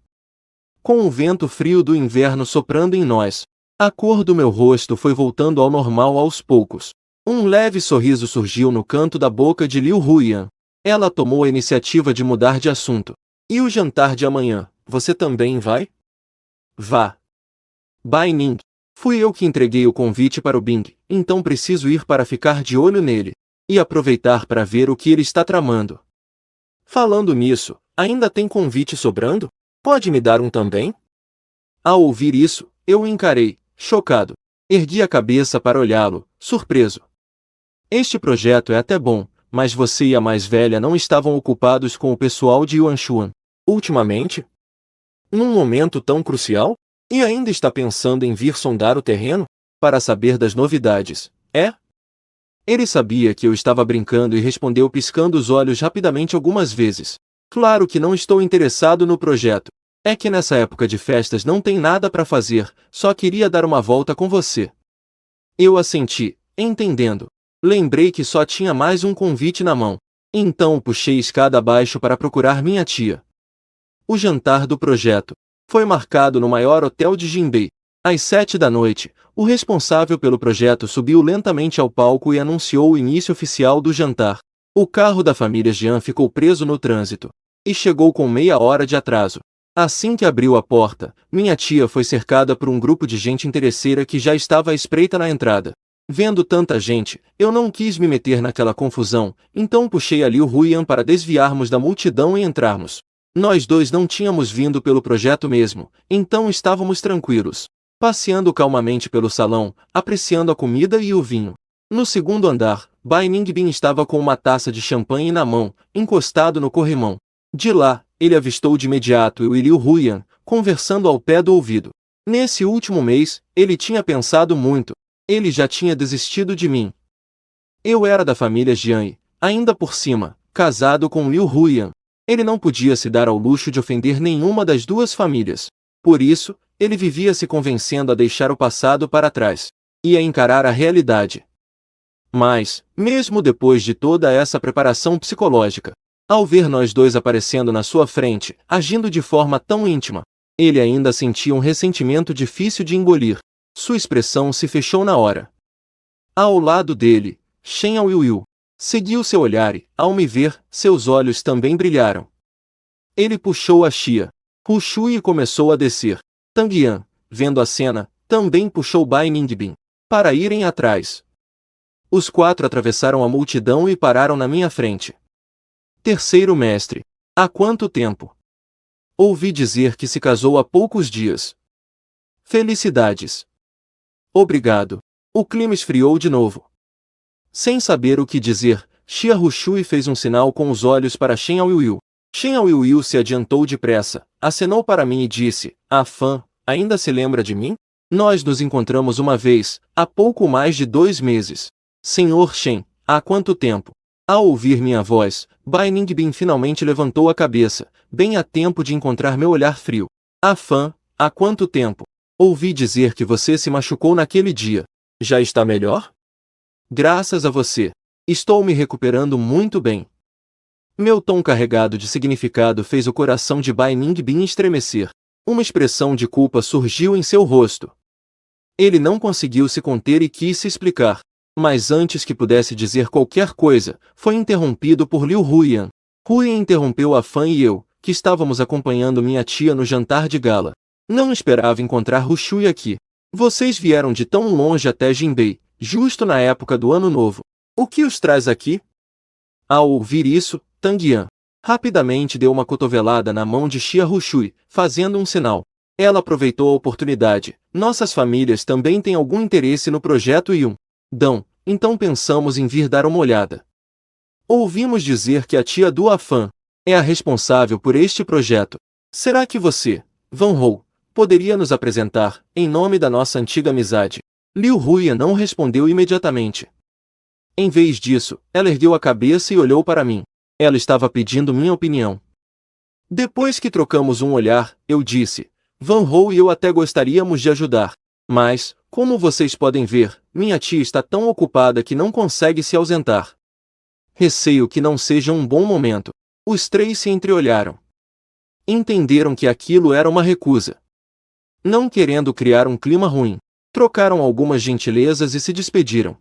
Com o vento frio do inverno soprando em nós, a cor do meu rosto foi voltando ao normal aos poucos. Um leve sorriso surgiu no canto da boca de Liu Huyan. Ela tomou a iniciativa de mudar de assunto. E o jantar de amanhã, você também vai? Vá. Bai Ning. Fui eu que entreguei o convite para o Bing, então preciso ir para ficar de olho nele. E aproveitar para ver o que ele está tramando. Falando nisso, ainda tem convite sobrando? Pode me dar um também? Ao ouvir isso, eu o encarei, chocado. Ergui a cabeça para olhá-lo, surpreso. Este projeto é até bom, mas você e a mais velha não estavam ocupados com o pessoal de Yuanshuan. Ultimamente? Num momento tão crucial? E ainda está pensando em vir sondar o terreno? Para saber das novidades, é? Ele sabia que eu estava brincando e respondeu piscando os olhos rapidamente algumas vezes. Claro que não estou interessado no projeto. É que nessa época de festas não tem nada para fazer, só queria dar uma volta com você. Eu assenti, entendendo. Lembrei que só tinha mais um convite na mão. Então puxei escada abaixo para procurar minha tia. O jantar do projeto foi marcado no maior hotel de Jinbei. Às 7 da noite, o responsável pelo projeto subiu lentamente ao palco e anunciou o início oficial do jantar. O carro da família Jian ficou preso no trânsito e chegou com meia hora de atraso. Assim que abriu a porta, minha tia foi cercada por um grupo de gente interesseira que já estava à espreita na entrada. Vendo tanta gente, eu não quis me meter naquela confusão, então puxei a Liu Huyan para desviarmos da multidão e entrarmos. Nós dois não tínhamos vindo pelo projeto mesmo, então estávamos tranquilos, passeando calmamente pelo salão, apreciando a comida e o vinho. No segundo andar, Bai Ningbin estava com uma taça de champanhe na mão, encostado no corrimão. De lá, ele avistou de imediato eu e Liu Huyan, conversando ao pé do ouvido. Nesse último mês, ele tinha pensado muito. Ele já tinha desistido de mim. Eu era da família Jian, ainda por cima, casado com Liu Huyan. Ele não podia se dar ao luxo de ofender nenhuma das duas famílias. Por isso, ele vivia se convencendo a deixar o passado para trás e a encarar a realidade. Mas, mesmo depois de toda essa preparação psicológica, ao ver nós dois aparecendo na sua frente, agindo de forma tão íntima, ele ainda sentia um ressentimento difícil de engolir. Sua expressão se fechou na hora. Ao lado dele, Shen Aoyu seguiu seu olhar e, ao me ver, seus olhos também brilharam. Ele puxou a Xia Hu Shui e começou a descer. Tang Yan, vendo a cena, também puxou Bai Ningbin para irem atrás. Os quatro atravessaram a multidão e pararam na minha frente. Terceiro mestre. Há quanto tempo? Ouvi dizer que se casou há poucos dias. Felicidades. Obrigado. O clima esfriou de novo. Sem saber o que dizer, Xia Rushui fez um sinal com os olhos para Shen Aoyu. Shen Aoyu se adiantou depressa, acenou para mim e disse, Fã, ainda se lembra de mim? Nós nos encontramos uma vez, há pouco mais de 2 meses. Senhor Shen, há quanto tempo? Ao ouvir minha voz, Bai Ningbin finalmente levantou a cabeça, bem a tempo de encontrar meu olhar frio. Fã, há quanto tempo? Ouvi dizer que você se machucou naquele dia. Já está melhor? Graças a você. Estou me recuperando muito bem. Meu tom carregado de significado fez o coração de Bai Ningbin estremecer. Uma expressão de culpa surgiu em seu rosto. Ele não conseguiu se conter e quis se explicar. Mas antes que pudesse dizer qualquer coisa, foi interrompido por Liu Huyan. Huyan interrompeu a Fã e eu, que estávamos acompanhando minha tia no jantar de gala. Não esperava encontrar Rushui aqui. Vocês vieram de tão longe até Jinbei, justo na época do Ano Novo. O que os traz aqui? Ao ouvir isso, Tang Yan rapidamente deu uma cotovelada na mão de Xia Rushui, fazendo um sinal. Ela aproveitou a oportunidade. Nossas famílias também têm algum interesse no projeto Yundão, então pensamos em vir dar uma olhada. Ouvimos dizer que a tia do Afan é a responsável por este projeto. Será que você, Van Hou, poderia nos apresentar, em nome da nossa antiga amizade? Liu Huyan não respondeu imediatamente. Em vez disso, ela ergueu a cabeça e olhou para mim. Ela estava pedindo minha opinião. Depois que trocamos um olhar, eu disse: Van Hou e eu até gostaríamos de ajudar. Mas, como vocês podem ver, minha tia está tão ocupada que não consegue se ausentar. Receio que não seja um bom momento. Os três se entreolharam. Entenderam que aquilo era uma recusa. Não querendo criar um clima ruim, trocaram algumas gentilezas e se despediram.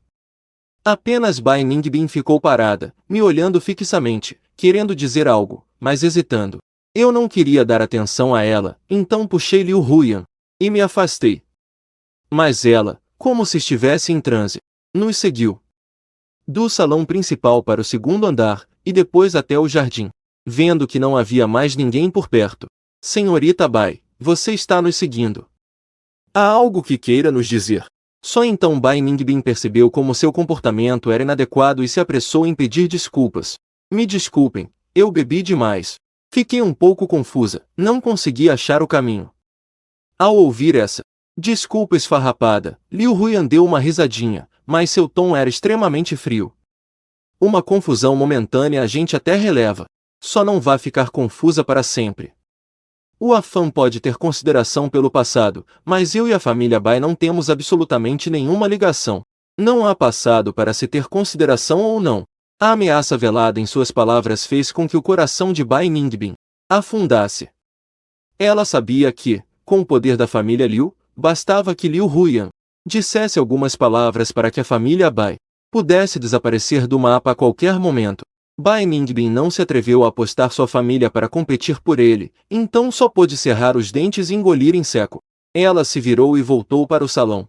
Apenas Bai Ningbin ficou parada, me olhando fixamente, querendo dizer algo, mas hesitando. Eu não queria dar atenção a ela, então puxei Liu Huyan e me afastei. Mas ela, como se estivesse em transe, nos seguiu. Do salão principal para o segundo andar, e depois até o jardim. Vendo que não havia mais ninguém por perto. Senhorita Bai, você está nos seguindo. Há algo que queira nos dizer? Só então Bai Ningbin percebeu como seu comportamento era inadequado e se apressou em pedir desculpas. Me desculpem, eu bebi demais. Fiquei um pouco confusa, não consegui achar o caminho. Ao ouvir essa desculpa esfarrapada, Liu Huyan deu uma risadinha, mas seu tom era extremamente frio. Uma confusão momentânea a gente até releva. Só não vá ficar confusa para sempre. O Afan pode ter consideração pelo passado, mas eu e a família Bai não temos absolutamente nenhuma ligação. Não há passado para se ter consideração ou não. A ameaça velada em suas palavras fez com que o coração de Bai Ningbin afundasse. Ela sabia que, com o poder da família Liu, bastava que Liu Huyan dissesse algumas palavras para que a família Bai pudesse desaparecer do mapa a qualquer momento. Bai Ningbin não se atreveu a apostar sua família para competir por ele, então só pôde cerrar os dentes e engolir em seco. Ela se virou e voltou para o salão.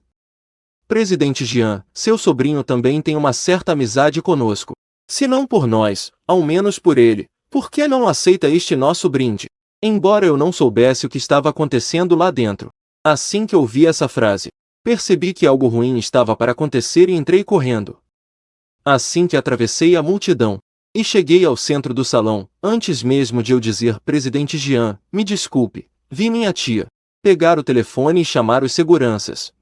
Presidente Jian, seu sobrinho também tem uma certa amizade conosco. Se não por nós, ao menos por ele, por que não aceita este nosso brinde? Embora eu não soubesse o que estava acontecendo lá dentro. Assim que ouvi essa frase, percebi que algo ruim estava para acontecer e entrei correndo. Assim que atravessei a multidão e cheguei ao centro do salão, antes mesmo de eu dizer Presidente Jian, me desculpe, vi minha tia pegar o telefone e chamar os seguranças.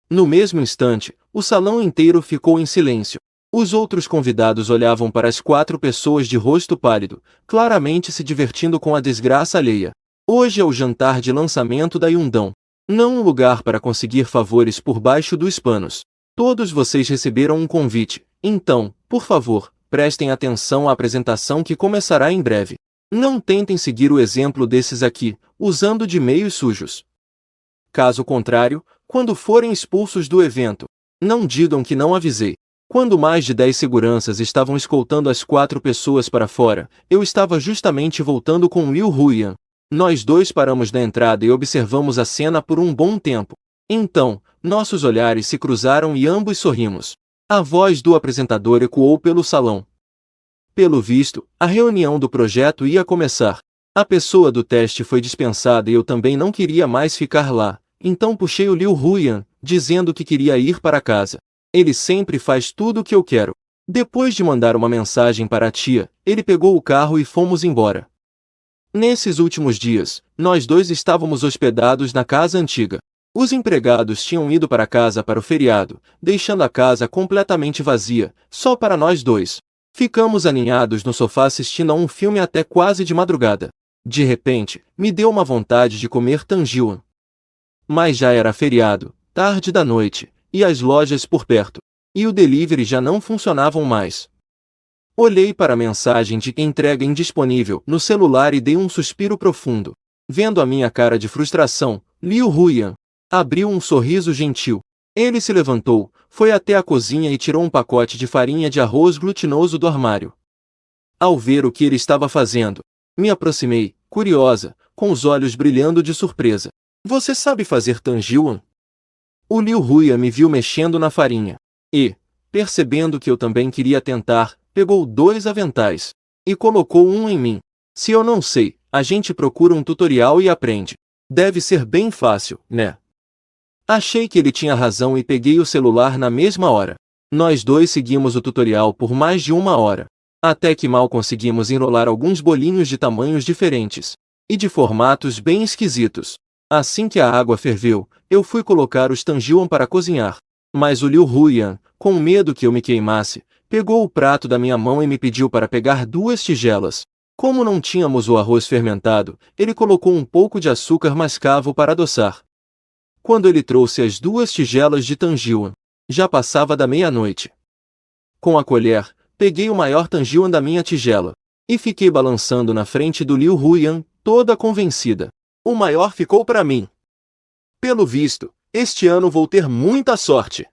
No mesmo instante, o salão inteiro ficou em silêncio. Os outros convidados olhavam para as 4 pessoas de rosto pálido, claramente se divertindo com a desgraça alheia. Hoje é o jantar de lançamento da Yundão. Não um lugar para conseguir favores por baixo dos panos. Todos vocês receberam um convite, então, por favor, prestem atenção à apresentação que começará em breve. Não tentem seguir o exemplo desses aqui, usando de meios sujos. Caso contrário, quando forem expulsos do evento, não digam que não avisei. Quando mais de 10 seguranças estavam escoltando as 4 pessoas para fora, eu estava justamente voltando com Liu Huyan. Nós dois paramos na entrada e observamos a cena por um bom tempo. Então, nossos olhares se cruzaram e ambos sorrimos. A voz do apresentador ecoou pelo salão. Pelo visto, a reunião do projeto ia começar. A pessoa do teste foi dispensada e eu também não queria mais ficar lá, então puxei o Liu Huyan, dizendo que queria ir para casa. Ele sempre faz tudo o que eu quero. Depois de mandar uma mensagem para a tia, ele pegou o carro e fomos embora. Nesses últimos dias, nós dois estávamos hospedados na casa antiga. Os empregados tinham ido para casa para o feriado, deixando a casa completamente vazia, só para nós dois. Ficamos aninhados no sofá assistindo a um filme até quase de madrugada. De repente, me deu uma vontade de comer tanjiuan. Mas já era feriado, tarde da noite, e as lojas por perto. E o delivery já não funcionavam mais. Olhei para a mensagem de entrega indisponível no celular e dei um suspiro profundo. Vendo a minha cara de frustração, Liu Huyan abriu um sorriso gentil. Ele se levantou, foi até a cozinha e tirou um pacote de farinha de arroz glutinoso do armário. Ao ver o que ele estava fazendo, me aproximei, curiosa, com os olhos brilhando de surpresa. Você sabe fazer tanjiuan? O Liu Huyan me viu mexendo na farinha. E, percebendo que eu também queria tentar, pegou 2 aventais e colocou um em mim. Se eu não sei, a gente procura um tutorial e aprende. Deve ser bem fácil, né? Achei que ele tinha razão e peguei o celular na mesma hora. Nós dois seguimos o tutorial por mais de 1 hora. Até que mal conseguimos enrolar alguns bolinhos de tamanhos diferentes e de formatos bem esquisitos. Assim que a água ferveu, eu fui colocar os tanjiwan para cozinhar. Mas o Liu Huyan, com medo que eu me queimasse, pegou o prato da minha mão e me pediu para pegar 2 tigelas. Como não tínhamos o arroz fermentado, ele colocou um pouco de açúcar mascavo para adoçar. Quando ele trouxe as 2 tigelas de tanjiwan, já passava da meia-noite. Com a colher, peguei o maior tanjiwan da minha tigela e fiquei balançando na frente do Liu Huyan, toda convencida. O maior ficou para mim. Pelo visto, este ano vou ter muita sorte.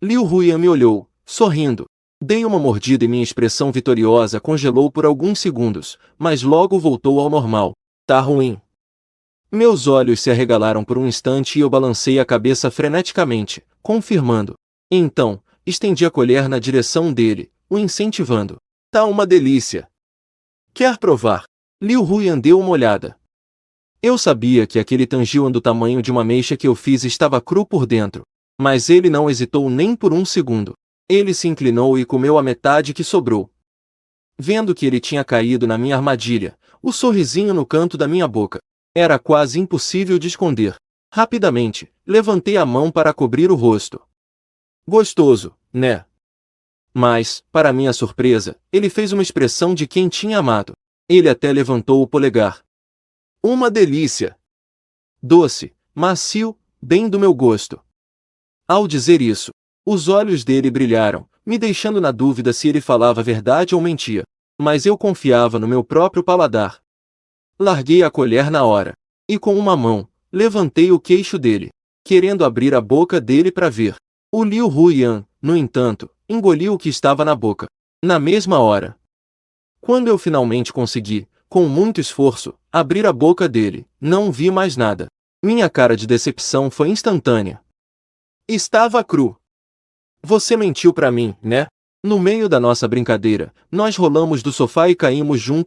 Liu Huyan me olhou, sorrindo. Dei uma mordida e minha expressão vitoriosa congelou por alguns segundos, mas logo voltou ao normal. Tá ruim. Meus olhos se arregalaram por um instante e eu balancei a cabeça freneticamente, confirmando. Então, estendi a colher na direção dele, o incentivando. Tá uma delícia. Quer provar? Liu Huyan deu uma olhada. Eu sabia que aquele tanjiwan do tamanho de uma ameixa que eu fiz estava cru por dentro, mas ele não hesitou nem por um segundo. Ele se inclinou e comeu a metade que sobrou. Vendo que ele tinha caído na minha armadilha, o sorrisinho no canto da minha boca era quase impossível de esconder. Rapidamente, levantei a mão para cobrir o rosto. Gostoso, né? Mas, para minha surpresa, ele fez uma expressão de quem tinha amado. Ele até levantou o polegar. Uma delícia! Doce, macio, bem do meu gosto. Ao dizer isso, os olhos dele brilharam, me deixando na dúvida se ele falava verdade ou mentia. Mas eu confiava no meu próprio paladar. Larguei a colher na hora. E com uma mão, levantei o queixo dele, querendo abrir a boca dele para ver. O Liu Huyan, no entanto, engoliu o que estava na boca. Na mesma hora. Quando eu finalmente consegui, com muito esforço, abrir a boca dele, não vi mais nada. Minha cara de decepção foi instantânea. Estava cru. Você mentiu pra mim, né? No meio da nossa brincadeira, nós rolamos do sofá e caímos juntos.